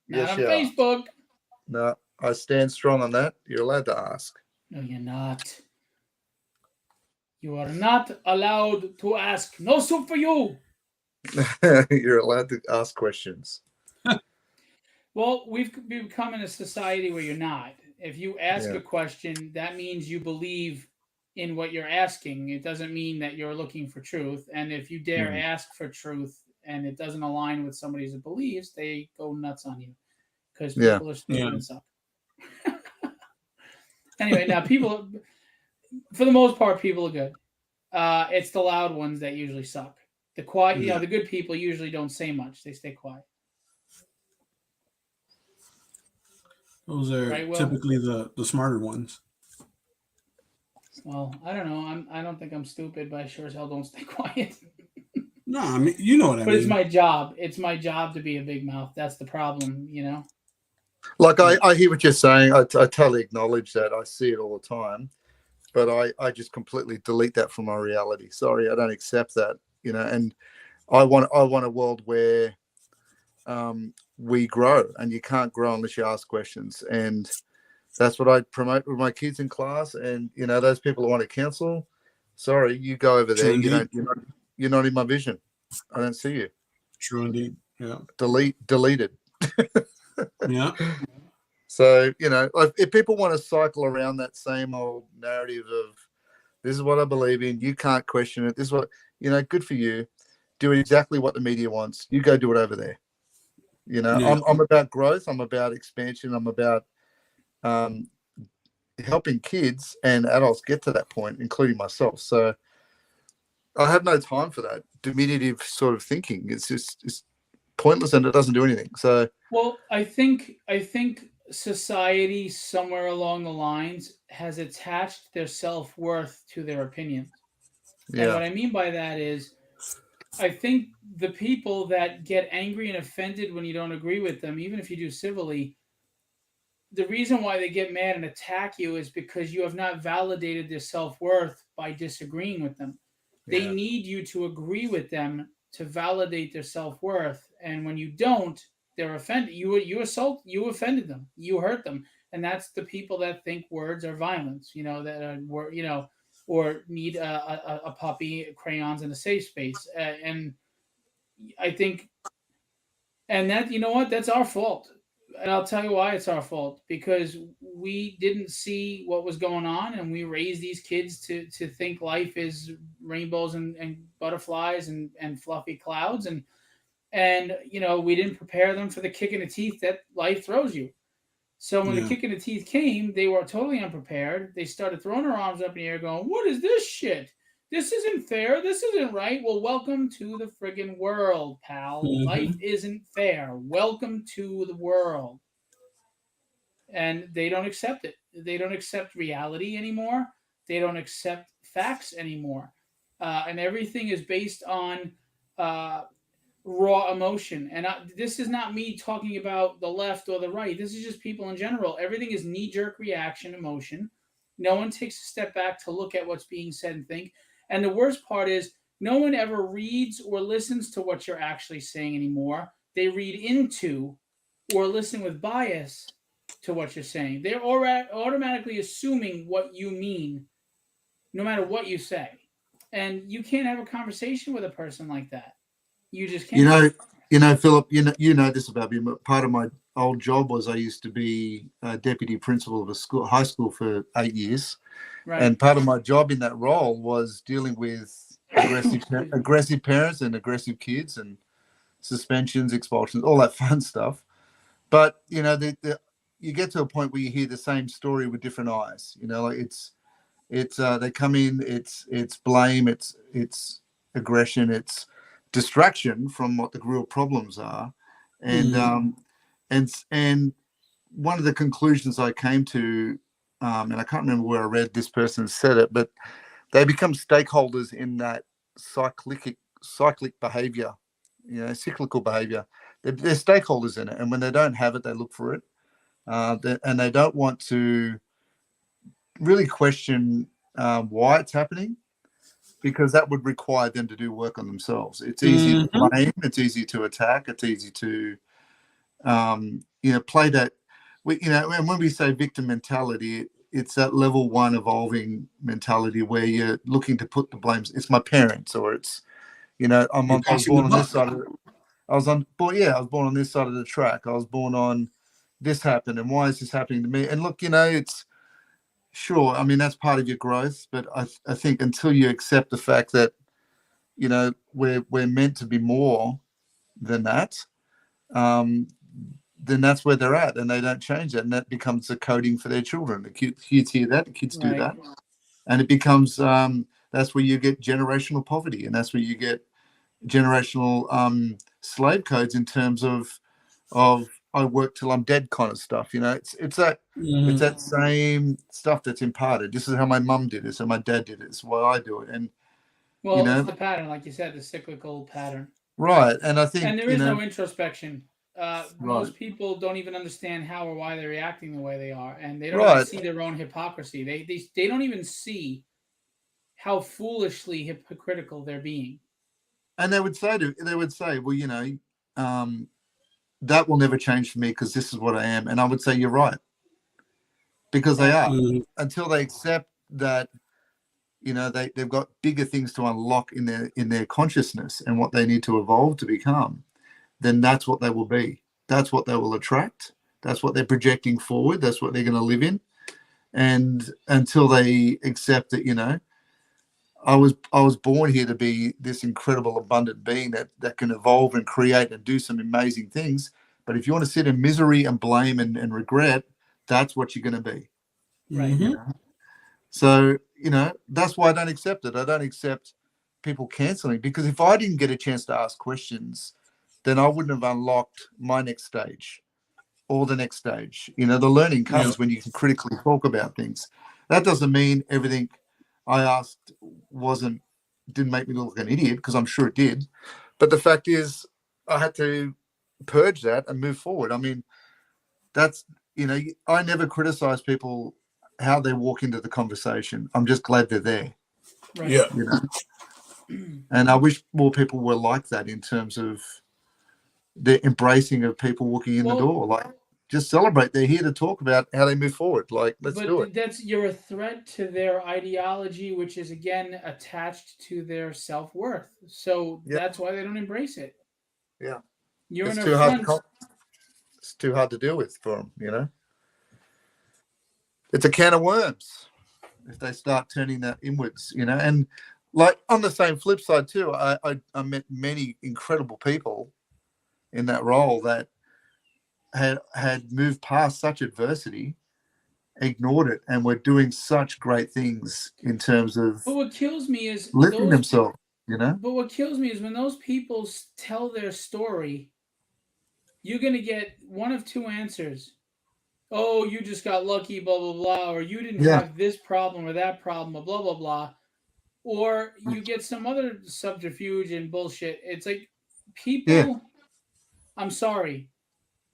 Not on Facebook. No, I stand strong on that. You're allowed to ask. No, you're not. You are not allowed to ask. No soup for you. You're allowed to ask questions. Well, we've become in a society where you're not. If you ask a question, that means you believe in what you're asking. It doesn't mean that you're looking for truth. And if you dare ask for truth and it doesn't align with somebody's beliefs, they go nuts on you because people are stupid and suck. Anyway, now people, for the most part, people are good. It's the loud ones that usually suck. The quiet, the good people usually don't say much. They stay quiet. Those are typically the smarter ones. Well, I don't know. I don't think I'm stupid, but I sure as hell don't stay quiet. No, I mean, you know what I mean. But it's my job. It's my job to be a big mouth. That's the problem, Like, I hear what you're saying. I totally acknowledge that. I see it all the time. But I just completely delete that from my reality. Sorry, I don't accept that, and I want a world where we grow, and you can't grow unless you ask questions. And that's what I promote with my kids in class. And, those people who want to counsel, sorry, you go over there. You're not in my vision. I don't see you. True indeed. Yeah. Deleted. Yeah. So, if people want to cycle around that same old narrative of this is what I believe in, you can't question it. This is what, good for you. Do exactly what the media wants. You go do it over there. I'm about growth. I'm about expansion. I'm about helping kids and adults get to that point, including myself. So I have no time for that diminutive sort of thinking. It's pointless and it doesn't do anything. So, well, I think society somewhere along the lines has attached their self-worth to their opinions. Yeah. And what I mean by that is I think the people that get angry and offended when you don't agree with them, even if you do civilly, the reason why they get mad and attack you is because you have not validated their self-worth by disagreeing with them. Yeah. They need you to agree with them to validate their self-worth. And when you don't, they're offended. You offended them. You hurt them. And that's the people that think words are violence, or need a puppy, crayons, and a safe space. And I think, and that, that's our fault. And I'll tell you why it's our fault, because we didn't see what was going on, and we raised these kids to think life is rainbows and butterflies and fluffy clouds, and we didn't prepare them for the kick in the teeth that life throws you. So when the Yeah. kick in the teeth came, they were totally unprepared. They started throwing their arms up in the air, going, "What is this shit? This isn't fair. This isn't right." Well, welcome to the friggin' world, pal. Life isn't fair. Welcome to the world. And they don't accept it. They don't accept reality anymore. They don't accept facts anymore. And everything is based on uh, raw emotion. And this is not me talking about the left or the right. This is just people in general. Everything is knee jerk reaction emotion. No one takes a step back to look at what's being said and think. And the worst part is, no one ever reads or listens to what you're actually saying anymore. They read into or listen with bias to what you're saying. They're automatically assuming what you mean, no matter what you say. And you can't have a conversation with a person like that. You just can't. Philip, you know this about me. Part of my old job was I used to be a deputy principal of a high school for 8 years. Right. And part of my job in that role was dealing with aggressive parents and aggressive kids and suspensions, expulsions, all that fun stuff. But, you get to a point where you hear the same story with different eyes. Like it's they come in, it's blame, it's aggression, it's distraction from what the real problems are. And and one of the conclusions I came to, and I can't remember where I read this person said it, but they become stakeholders in that cyclic behavior, cyclical behavior. They're stakeholders in it, and when they don't have it, they look for it, and they don't want to really question why it's happening, because that would require them to do work on themselves. It's easy to blame, it's easy to attack, it's easy to play that. And when we say victim mentality, it's that level one evolving mentality where you're looking to put the blames. It's my parents, or it's I was born on this side of I was born on this side of the track. I was born on this happened, and why is this happening to me? And look, it's sure. I mean, that's part of your growth, but I think until you accept the fact that we're meant to be more than that, then that's where they're at, and they don't change that, and that becomes the coding for their children. The kids hear that, the kids do that, and it becomes that's where you get generational poverty, and that's where you get generational slave codes in terms of I work till I'm dead kind of stuff. It's that same stuff that's imparted. This is how my mum did it, so my dad did it. It's why I do it, and it's the pattern, like you said, the cyclical pattern. Right, and I think, and there is no introspection. Most people don't even understand how or why they're reacting the way they are, and they don't even see their own hypocrisy. They don't even see how foolishly hypocritical they're being. And they would say, well, that will never change for me because this is what I am. And I would say, you're right, because they are. Until they accept that, they've got bigger things to unlock in their consciousness and what they need to evolve to become, then that's what they will be. That's what they will attract. That's what they're projecting forward. That's what they're going to live in. And until they accept that, I was born here to be this incredible, abundant being that can evolve and create and do some amazing things. But if you want to sit in misery and blame and regret, that's what you're going to be. Right. So, that's why I don't accept it. I don't accept people canceling, because if I didn't get a chance to ask questions, then I wouldn't have unlocked my next stage or the next stage. The learning comes when you can critically talk about things. That doesn't mean everything I asked didn't make me look like an idiot, because I'm sure it did. But the fact is, I had to purge that and move forward. I mean, that's, I never criticize people how they walk into the conversation. I'm just glad they're there. Right. Yeah. And I wish more people were like that in terms of the embracing of people walking in the door. Like, just celebrate. They're here to talk about how they move forward. Like, let's do it. You're a threat to their ideology, which is again attached to their self-worth. So that's why they don't embrace it. Yeah. You're it's an too affront. hard. It's too hard to deal with for them, you know. It's a can of worms if they start turning that inwards, you know. And like on the same flip side too, I met many incredible people in that role that had moved past such adversity, ignored it, and were doing such great things in terms of But what kills me is lifting themselves, you know. But what kills me is when those people tell their story, you're going to get one of two answers. Oh, you just got lucky, blah, blah, blah, or you didn't have this problem or that problem, or blah, blah, blah. Or you get some other subterfuge and bullshit. It's like people, I'm sorry.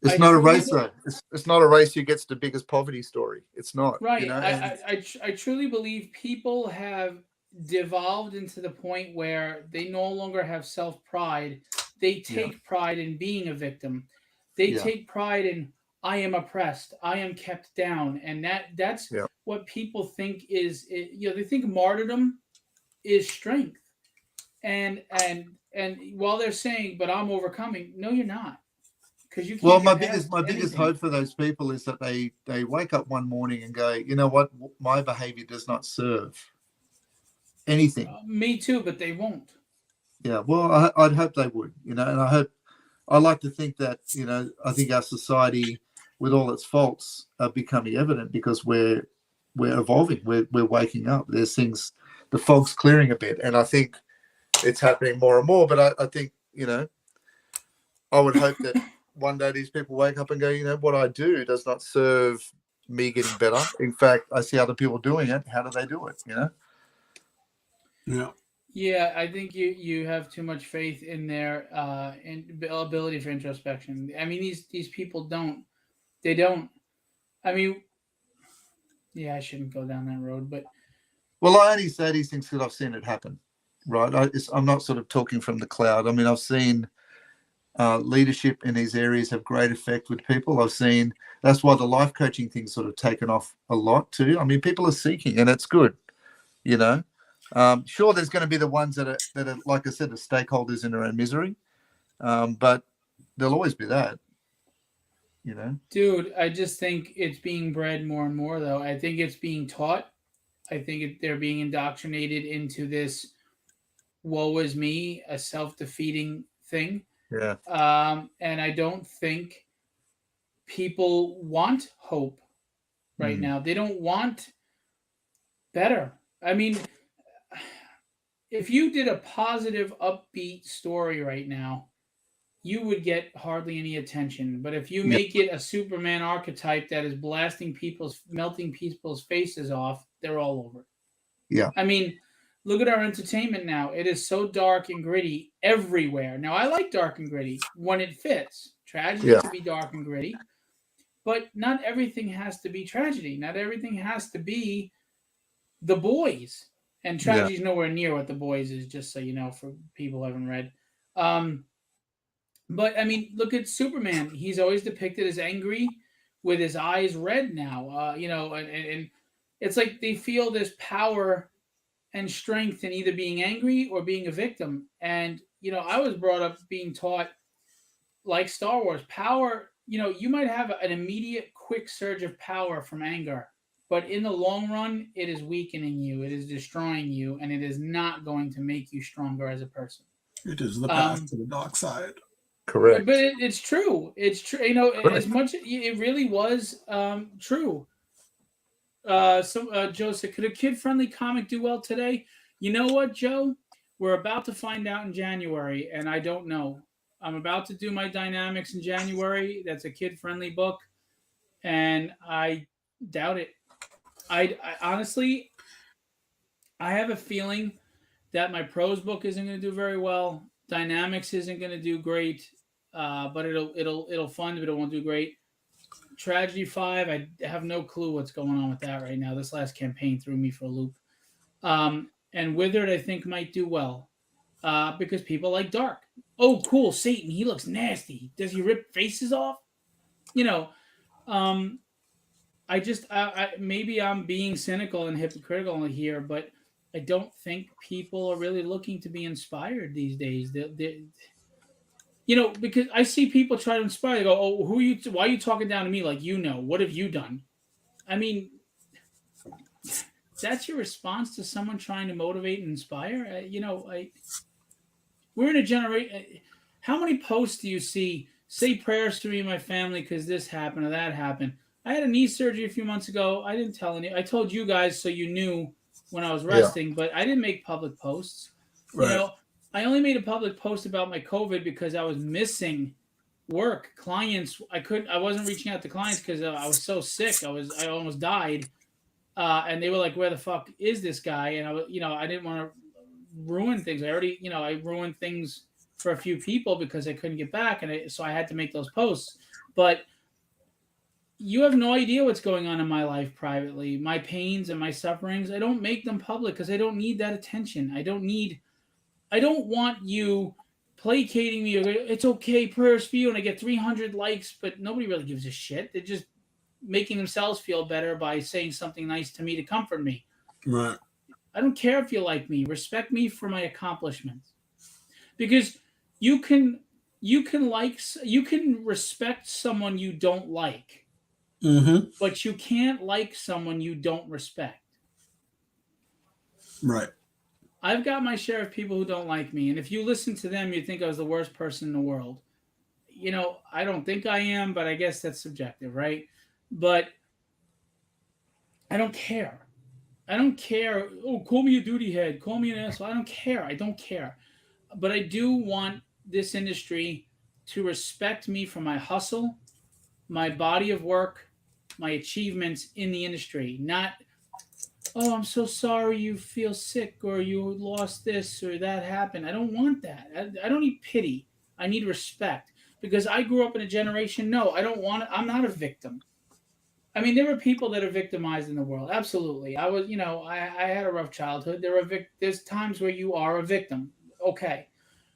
It's not a race, though. It's not a race who gets the biggest poverty story. It's not. Right. You know? I truly believe people have devolved into the point where they no longer have self-pride. They take pride in being a victim. They take pride in, I am oppressed, I am kept down. And that's what people think is, you know, they think martyrdom is strength. And while they're saying, but I'm overcoming, no, you're not. Because you can't. Well, my biggest hope for those people is that they wake up one morning and go, you know what, my behavior does not serve anything. Me too, but they won't. Yeah, well, I'd hope they would, you know, and I like to think that, you know, I think our society, with all its faults, are becoming evident because we're evolving, we're waking up. There's things, the fog's clearing a bit, and I think it's happening more and more. But I think, you know, I would hope that one day these people wake up and go, you know, what I do does not serve me getting better. In fact, I see other people doing it. How do they do it? You know? Yeah. Yeah, I think you have too much faith in their ability for introspection. I mean, these people don't. They don't. I mean, yeah, I shouldn't go down that road, but. Well, I only say these things because I've seen it happen, right? I'm not sort of talking from the cloud. I mean, I've seen leadership in these areas have great effect with people. I've seen, that's why the life coaching thing's sort of taken off a lot too. I mean, people are seeking, and it's good, you know. Sure, there's going to be the ones that are, like I said, the stakeholders in their own misery, but there'll always be that, you know. Dude, I just think it's being bred more and more, though. I think it's being taught. I think they're being indoctrinated into this woe is me, a self-defeating thing. Yeah. And I don't think people want hope right now. They don't want better. I mean, if you did a positive, upbeat story right now, you would get hardly any attention. But if you make it a Superman archetype that is melting people's faces off, they're all over it. Yeah. I mean, look at our entertainment now. It is so dark and gritty everywhere. Now, I like dark and gritty when it fits. Tragedy can be dark and gritty. But not everything has to be tragedy. Not everything has to be The Boys. And tragedy is nowhere near what The Boys is, just so you know, for people who haven't read. But, I mean, look at Superman. He's always depicted as angry with his eyes red now. You know, and it's like they feel this power and strength in either being angry or being a victim. And, you know, I was brought up being taught, like Star Wars, power, you know, you might have an immediate quick surge of power from anger, but in the long run, it is weakening you, it is destroying you, and it is not going to make you stronger as a person. It is the path to the dark side. Correct. But it's true. It's true. You know, as much it really was true. Joe said, could a kid-friendly comic do well today? You know what, Joe? We're about to find out in January, and I don't know. I'm about to do my dynamics in January. That's a kid-friendly book, and I doubt it. I honestly, I have a feeling that my prose book isn't going to do very well. Dynamics isn't going to do great, but it'll fund, but it won't do great. Tragedy 5, I have no clue what's going on with that right now. This last campaign threw me for a loop. And Withered, I think, might do well because people like dark. Oh, cool, Satan. He looks nasty. Does he rip faces off? You know, I maybe I'm being cynical and hypocritical here, but I don't think people are really looking to be inspired these days. because I see people try to inspire. They go, "Oh, who are you? Why are you talking down to me? Like, what have you done?" I mean, that's your response to someone trying to motivate and inspire. We're in a generation. How many posts do you see? Say prayers for me and my family because this happened or that happened. I had a knee surgery a few months ago. I didn't tell any. I told you guys so you knew when I was resting, but I didn't make public posts. Right. I only made a public post about my COVID because I was missing work. Clients, I wasn't reaching out to clients because I was so sick. I almost died. And they were like, "Where the fuck is this guy?" And I didn't want to ruin things. I ruined things for a few people because I couldn't get back, so I had to make those posts. But you have no idea what's going on in my life privately, my pains and my sufferings. I don't make them public because I don't need that attention. I don't want you placating me. It's okay, prayers for you, and I get 300 likes, but nobody really gives a shit. They're just making themselves feel better by saying something nice to me to comfort me. Right. I don't care if you like me. Respect me for my accomplishments. Because you can respect someone you don't like, but you can't like someone you don't respect. Right. I've got my share of people who don't like me, and if you listen to them, you'd think I was the worst person in the world. I don't think I am, but I guess that's subjective, right? But I don't care. I don't care. Oh, call me a duty head. Call me an asshole. I don't care. I don't care. But I do want this industry to respect me for my hustle, my body of work, my achievements in the industry. Not, oh, I'm so sorry you feel sick or you lost this or that happened. I don't want that. I don't need pity. I need respect because I grew up in a generation. No, I don't want it. I'm not a victim. I mean, there are people that are victimized in the world. Absolutely. I was, I had a rough childhood. There's times where you are a victim. Okay.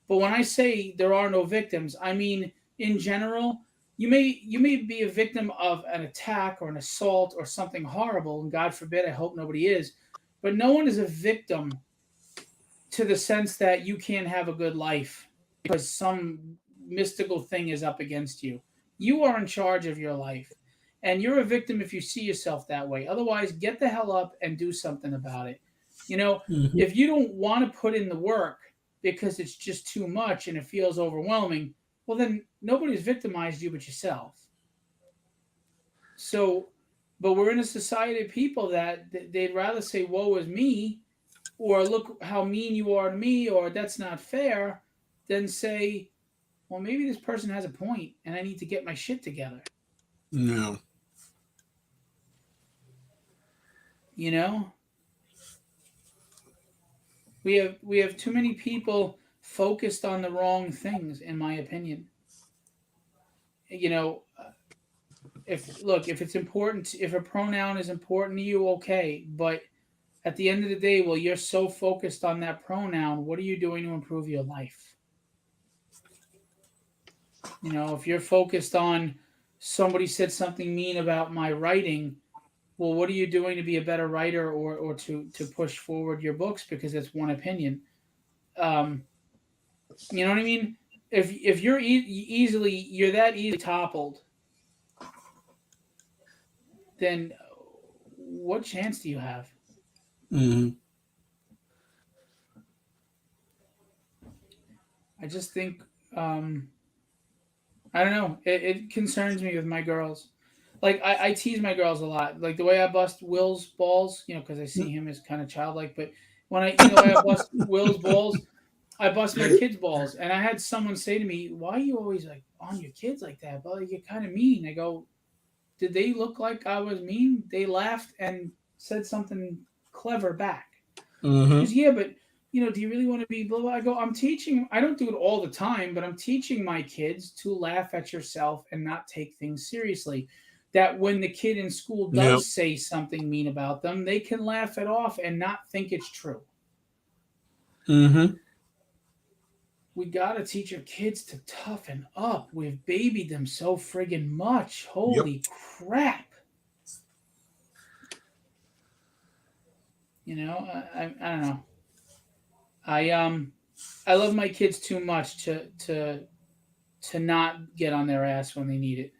But when I say there are no victims, I mean, in general, you may be a victim of an attack or an assault or something horrible, and God forbid, I hope nobody is. But no one is a victim to the sense that you can't have a good life because some mystical thing is up against you. You are in charge of your life. And you're a victim if you see yourself that way. Otherwise, get the hell up and do something about it. If you don't want to put in the work because it's just too much and it feels overwhelming, well, then nobody's victimized you but yourself. So, but we're in a society of people that they'd rather say, woe is me, or look how mean you are to me, or that's not fair, than say, well, maybe this person has a point and I need to get my shit together. No. We have too many people focused on the wrong things, in my opinion. If it's important, if a pronoun is important to you, okay, but at the end of the day, well, you're so focused on that pronoun, what are you doing to improve your life? If you're focused on somebody said something mean about my writing, well, what are you doing to be a better writer or to push forward your books? Because it's one opinion. You know what I mean? If you're you're that easily toppled, then what chance do you have? I just think I don't know. It concerns me with my girls. Like I tease my girls a lot. Like the way I bust Will's balls, because I see him as kind of childlike. But when the way I bust Will's balls, I bust my kids' balls. And I had someone say to me, "Why are you always like on your kids like that? But you're kind of mean." I go, "Did they look like I was mean?" They laughed and said something clever back. Because yeah, but do you really want to be blah, blah? I go, I'm teaching. I don't do it all the time, but I'm teaching my kids to laugh at yourself and not take things seriously. That when the kid in school does say something mean about them, they can laugh it off and not think it's true. We got to teach our kids to toughen up. We've babied them so friggin' much. Holy crap. I don't know. I love my kids too much to to not get on their ass when they need it.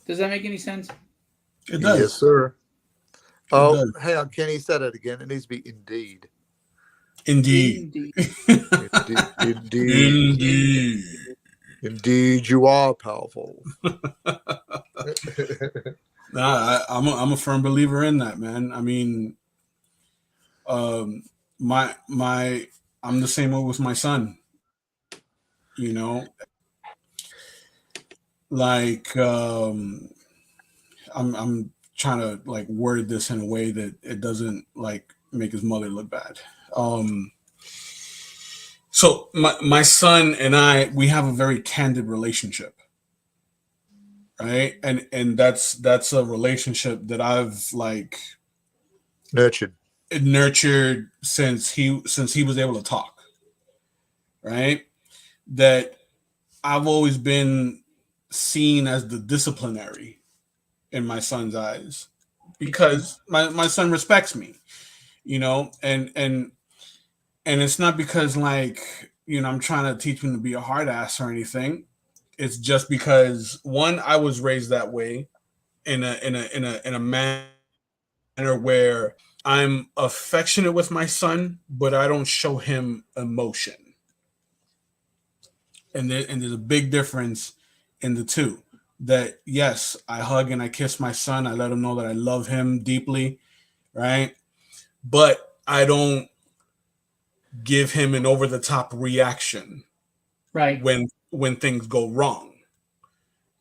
Does that make any sense? It does. Yes, sir. It Oh, does. hang on. Kenny said it again. It needs to be indeed. Indeed. Indeed. Indeed. Indeed, you are powerful. Nah, I'm a firm believer in that, man. I mean, my I'm the same way with my son. You know, like I'm trying to like word this in a way that it doesn't like make his mother look bad. So my son and we have a very candid relationship, right? And that's a relationship that I've like Nurtured. nurtured since he was able to talk, right? That I've always been seen as the disciplinary in my son's eyes because my son respects me, you know, and it's not because like, you know, I'm trying to teach him to be a hard ass or anything. It's just because one, I was raised that way in a manner where I'm affectionate with my son, but I don't show him emotion. And there's a big difference in the two. That yes, I hug and I kiss my son. I let him know that I love him deeply, right? But I don't give him an over the top reaction, right, when things go wrong.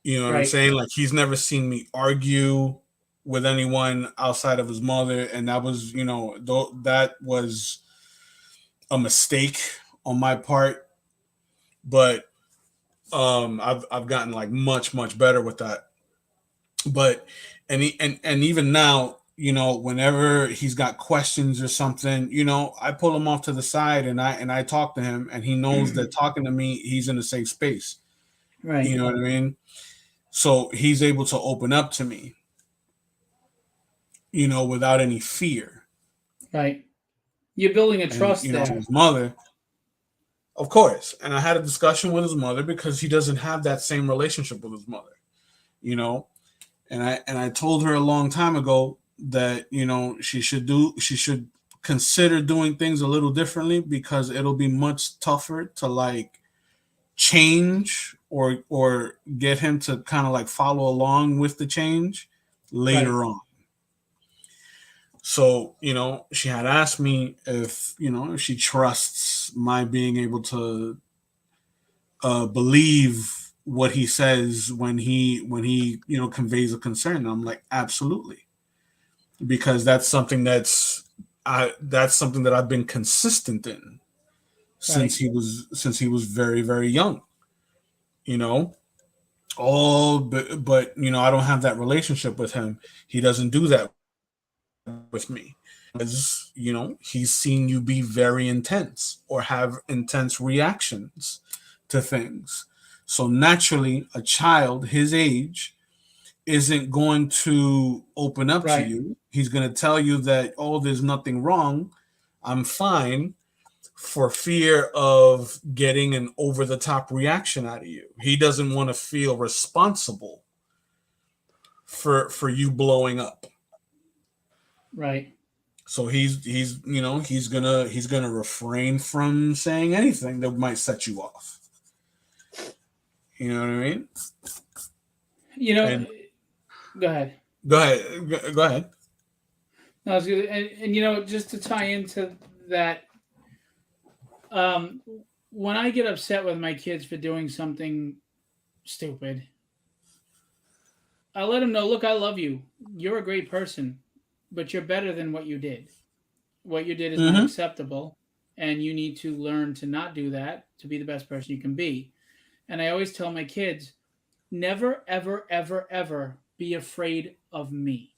You know what I'm saying? Like he's never seen me argue with anyone outside of his mother, and that was, you know, that was a mistake on my part. But I've gotten like much better with that. But and even now, you know, whenever he's got questions or something, you know, I pull him off to the side and I talk to him, and he knows that talking to me, he's in a safe space. right. You know what I mean? So he's able to open up to me, you know, without any fear. Right. You're building a And trust you know, there. his mother, of course. And I had a discussion with his mother because he doesn't have that same relationship with his mother, you know. And I told her a long time ago that, you know, she should consider doing things a little differently because it'll be much tougher to like change or get him to kind of like follow along with the change later on. So, you know, she had asked me if, you know, if she trusts my being able to believe what he says when he you know conveys a concern. And I'm like, absolutely, because that's something that I've been consistent in since he was very young. You know, but you know, I don't have that relationship with him. He doesn't do that with me. As you know, he's seen you be very intense or have intense reactions to things. So naturally, a child his age isn't going to open up to you. He's going to tell you that, oh, there's nothing wrong. I'm fine, for fear of getting an over the top reaction out of you. He doesn't want to feel responsible for you blowing up. Right. So he's you know, he's gonna refrain from saying anything that might set you off. You know what I mean? You know, go ahead. Go ahead. Go ahead. No, I was gonna, and you know, just to tie into that, when I get upset with my kids for doing something stupid, I let them know, look, I love you. You're a great person, but you're better than what you did. What you did is not acceptable, and you need to learn to not do that to be the best person you can be. And I always tell my kids, never, ever, ever, ever be afraid of me,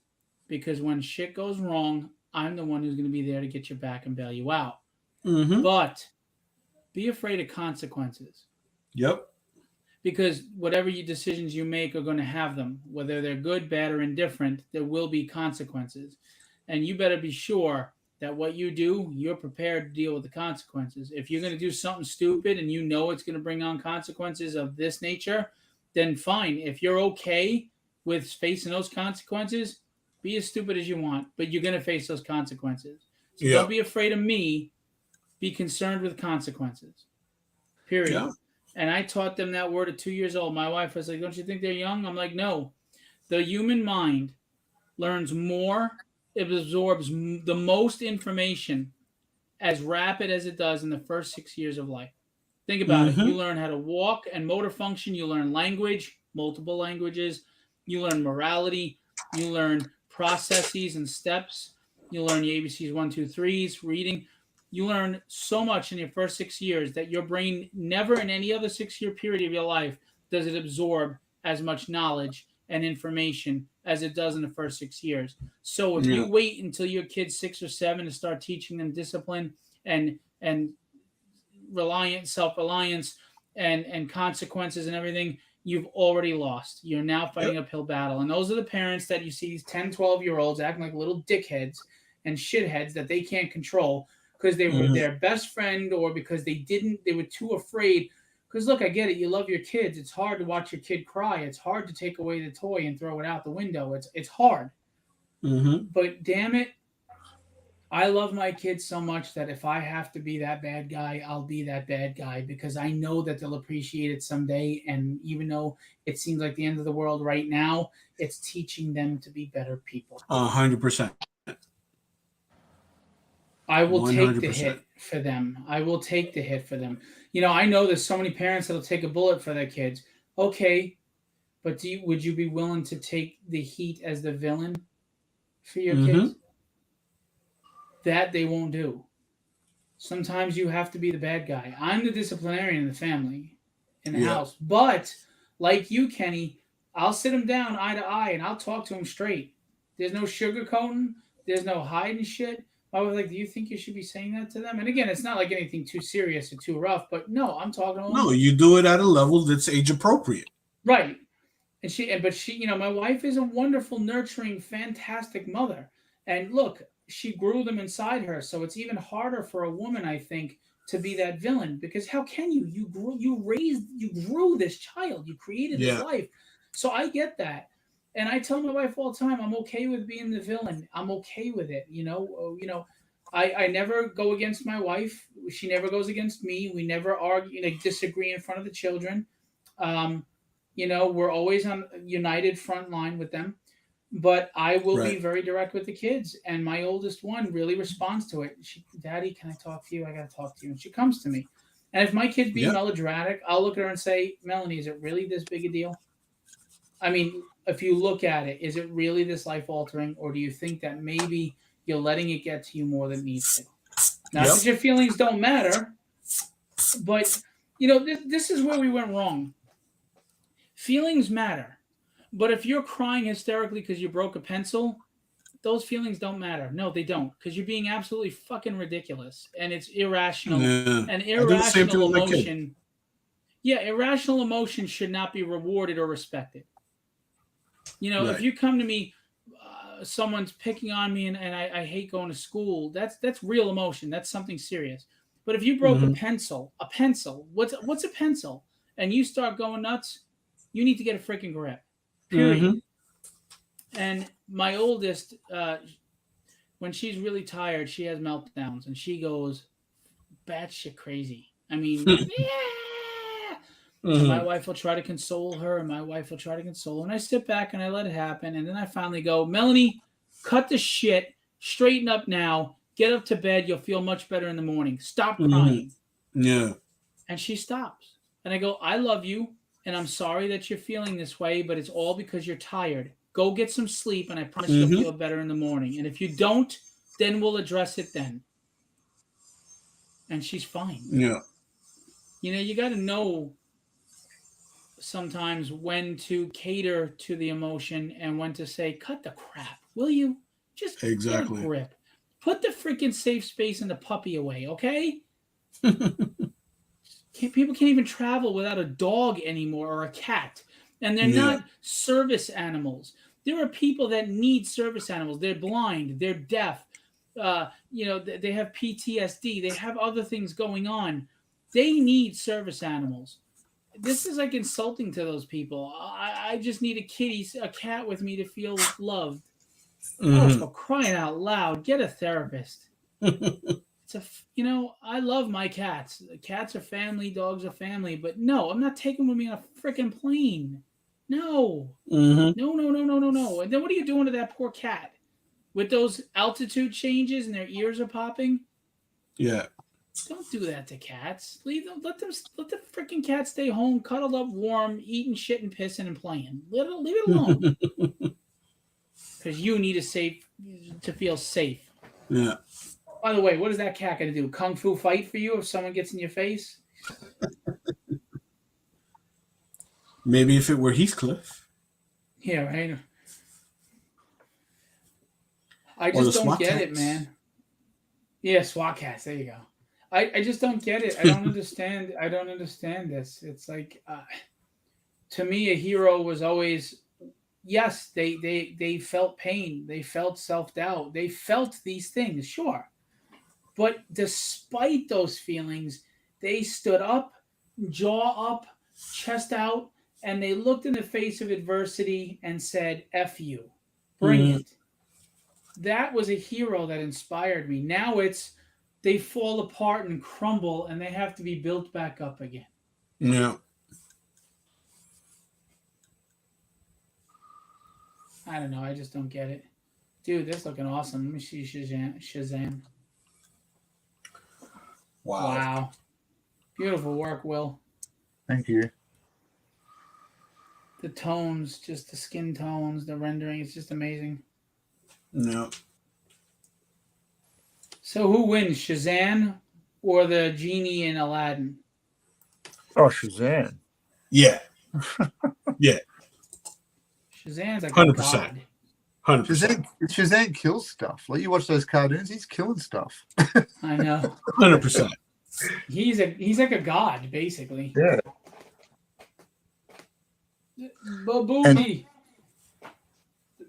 because when shit goes wrong, I'm the one who's going to be there to get your back and bail you out. But be afraid of consequences. Yep. Because whatever decisions you make are going to have them, whether they're good, bad, or indifferent. There will be consequences, and you better be sure that what you do, you're prepared to deal with the consequences. If you're going to do something stupid and you know it's going to bring on consequences of this nature, then fine. If you're okay with facing those consequences, be as stupid as you want, but you're going to face those consequences. So don't be afraid of me. Be concerned with consequences. Period. Yeah. And I taught them that word at 2 years old. My wife was like, don't you think they're young? I'm like, no. The human mind learns more. It absorbs the most information as rapid as it does in the first 6 years of life. Think about it. You learn how to walk and motor function. You learn language, multiple languages. You learn morality. You learn processes and steps. You learn the ABCs 1, 2, 3s, reading. You learn so much in your first 6 years that your brain never in any other 6-year period of your life does it absorb as much knowledge and information as it does in the first 6 years. So if you wait until your kid's 6 or 7 to start teaching them discipline and self-reliance and consequences and everything, you've already lost. You're now fighting an uphill battle. And those are the parents that you see these 10, 12-year-olds acting like little dickheads and shitheads that they can't control because they were their best friend or because they were too afraid. Because look, I get it. You love your kids. It's hard to watch your kid cry. It's hard to take away the toy and throw it out the window. It's hard. But damn it, I love my kids so much that if I have to be that bad guy, I'll be that bad guy because I know that they'll appreciate it someday. And even though it seems like the end of the world right now, it's teaching them to be better people. 100%. I will 100%. Take the hit for them. I will take the hit for them. You know, I know there's so many parents that'll take a bullet for their kids. Okay, but would you be willing to take the heat as the villain for your kids? That they won't do. Sometimes you have to be the bad guy. I'm the disciplinarian in the family, in the house. But like you, Kenny, I'll sit him down eye to eye and I'll talk to him straight. There's no sugarcoating. There's no hiding shit. I was like, do you think you should be saying that to them? And again, it's not like anything too serious or too rough, but no, I'm talking to them. No, you do it at a level that's age appropriate. Right. And she, you know, my wife is a wonderful, nurturing, fantastic mother. And look, she grew them inside her. So it's even harder for a woman, I think, to be that villain because how can you? You grew this child. You created this life. So I get that. And I tell my wife all the time, I'm okay with being the villain. I'm okay with it. You know, I never go against my wife. She never goes against me. We never argue, disagree in front of the children. You know, we're always on united front line with them. But I will be very direct with the kids. And my oldest one really responds to it. Daddy, can I talk to you? I got to talk to you. And she comes to me. And if my kid's being melodramatic, I'll look at her and say, Melanie, is it really this big a deal? I mean, if you look at it, is it really this life-altering? Or do you think that maybe you're letting it get to you more than it needs to? Not that your feelings don't matter. But, you know, this is where we went wrong. Feelings matter. But if you're crying hysterically because you broke a pencil, those feelings don't matter. No, they don't. Because you're being absolutely fucking ridiculous. And it's irrational. Yeah. And irrational emotion. Yeah, irrational emotion should not be rewarded or respected. You know, if you come to me, someone's picking on me and I hate going to school, that's real emotion. That's something serious. But if you broke a pencil, what's a pencil? And you start going nuts, you need to get a freaking grip. Period. And my oldest, when she's really tired, she has meltdowns and she goes batshit crazy. I mean, And my wife will try to console her, and my wife will try to console her. And I sit back and I let it happen. And then I finally go, Melanie, cut the shit, straighten up now, get up to bed. You'll feel much better in the morning. Stop crying. Yeah. And she stops. And I go, I love you. And I'm sorry that you're feeling this way, but it's all because you're tired. Go get some sleep, and I promise you'll feel better in the morning. And if you don't, then we'll address it then. And she's fine. Yeah. You know, you got to know sometimes when to cater to the emotion and when to say, cut the crap, will you? Just get a grip. Put the freaking safe space and the puppy away, okay? People can't even travel without a dog anymore or a cat. And they're not service animals. There are people that need service animals. They're blind. They're deaf. They have PTSD. They have other things going on. They need service animals. This is like insulting to those people. I just need a cat with me to feel loved. Oh, Mm-hmm. for crying out loud, get a therapist. I love my cats. Cats are family, dogs are family, but no, I'm not taking them with me on a freaking plane. No. Mm-hmm. No. And then what are you doing to that poor cat? With those altitude changes and their ears are popping? Yeah. Don't do that to cats. Leave them. Let the freaking cat stay home, cuddled up, warm, eating shit and pissing and playing. Leave it alone. Because you need to feel safe. Yeah. By the way, what is that cat going to do? Kung fu fight for you if someone gets in your face? Maybe if it were Heathcliff. Yeah, right. I just don't get it, man. Yeah, SWAT cats. There you go. I just don't get it. I don't understand. I don't understand this. It's like, to me, a hero was always, yes, they felt pain. They felt self-doubt. They felt these things, sure. But despite those feelings, they stood up, jaw up, chest out, and they looked in the face of adversity and said, F you. Bring it. That was a hero that inspired me. Now it's they fall apart and crumble and they have to be built back up again. Yeah. I don't know. I just don't get it. Dude, this looking awesome. Let me see Shazam. Wow. Beautiful work, Will. Thank you. The tones, just the skin tones, the rendering, it's just amazing. No. So who wins, Shazam or the genie in Aladdin? Oh, Shazam. Yeah. Yeah. Shazam's like 100%. a god. 100%. Shazam kills stuff. Like you watch those cartoons, he's killing stuff. I know. 100%. He's like a god, basically. Yeah. Booby.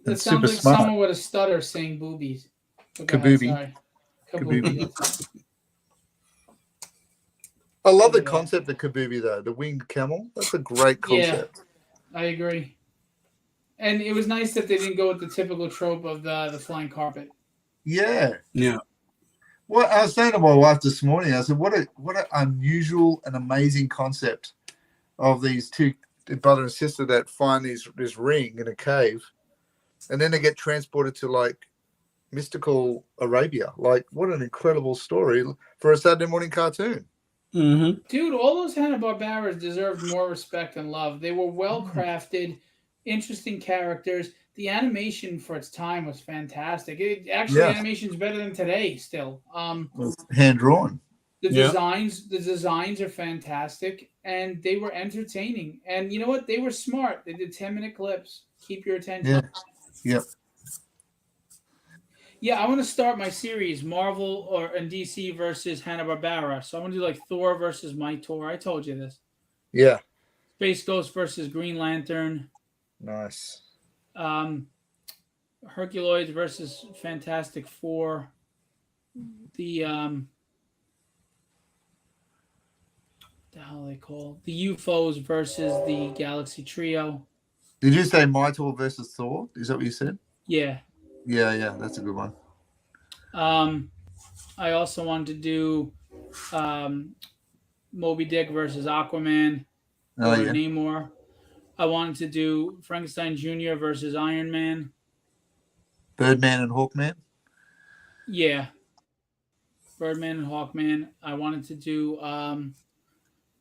That sounds super like smart. someone with a stutter saying boobies. Kaboobie. Kaboobie. I love the concept of Kaboobie, though. The winged camel. That's a great concept. Yeah, I agree. And it was nice that they didn't go with the typical trope of the flying carpet. Yeah. Yeah. Well, I was saying to my wife this morning, I said, what an unusual and amazing concept of these two brother and sister that find this ring in a cave, and then they get transported to like mystical Arabia. Like, what an incredible story for a Saturday morning cartoon. Mm-hmm. Dude, all those Hanna-Barberas deserved more respect and love. They were well crafted, interesting characters. The animation for its time was fantastic. Animation's better than today still. Hand drawn. The designs are fantastic, and they were entertaining. And you know what? They were smart. They did 10-minute clips. Keep your attention. Yeah. Yep. Yeah, I want to start my series, Marvel and DC versus Hanna-Barbera. So I want to do like Thor versus My Thor. I told you this. Yeah. Space Ghost versus Green Lantern. Nice. Herculoids versus Fantastic Four. The hell are they called? The UFOs versus the Galaxy Trio. Did you say My Thor versus Thor? Is that what you said? Yeah. Yeah, that's a good one. I also wanted to do Moby Dick versus Aquaman. Namor. I wanted to do Frankenstein Jr. versus Iron Man. Birdman and Hawkman? Yeah. Birdman and Hawkman. I wanted to do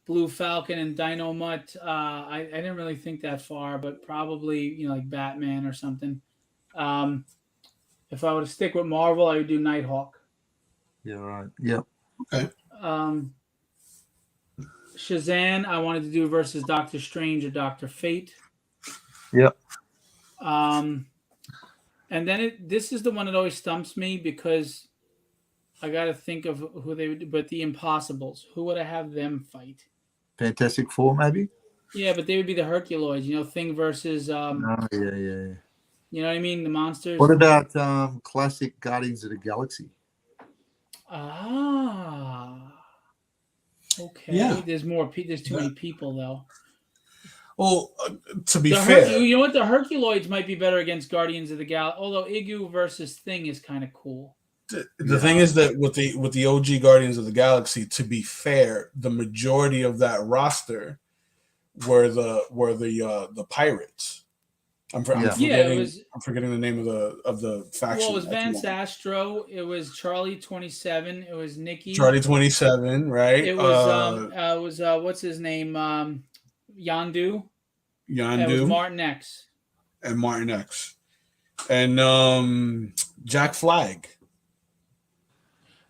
Blue Falcon and Dynomutt. I didn't really think that far, but probably, like Batman or something. If I were to stick with Marvel, I would do Nighthawk. Yeah, right. Yep. Okay. Shazam, I wanted to do versus Doctor Strange or Dr. Fate. Yep. And then this is the one that always stumps me because I got to think of who they would do. But the Impossibles, who would I have them fight? Fantastic Four, maybe? Yeah, but they would be the Herculoids, Thing versus... Yeah. You know what I mean? The monsters. What about classic Guardians of the Galaxy? Ah. Okay. Yeah. There's more. There's too many people though. Well, to be fair, you know what? The Herculoids might be better against Guardians of the Galaxy. Although Igu versus Thing is kind of cool. the thing is that with the OG Guardians of the Galaxy, to be fair, the majority of that roster were the pirates. I'm forgetting the name of the faction. Well, it was Vance Astro. It was Charlie 27. It was Nikki. Charlie 27, right? It was what's his name? Yondu. It was Martin X. And Martin X. And Jack Flag.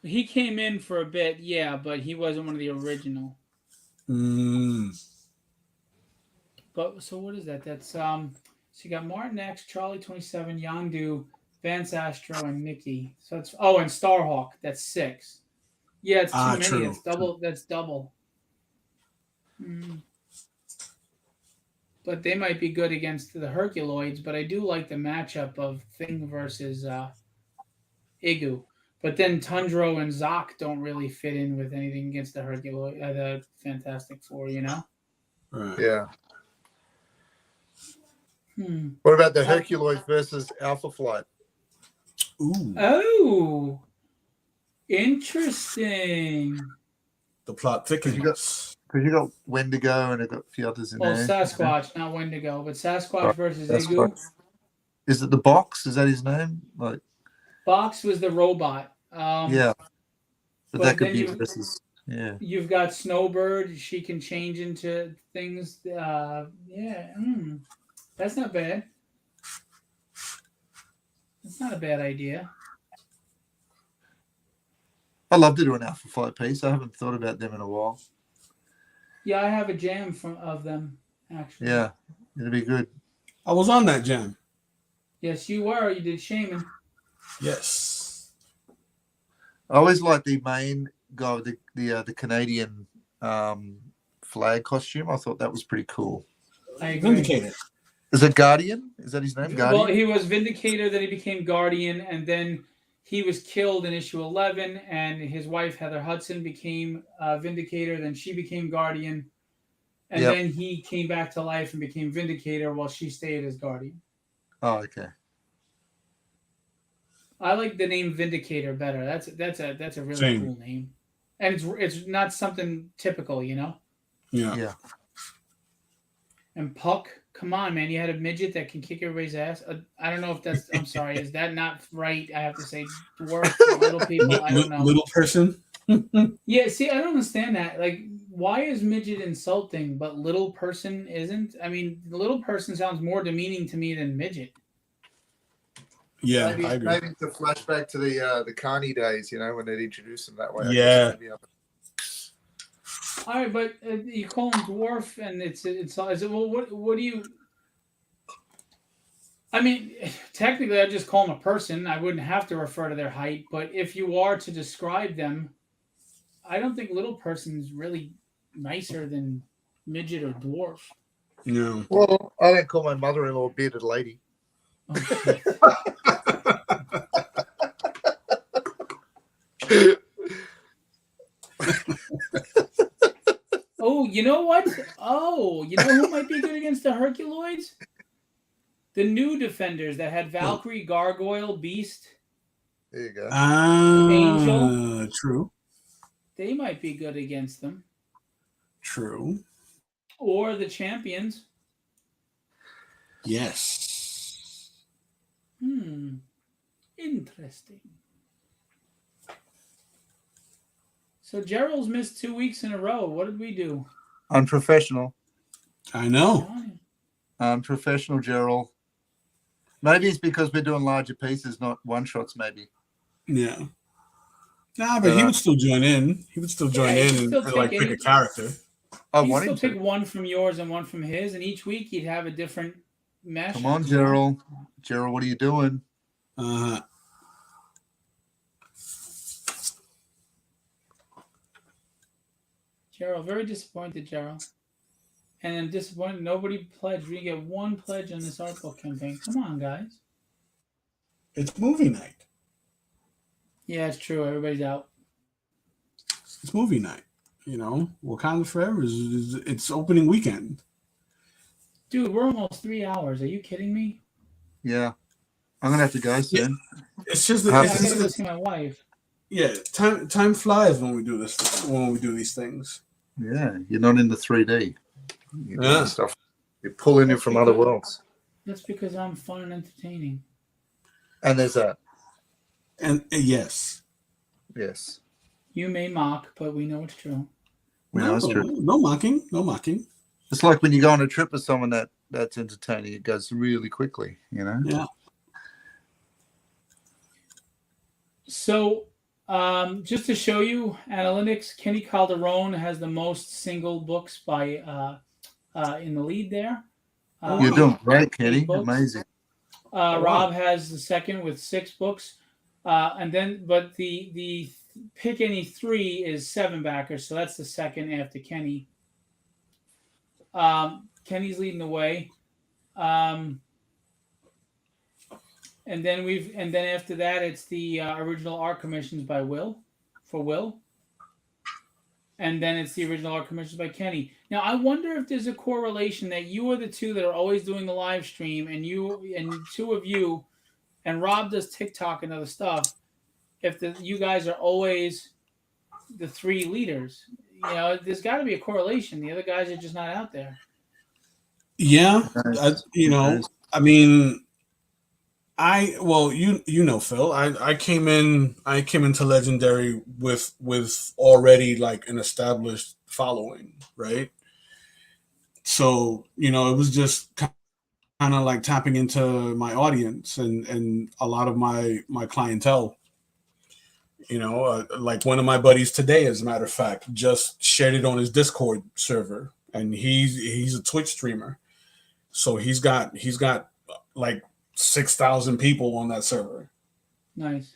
He came in for a bit, yeah, but he wasn't one of the original. But so what is that? That's so you got Martin X, Charlie 27, Yondu, Vance Astro, and Nikki. So it's and Starhawk. That's 6. Yeah, it's too many. True. It's double. That's double. But they might be good against the Herculoids. But I do like the matchup of Thing versus Igu. But then Tundro and Zoc don't really fit in with anything against the the Fantastic Four, you know? Right. Yeah. What about the Herculoids versus Alpha Flight? Ooh. Oh, interesting. The plot thickens. Because you got Wendigo and I've got a few others in there. Sasquatch, not Wendigo, but Sasquatch versus Sasquatch. Igu. Is it the Box? Is that his name? Like Box was the robot. Yeah. But that could be versus. Yeah. You've got Snowbird. She can change into things. That's not bad. That's not a bad idea. I'd love to do an Alpha Flight piece. I haven't thought about them in a while. Yeah, I have a jam of them, actually. Yeah, it'd be good. I was on that jam. Yes, you were. You did Shaman. Yes. I always like the main guy with the Canadian flag costume. I thought that was pretty cool. I agree. Vindicator. Is it Guardian? Is that his name? Guardian? Well, he was Vindicator, then he became Guardian, and then he was killed in issue 11, and his wife, Heather Hudson, became Vindicator, then she became Guardian, and then he came back to life and became Vindicator while she stayed as Guardian. Oh, okay. I like the name Vindicator better. That's a really cool name. And it's not something typical, you know? Yeah. And Puck, come on, man. You had a midget that can kick everybody's ass. I don't know if that's... I'm sorry. Is that not right? I have to say dwarf, little people. I don't know. Little person? Yeah, see, I don't understand that. Like, why is midget insulting, but little person isn't? I mean, little person sounds more demeaning to me than midget. Yeah, maybe, I agree. Maybe it's a flashback to the Carney days, you know, when they'd introduced them that way. Yeah. All right, but you call him dwarf, and it's well. What do you? I mean, technically, I just call him a person. I wouldn't have to refer to their height, but if you are to describe them, I don't think little person's really nicer than midget or dwarf. No. Well, I don't call my mother-in-law a bearded lady. Okay. Oh, you know what? Oh, you know who might be good against the Herculoids? The new Defenders that had Valkyrie, Gargoyle, Beast. There you go. Angel. True. They might be good against them. True. Or the Champions. Yes. Interesting. So Gerald's missed 2 weeks in a row. What did we do? Unprofessional. I know. Unprofessional, Gerald. Maybe it's because we're doing larger pieces, not one-shots, maybe. Yeah. Nah, but he would still join in. He would still join in and like pick a character. He'd still pick one from yours and one from his, and each week he'd have a different mesh. Come on, Gerald. Gerald, what are you doing? Gerald, very disappointed, Gerald. And I'm disappointed nobody pledged. We get one pledge on this art book campaign. Come on, guys. It's movie night. Yeah, it's true. Everybody's out. It's movie night. You know, Wakanda Forever is it's opening weekend. Dude, we're almost 3 hours. Are you kidding me? Yeah, I'm gonna have to go soon. It's just Yeah, I it's gotta just go see my wife. yeah. Time flies when we do this. When we do these things. Yeah, you're not in the 3D. You're doing Yeah. stuff. You're pulling in from other worlds. That's because I'm fun and entertaining. And there's that. And yes. Yes. You may mock, but we know it's true. We know it's true. No mocking. No mocking. It's like when you go on a trip with someone that's entertaining, it goes really quickly, you know? Yeah. So, just to show you analytics, Kenny Calderon has the most single books by in the lead there. You're doing great, Kenny. books. Amazing. Rob has the second with 6 books, and then but the pick any 3 is 7 backers, so that's the second after Kenny. Kenny's leading the way, and then after that it's the original art commissions by Will, and then it's the original art commissions by Kenny. Now I wonder if there's a correlation that you are the two that are always doing the live stream, and two of you, and Rob does TikTok and other stuff. If you guys are always the 3 leaders, you know, there's got to be a correlation. The other guys are just not out there. Yeah, I mean, you know, Phil, I came into Legendary with already like an established following, right? So, you know, it was just kind of like tapping into my audience and a lot of my clientele. You know, like one of my buddies today, as a matter of fact, just shared it on his Discord server, and he's a Twitch streamer, so he's got like 6,000 people on that server. Nice.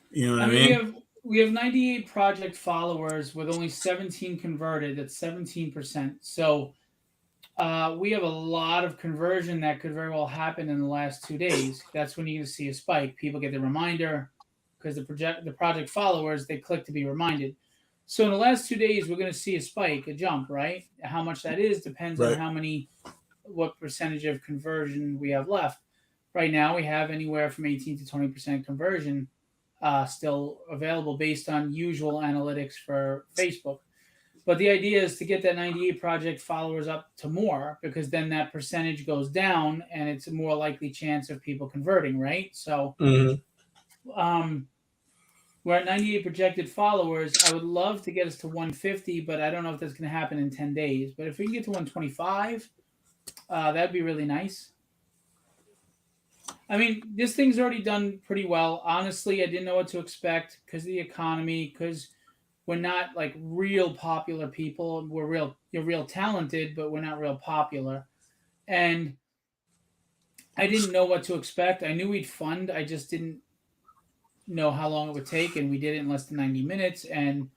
You know what I mean? We have 98 project followers with only 17 converted. That's 17%. So we have a lot of conversion that could very well happen in the last 2 days. That's when you're going to see a spike. People get the reminder because the project followers, they click to be reminded. So in the last 2 days, we're going to see a spike, a jump, right? How much that is depends on what percentage of conversion we have left. Right now, we have anywhere from 18 to 20% conversion still available based on usual analytics for Facebook. But the idea is to get that 98 project followers up to more, because then that percentage goes down and it's a more likely chance of people converting, right? So we're at 98 projected followers. I would love to get us to 150, but I don't know if that's going to happen in 10 days. But if we can get to 125, that'd be really nice. I mean, this thing's already done pretty well. Honestly, I didn't know what to expect because of the economy, because we're not like real popular people. You're real talented, but we're not real popular. And I didn't know what to expect. I knew we'd fund. I just didn't know how long it would take, and we did it in less than 90 minutes. And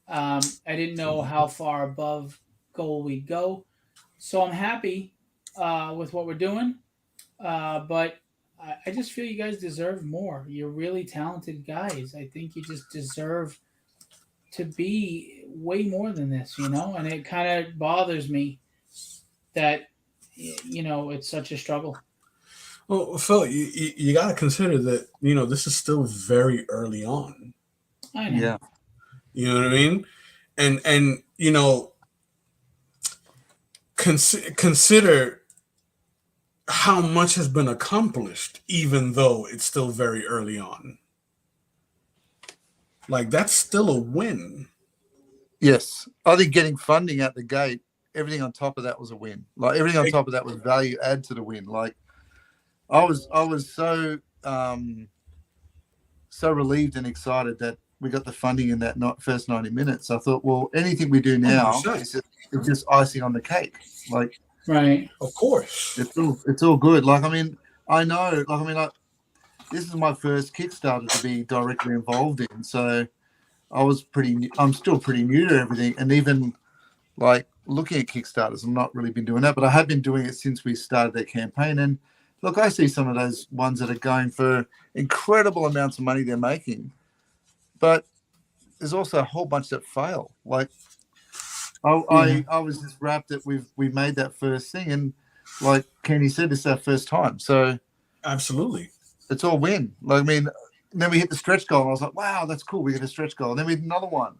I didn't know how far above goal we'd go. So I'm happy with what we're doing. But I just feel you guys deserve more. You're really talented guys. I think you just deserve to be way more than this, you know? And it kind of bothers me that, you know, it's such a struggle. Well, Phil, you got to consider that, you know, this is still very early on. I know. Yeah. You know what I mean? And you know, consider how much has been accomplished, even though it's still very early on. Like, that's still a win. Yes. I think getting funding at the gate, everything on top of that was a win. Like everything on top of that was value add to the win. Like I was so relieved and excited that we got the funding in that first 90 minutes. I thought, well, anything we do now is just icing on the cake. Like, right. Of course. It's all good. Like, I mean, I know, like, I mean, like, this is my first Kickstarter to be directly involved in. So I'm still pretty new to everything. And even like looking at Kickstarters, I've not really been doing that, but I have been doing it since we started that campaign. And look, I see some of those ones that are going for incredible amounts of money they're making, but there's also a whole bunch that fail. Like I was just wrapped that we made that first thing, and like Kenny said, it's our first time, so Absolutely. it's all win. Like I mean, then we hit the stretch goal, and I was like, wow, that's cool. We hit a stretch goal, and then we hit another one,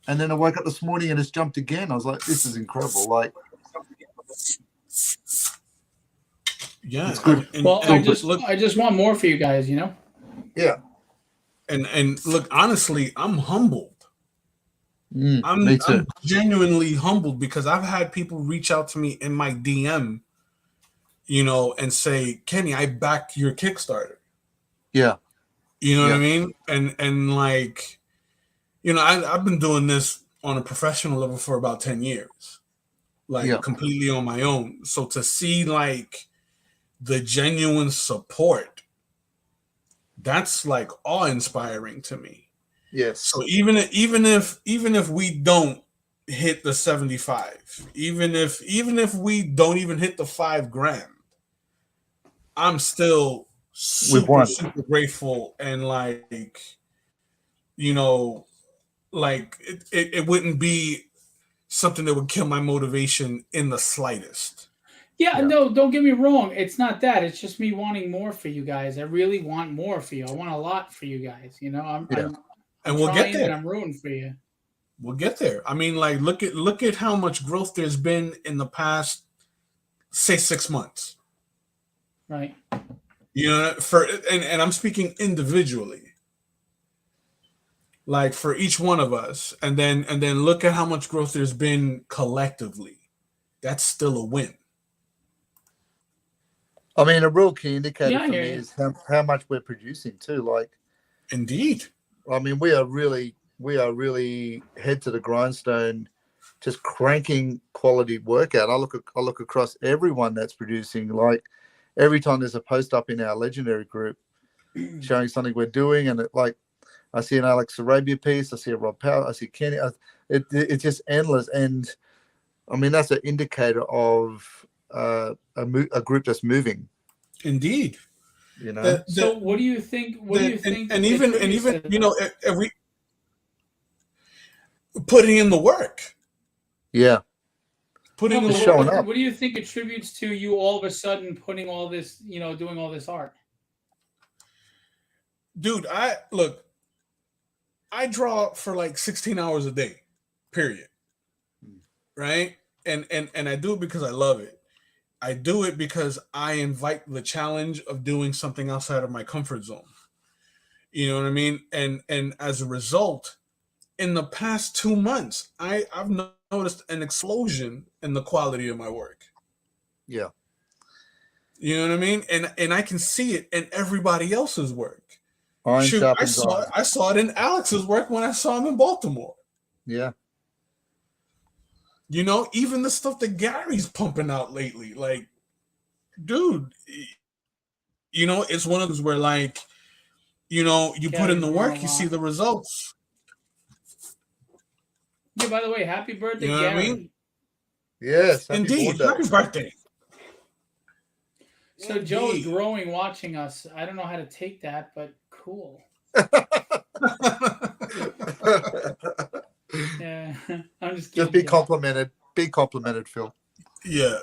and then I woke up this morning and it's jumped again. I was like, this is incredible. Like, Yeah, it's good. Well, I just want more for you guys, you know. Yeah. And look, honestly, I'm humbled. Me too. I'm genuinely humbled because I've had people reach out to me in my DM, you know, and say, Kenny, I backed your Kickstarter. Yeah. You know what I mean? And like, you know, I've been doing this on a professional level for about 10 years, like completely on my own. So to see like the genuine support, that's like awe-inspiring to me. Yes. So even if we don't hit the 75, even if we don't even hit the $5,000, I'm still super grateful, and like, you know, like it wouldn't be something that would kill my motivation in the slightest. Yeah, no, don't get me wrong. It's not that. It's just me wanting more for you guys. I really want more for you. I want a lot for you guys. You know, I'm and we'll get there. And I'm rooting for you. We'll get there. I mean, like, look at how much growth there's been in the past, say, 6 months. Right. You know, and I'm speaking individually. Like for each one of us, and then look at how much growth there's been collectively. That's still a win. I mean, a real key indicator for me is how much we're producing too. Like, indeed. I mean, we are really head to the grindstone, just cranking quality work out. I look across everyone that's producing. Like, every time there's a post up in our legendary group showing something we're doing, and I see an Alex Arabia piece, I see a Rob Powell, I see Kenny. It's just endless, and I mean that's an indicator of a group that's moving. Indeed. You know. So what do you think? What do you think? And even you know, every putting in the work. Yeah. Putting in showing up. What do you think attributes to you all of a sudden putting all this, you know, doing all this art? Dude, I draw for like 16 hours a day, period. Right? And I do it because I love it. I do it because I invite the challenge of doing something outside of my comfort zone. You know what I mean? And as a result, in the past 2 months, I've noticed an explosion in the quality of my work. Yeah. You know what I mean? And I can see it in everybody else's work. I saw it in Alex's work when I saw him in Baltimore. Yeah. You know, even the stuff that Gary's pumping out lately, like, dude, you know, it's one of those where, like, you know, you put in the work, you see the results. Yeah, by the way, happy birthday, you know Gary. What I mean? Yes, indeed. Happy birthday. So Joe's growing watching us. I don't know how to take that, but cool. Yeah, I'm just kidding. Just be complimented. Be complimented, Phil. Yeah.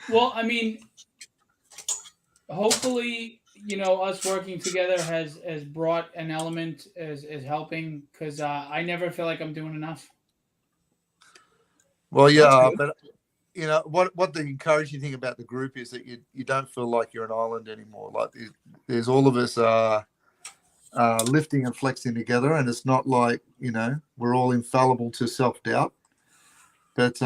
Well, I mean, hopefully, you know, us working together has brought an element as helping, because I never feel like I'm doing enough. Well, yeah, but you know what the encouraging thing about the group is that you don't feel like you're an island anymore. Like there's all of us lifting and flexing together, and it's not like, you know, we're all infallible to self-doubt, but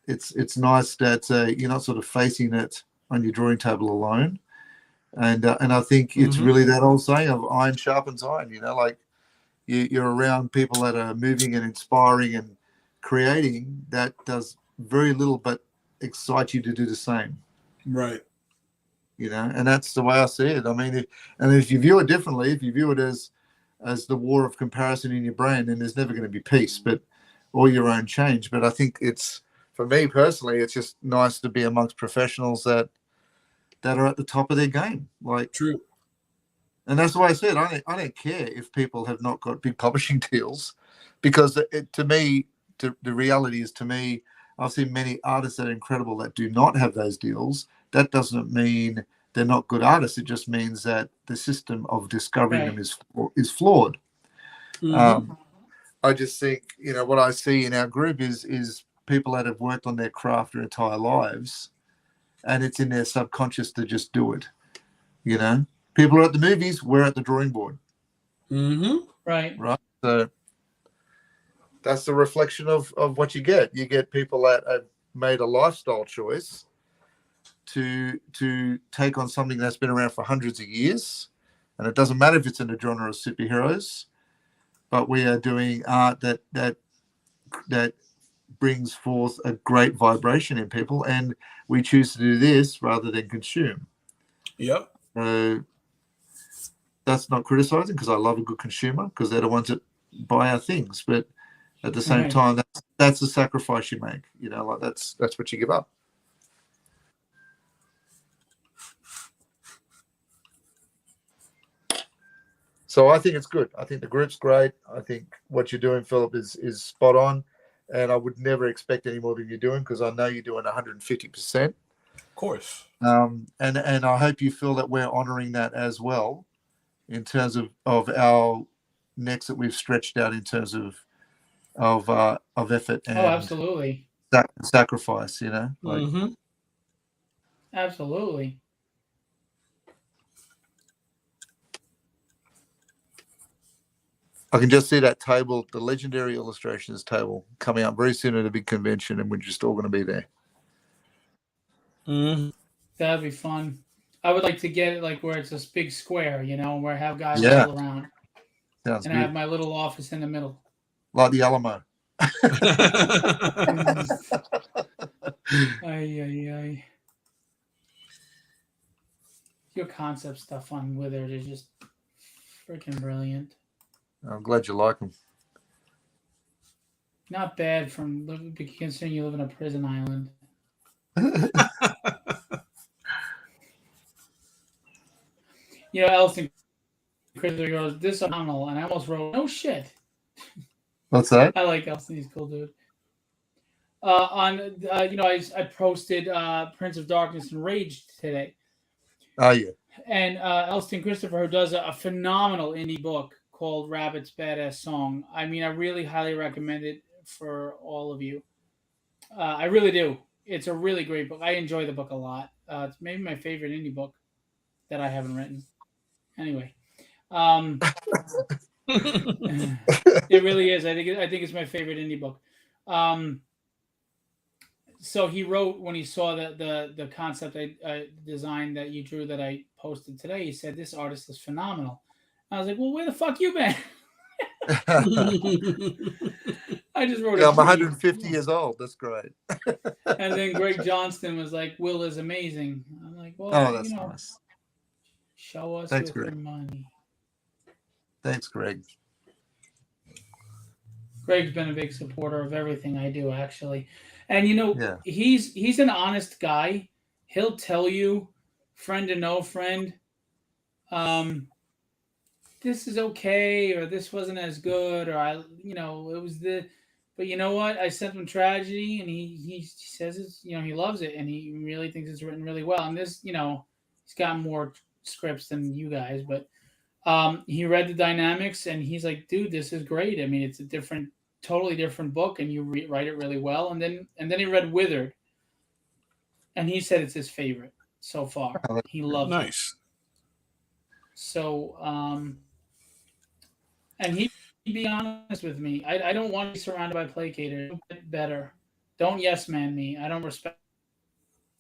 it's nice that you're not sort of facing it on your drawing table alone, and I think it's really that old saying of iron sharpens iron. You know, like you're around people that are moving and inspiring and creating, that does very little but excite you to do the same. Right. You know, and that's the way I see it. I mean, if you view it differently, if you view it as the war of comparison in your brain, then there's never going to be peace, or your own change. But I think it's for me personally, it's just nice to be amongst professionals that are at the top of their game. Like, True. and that's why I said I don't care if people have not got big publishing deals, because to me, the reality is, to me, I've seen many artists that are incredible that do not have those deals. That doesn't mean they're not good artists. It just means that the system of discovering them is flawed. Mm-hmm. I just think, what I see in our group is people that have worked on their craft their entire lives, and it's in their subconscious to just do it. People are at the movies, we're at the drawing board. Mm-hmm. Right. So that's the reflection of what you get. You get people that have made a lifestyle choice to take on something that's been around for hundreds of years, and it doesn't matter if it's in the genre of superheroes, but we are doing art that brings forth a great vibration in people, and we choose to do this rather than consume. Yep. That's not criticizing, because I love a good consumer, because they're the ones that buy our things. But at the same time, that's the sacrifice you make. Like that's what you give up. So I think it's good. I think the group's great. I think what you're doing, Philip, is spot on. And I would never expect any more than you're doing, because I know you're doing 150%. Of course. And I hope you feel that we're honoring that as well, in terms of our necks that we've stretched out in terms of effort and absolutely. Sacrifice. Mm-hmm. Absolutely. I can just see that table, the Legendary Illustrations table, coming up very soon at a big convention, and we're just all going to be there. Mm-hmm. That'd be fun. I would like to get it like where it's this big square, where I have guys all around. Sounds and good. I have my little office in the middle. Like the Alamo. Ay. Your concept stuff on Withered is just freaking brilliant. I'm glad you like them. Not bad considering you live in a prison island. Elson Christopher goes, "This is phenomenal," and I almost wrote, "No shit." What's that? I like Elson. He's a cool dude. I posted Prince of Darkness and Rage today. Oh yeah. And Elston Christopher, who does a phenomenal indie book called Rabbit's Badass Song. I mean, I really highly recommend it for all of you. I really do. It's a really great book. I enjoy the book a lot. It's maybe my favorite indie book that I haven't written. Anyway, it really is. I think it's my favorite indie book. So he wrote, when he saw the concept I designed that you drew that I posted today, he said, "This artist is phenomenal." I was like, "Well, where the fuck you been?" I just wrote. I'm 150 years old. That's great. And then Greg Johnston was like, "Will is amazing." I'm like, "Well, that's nice. Show us Thanks, with Greg. your money." Thanks, Greg. Greg's been a big supporter of everything I do, actually. And he's an honest guy. He'll tell you, friend to no friend, this is okay, or this wasn't as good, or it was but you know what? I sent him Tragedy, and he says it's, he loves it, and he really thinks it's written really well. And this, he's got more scripts than you guys, but he read the dynamics, and he's like, "Dude, this is great. I mean, it's a totally different book, and you write it really well." And then he read Withered, and he said it's his favorite so far. He loves it. Nice. So, and he'd be honest with me. I don't want to be surrounded by placators. Don't get better. Don't yes man me. I don't respect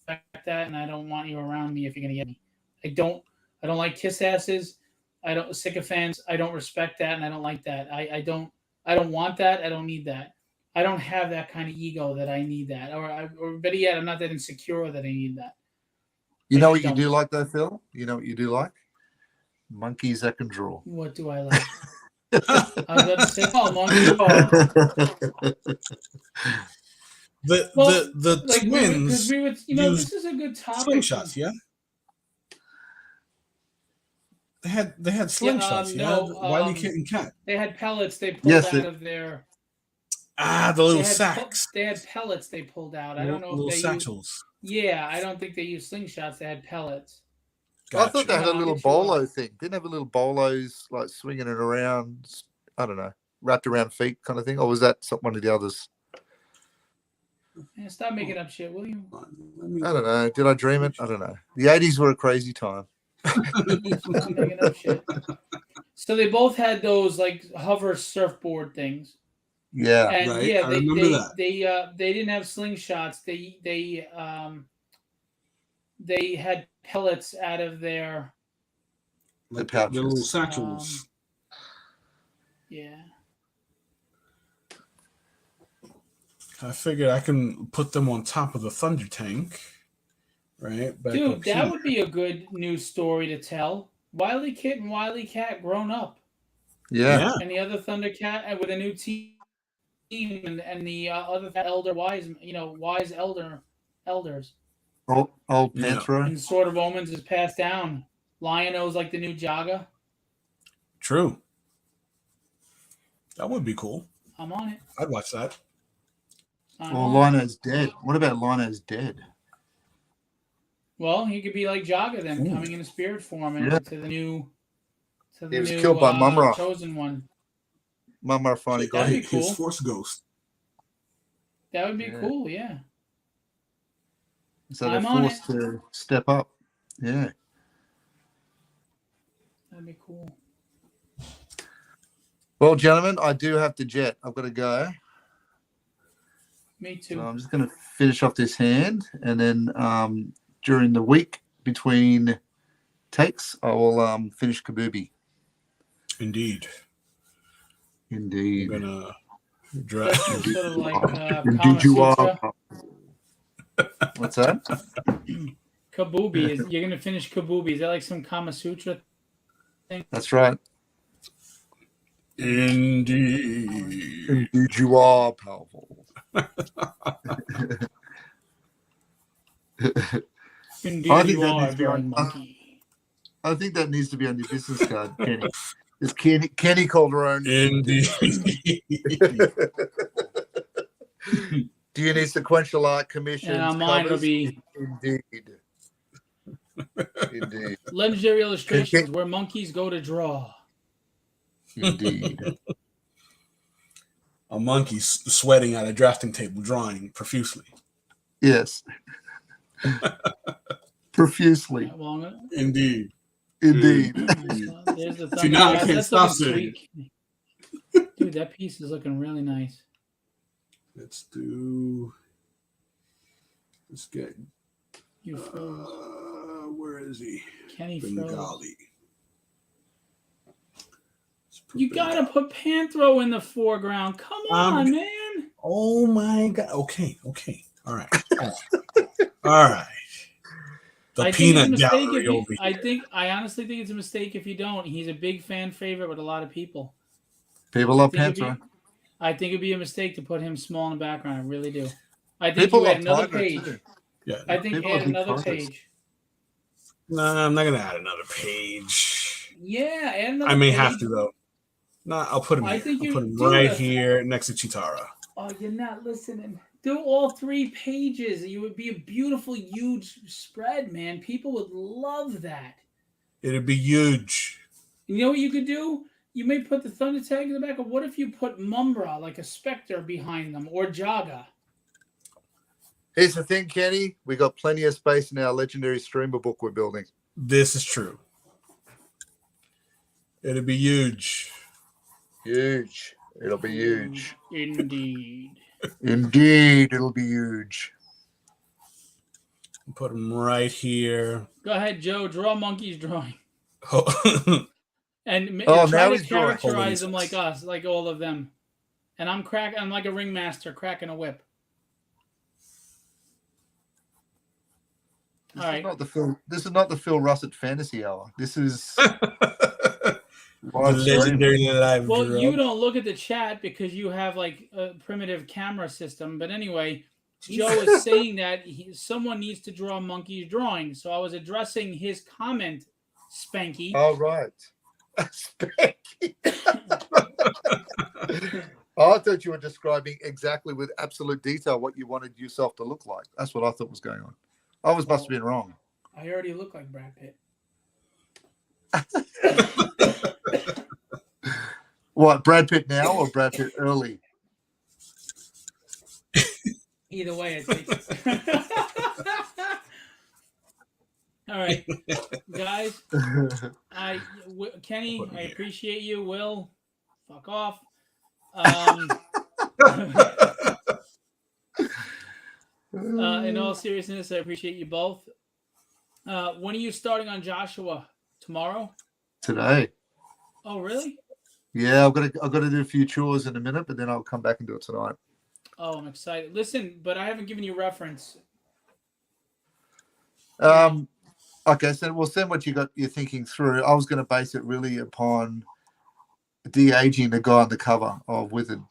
that, and I don't want you around me if you're gonna get me. I don't like kiss asses. I don't sycophants. I don't respect that, and I don't like that. I don't want that. I don't need that. I don't have that kind of ego that I need that, or better yet, I'm not that insecure that I need that. You know what you do like though, Phil? You know what you do like? Monkeys that can draw. What do I like? I was about to say, monkey. The like twins we would, you know, used this is a good topic. slingshots, yeah. They had slingshots, yeah. No, Wile E. Kit and Cat. They had pellets they pulled out of their. The little sacks. They had pellets they pulled out. I don't know little if they satchels. Yeah, I don't think they used slingshots. They had pellets. I thought they had a No, little I'm sure. bolo thing. Didn't have a little bolos like swinging it around. I don't know, wrapped around feet kind of thing, or was that one of the others? Man, stop making up shit, will you? I don't know. Did I dream it? I don't know. The 80s were a crazy time. Stop making up shit. So they both had those like hover surfboard things. Yeah, And right. yeah, I remember that. They didn't have slingshots. They had pellets out of their the pouches. The little satchels. Yeah. I figured I can put them on top of the Thunder Tank, right? Back Dude, up that here. would be a good news story to tell. Wile E. Kit and Wile E. Cat grown up. Yeah. And the other Thundercat with a new team and the other wise elders. Old Panthro. And Sword of Omens is passed down. Lion-O's like the new Jaga. True. That would be cool. I'm on it. I'd watch that. Well, Lino's dead. What about Lino's dead? Well, he could be like Jaga then, coming in a spirit form and to the new. He was killed by Mumra. Chosen one. Mumra finally got That'd be cool. His Force Ghost. That would be cool, yeah. So they're forced to step up. Yeah. That'd be cool. Well, gentlemen, I do have to jet. I've got to go. Me too. So I'm just going to finish off this hand, and then during the week between takes, I will finish Kabubi. Indeed. I'm gonna draft. Sort of like Indeed, you are. What's that? Kabubi. You're gonna finish Kabubi. Is that like some Kama Sutra thing? That's right. Indeed. Indeed, you are powerful. Indeed, you are very monkey. I think that needs to be on your business card, Kenny. It's Kenny Calderon. Indeed. Do you need sequential art commissions? And on mine will be Indeed. Indeed. Legendary illustrations where monkeys go to draw. Indeed. A monkey sweating at a drafting table, drawing profusely. Yes. Profusely. Indeed. Indeed. There's the See, now I can't stop saying it. Dude, that piece is looking really nice. Let's get. You froze. Where is he? Kenny Bengali. froze. You gotta put Panthro in the foreground. Come on, man. Oh my god. Okay. All right. All right. The peanut gallery over here. I honestly think it's a mistake if you don't. He's a big fan favorite with a lot of people. People love Panthro. I think it'd be a mistake to put him small in the background. I really do. I think you add another page. Yeah. I think add another page. No, I'm not gonna add another page. Yeah, add another I may page. have to though. No, I'll put him. I'll put him right here next to Chitara. Oh, you're not listening. Do all 3 pages. It would be a beautiful, huge spread, man. People would love that. It'd be huge. You know what you could do? You may put the Thunder Tag in the back. Of what if you put Mumbra, like a Spectre, behind them, or Jaga? Here's the thing, Kenny. We got plenty of space in our legendary streamer book we're building. This is true. It'd be huge. Huge. It'll be huge. Indeed. Indeed, it'll be huge. Put him right here. Go ahead, Joe. Draw Monkey's drawing. And now try to he's drawing. characterize them like us, like all of them. And I'm like a ringmaster cracking a whip. This is not the Phil Russett Fantasy Hour. This is the legendary live. Well, you don't look at the chat because you have like a primitive camera system. But anyway, Joe is saying that someone needs to draw Monkey's drawing. So I was addressing his comment, Spanky. Oh, right. Spanky. I thought you were describing exactly with absolute detail what you wanted yourself to look like. That's what I thought was going on. I must have been wrong. I already look like Brad Pitt. What, Brad Pitt now or Brad Pitt early? Either way, I think. All right, guys. Kenny, I appreciate you. Will, fuck off. In all seriousness, I appreciate you both. When are you starting on Joshua? Tomorrow? Today. Oh, really? Yeah, I've got to do a few chores in a minute, but then I'll come back and do it tonight. Oh, I'm excited. Listen, but I haven't given you reference. Okay, so we'll send what you're thinking through. I was going to base it really upon de-aging the guy on the cover of Withered,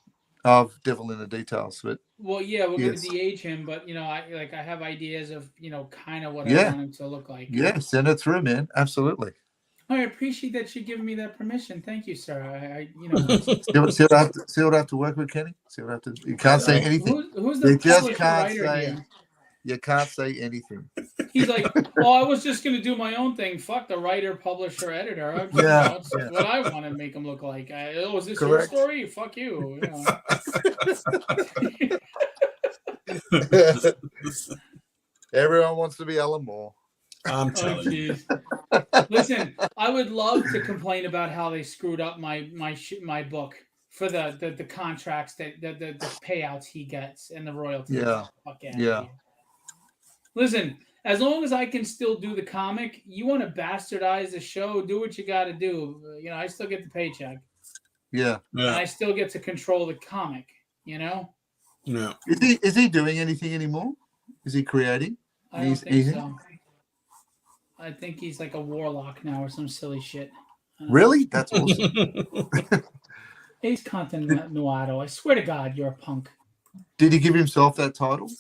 of Devil in the Details. But well, yeah, we're going to de-age him, but I have ideas of kind of what I want him to look like. Yeah, send it through, man. Absolutely. I appreciate that you giving me that permission. Thank you, sir. See what I have to work with, Kenny. See what I have to. You can't say anything. Who's the publisher writer here? You can't say anything. He's like, I was just going to do my own thing. Fuck the writer, publisher, editor. That's what I want to make him look like. Is this your story? Fuck you. Everyone wants to be Alan Moore. I'm telling you. Listen, I would love to complain about how they screwed up my book for the contracts that the payouts he gets and the royalties. Yeah. Listen, as long as I can still do the comic, you want to bastardize the show, do what you got to do. I still get the paycheck. Yeah. And I still get to control the comic, Yeah. Is he doing anything anymore? Is he creating? I don't think so. I think he's like a warlock now or some silly shit. Really? That's awesome. Ace Continuado. I swear to God, you're a punk. Did he give himself that title?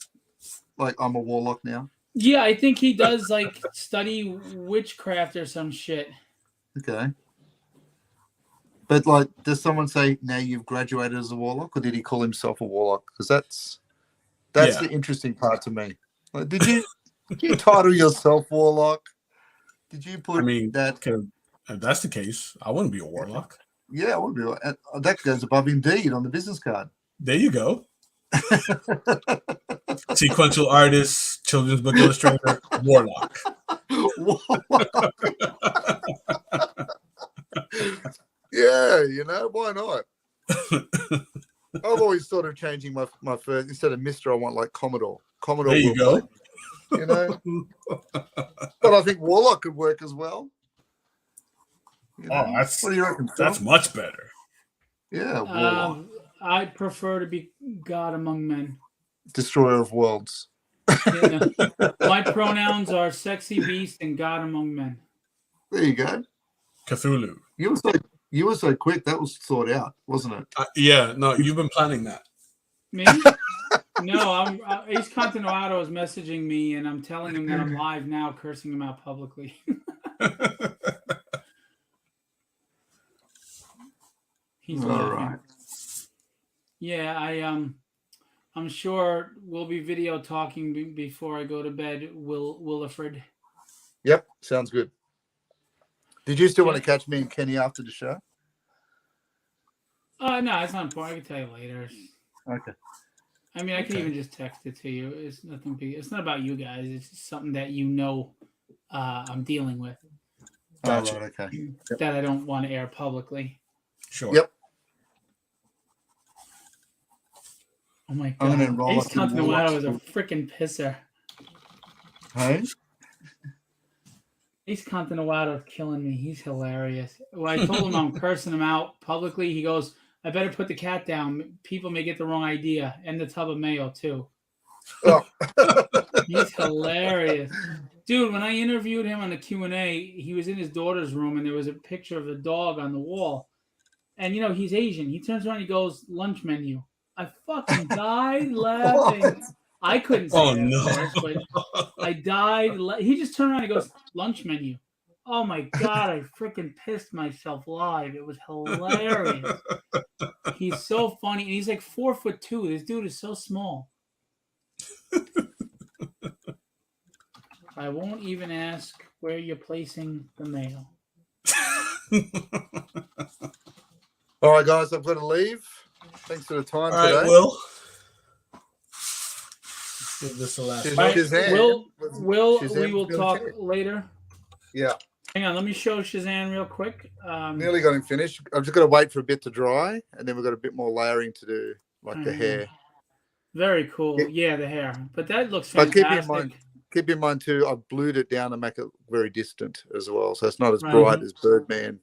Like, I'm a warlock now? Yeah, I think he does study witchcraft or some shit. Okay. But does someone say, now you've graduated as a warlock, or did he call himself a warlock? Because that's the interesting part to me. Did you title yourself warlock? Did you put that? If that's the case, I wouldn't be a warlock. Yeah, I wouldn't be. That goes above indeed on the business card. There you go. Sequential artist, children's book illustrator, warlock. Yeah, why not? I've always thought of changing my first, instead of Mr. I want Commodore. There you go. But I think warlock could work as well. What do you reckon? That's much better. Yeah, warlock. I prefer to be God among men. Destroyer of worlds. My pronouns are sexy beast and God among men. There you go. Cthulhu. You were so quick. That was thought out, wasn't it? Yeah. No, you've been planning that. Me? No, Ace Continuado is messaging me, and I'm telling him that I'm live now, cursing him out publicly. He's all right. Yeah, I'm sure we'll be video talking before I go to bed. Willifred. Yep, sounds good. Did you still want to catch me and Kenny after the show? No, it's not important. I can tell you later. Okay. I mean, I can even just text it to you. It's nothing big. It's not about you guys. It's just something that I'm dealing with. Gotcha. Right, okay. Yep. That I don't want to air publicly. Sure. Yep. Oh my God. Ace Continuado is a freaking pisser. Hey? Ace Continuado is killing me. He's hilarious. Well, I told him I'm cursing him out publicly. He goes, I better put the cat down. People may get the wrong idea. And the tub of mayo, too. Oh. He's hilarious. Dude, when I interviewed him on the Q&A, he was in his daughter's room, and there was a picture of the dog on the wall. And, he's Asian. He turns around and he goes, lunch menu. I fucking died laughing. I couldn't say Oh, that, no. of course, but I died. He just turned around and goes, lunch menu. Oh my God, I freaking pissed myself live. It was hilarious. He's so funny. And he's like 4'2". This dude is so small. I won't even ask where you're placing the mail. All right, guys, I've got to leave. Thanks for the time All today. right, Will. Let's give this a last. Shazam. All right, Shazam. Will, Shazam we will was talk gonna check. later. Yeah, Hang on, let me show Shazam real quick. nearly got him finished. I've just got to wait for a bit to dry, and then we've got a bit more layering to do, like the hair. Very cool. Yeah. Yeah, the hair. But that looks But fantastic. keep in mind too, I've blued it down to make it very distant as well, so it's not as Right. bright as Birdman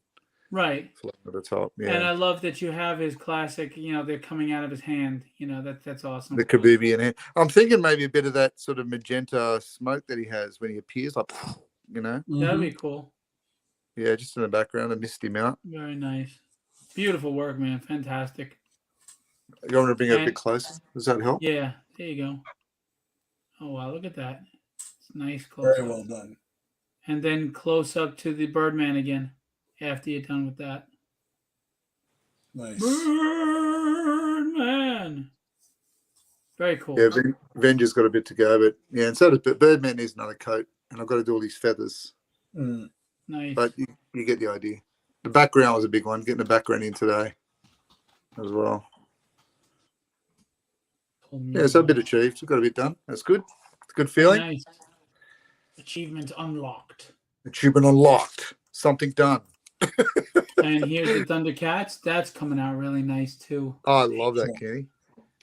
Right. floating at the top. Yeah, And I love that you have his classic, they're coming out of his hand. That's awesome. the kabubi in it. I'm thinking maybe a bit of that sort of magenta smoke that he has when he appears, like, That'd be cool. Yeah, just in the background, a misty mount. Very nice. Beautiful work, man. Fantastic. You want me to bring it a bit closer? Does that help? Yeah, there you go. Oh, wow, look at that. It's nice close Very up. well done. And then close up to the Birdman again after you're done with that. Nice. Birdman. Very cool. Yeah, Venger's got a bit to go, but yeah, and so does Birdman needs another coat, and I've got to do all these feathers. Nice. But you get the idea. The background was a big one, getting the background in today as well. Yeah, so a bit achieved. We've got a bit done. That's good. It's a good feeling. Nice. Achievement unlocked. Achievement unlocked. Something done. And here's the Thundercats. That's coming out really nice too. Oh, I love that, Kenny.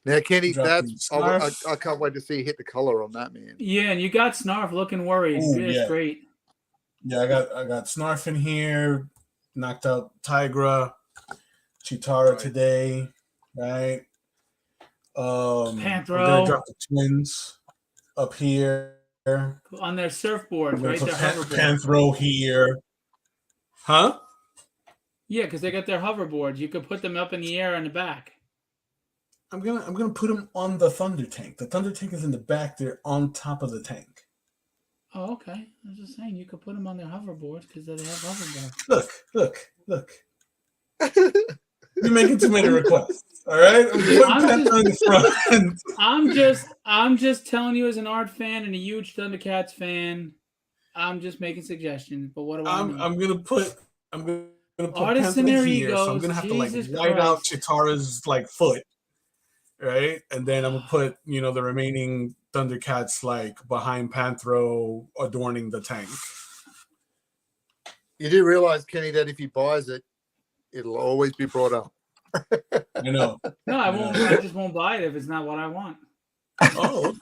Now, Kenny, Dropping that's Snarf. I can't wait to see you hit the color on that, man. Yeah, and you got Snarf looking worried. Ooh, It's yeah. great. Yeah, I got Snarf in here. Knocked out Tigra, Chitara Right. today, right? I'm Panthro. gonna drop the twins up here. On their surfboards, I'm gonna right? put Their hoverboards. Panthro here. Huh? Yeah, because they got their hoverboards. You could put them up in the air in the back. I'm gonna put them on the Thunder Tank. The Thunder Tank is in the back. They're on top of the tank. Oh, okay. I was just saying you could put them on their hoverboards because they have hoverboards. Look. You're making too many requests. All right, I'm putting Panthro in the front. I'm just telling you as an art fan and a huge Thundercats fan. I'm just making suggestions. But what do I know? I'm gonna put Artists in Panthro their here, so I'm egos, gonna have Jesus to white out Christ. Chitara's foot, right? And then I'm gonna put the remaining Thundercats behind Panthro adorning the tank. You do realize, Kenny, that if he buys it, it'll always be brought up. I know. No, I won't. I just won't buy it if it's not what I want. Oh,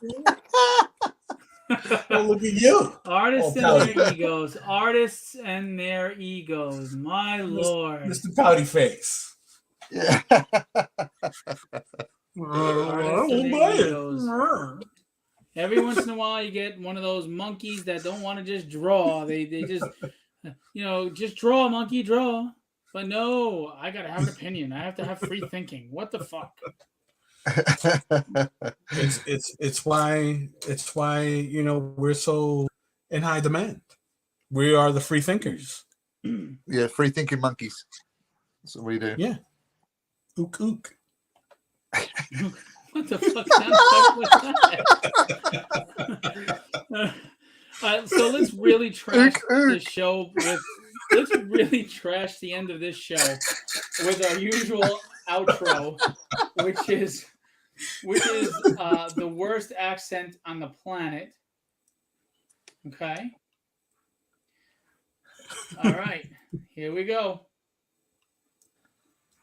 well, look at you. Artists Oh, and their egos. Artists and their egos. My lord. Mr. Pouty Face. Yeah. I won't buy it. Every once in a while, you get one of those monkeys that don't want to just draw. They just, just draw, monkey, draw. But no, I gotta have an opinion. I have to have free thinking. What the fuck? It's why we're so in high demand. We are the free thinkers. Yeah, free thinking monkeys. That's what we do. Yeah. Ook ook. What the fuck sound effect was that? So let's really trash the show with. Let's really trash the end of this show with our usual outro, which is the worst accent on the planet. Okay. All right. Here we go.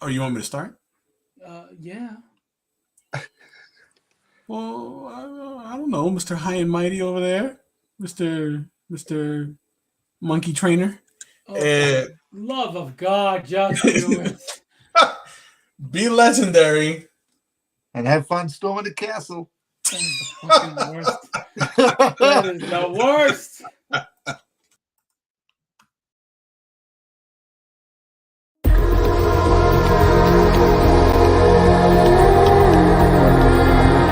Oh, you want me to start? Yeah. Well, I don't know, Mr. High and Mighty over there, Mr. Monkey Trainer. Oh, love of God, just do it. Be legendary and have fun storming the castle. That is the worst. That is the worst.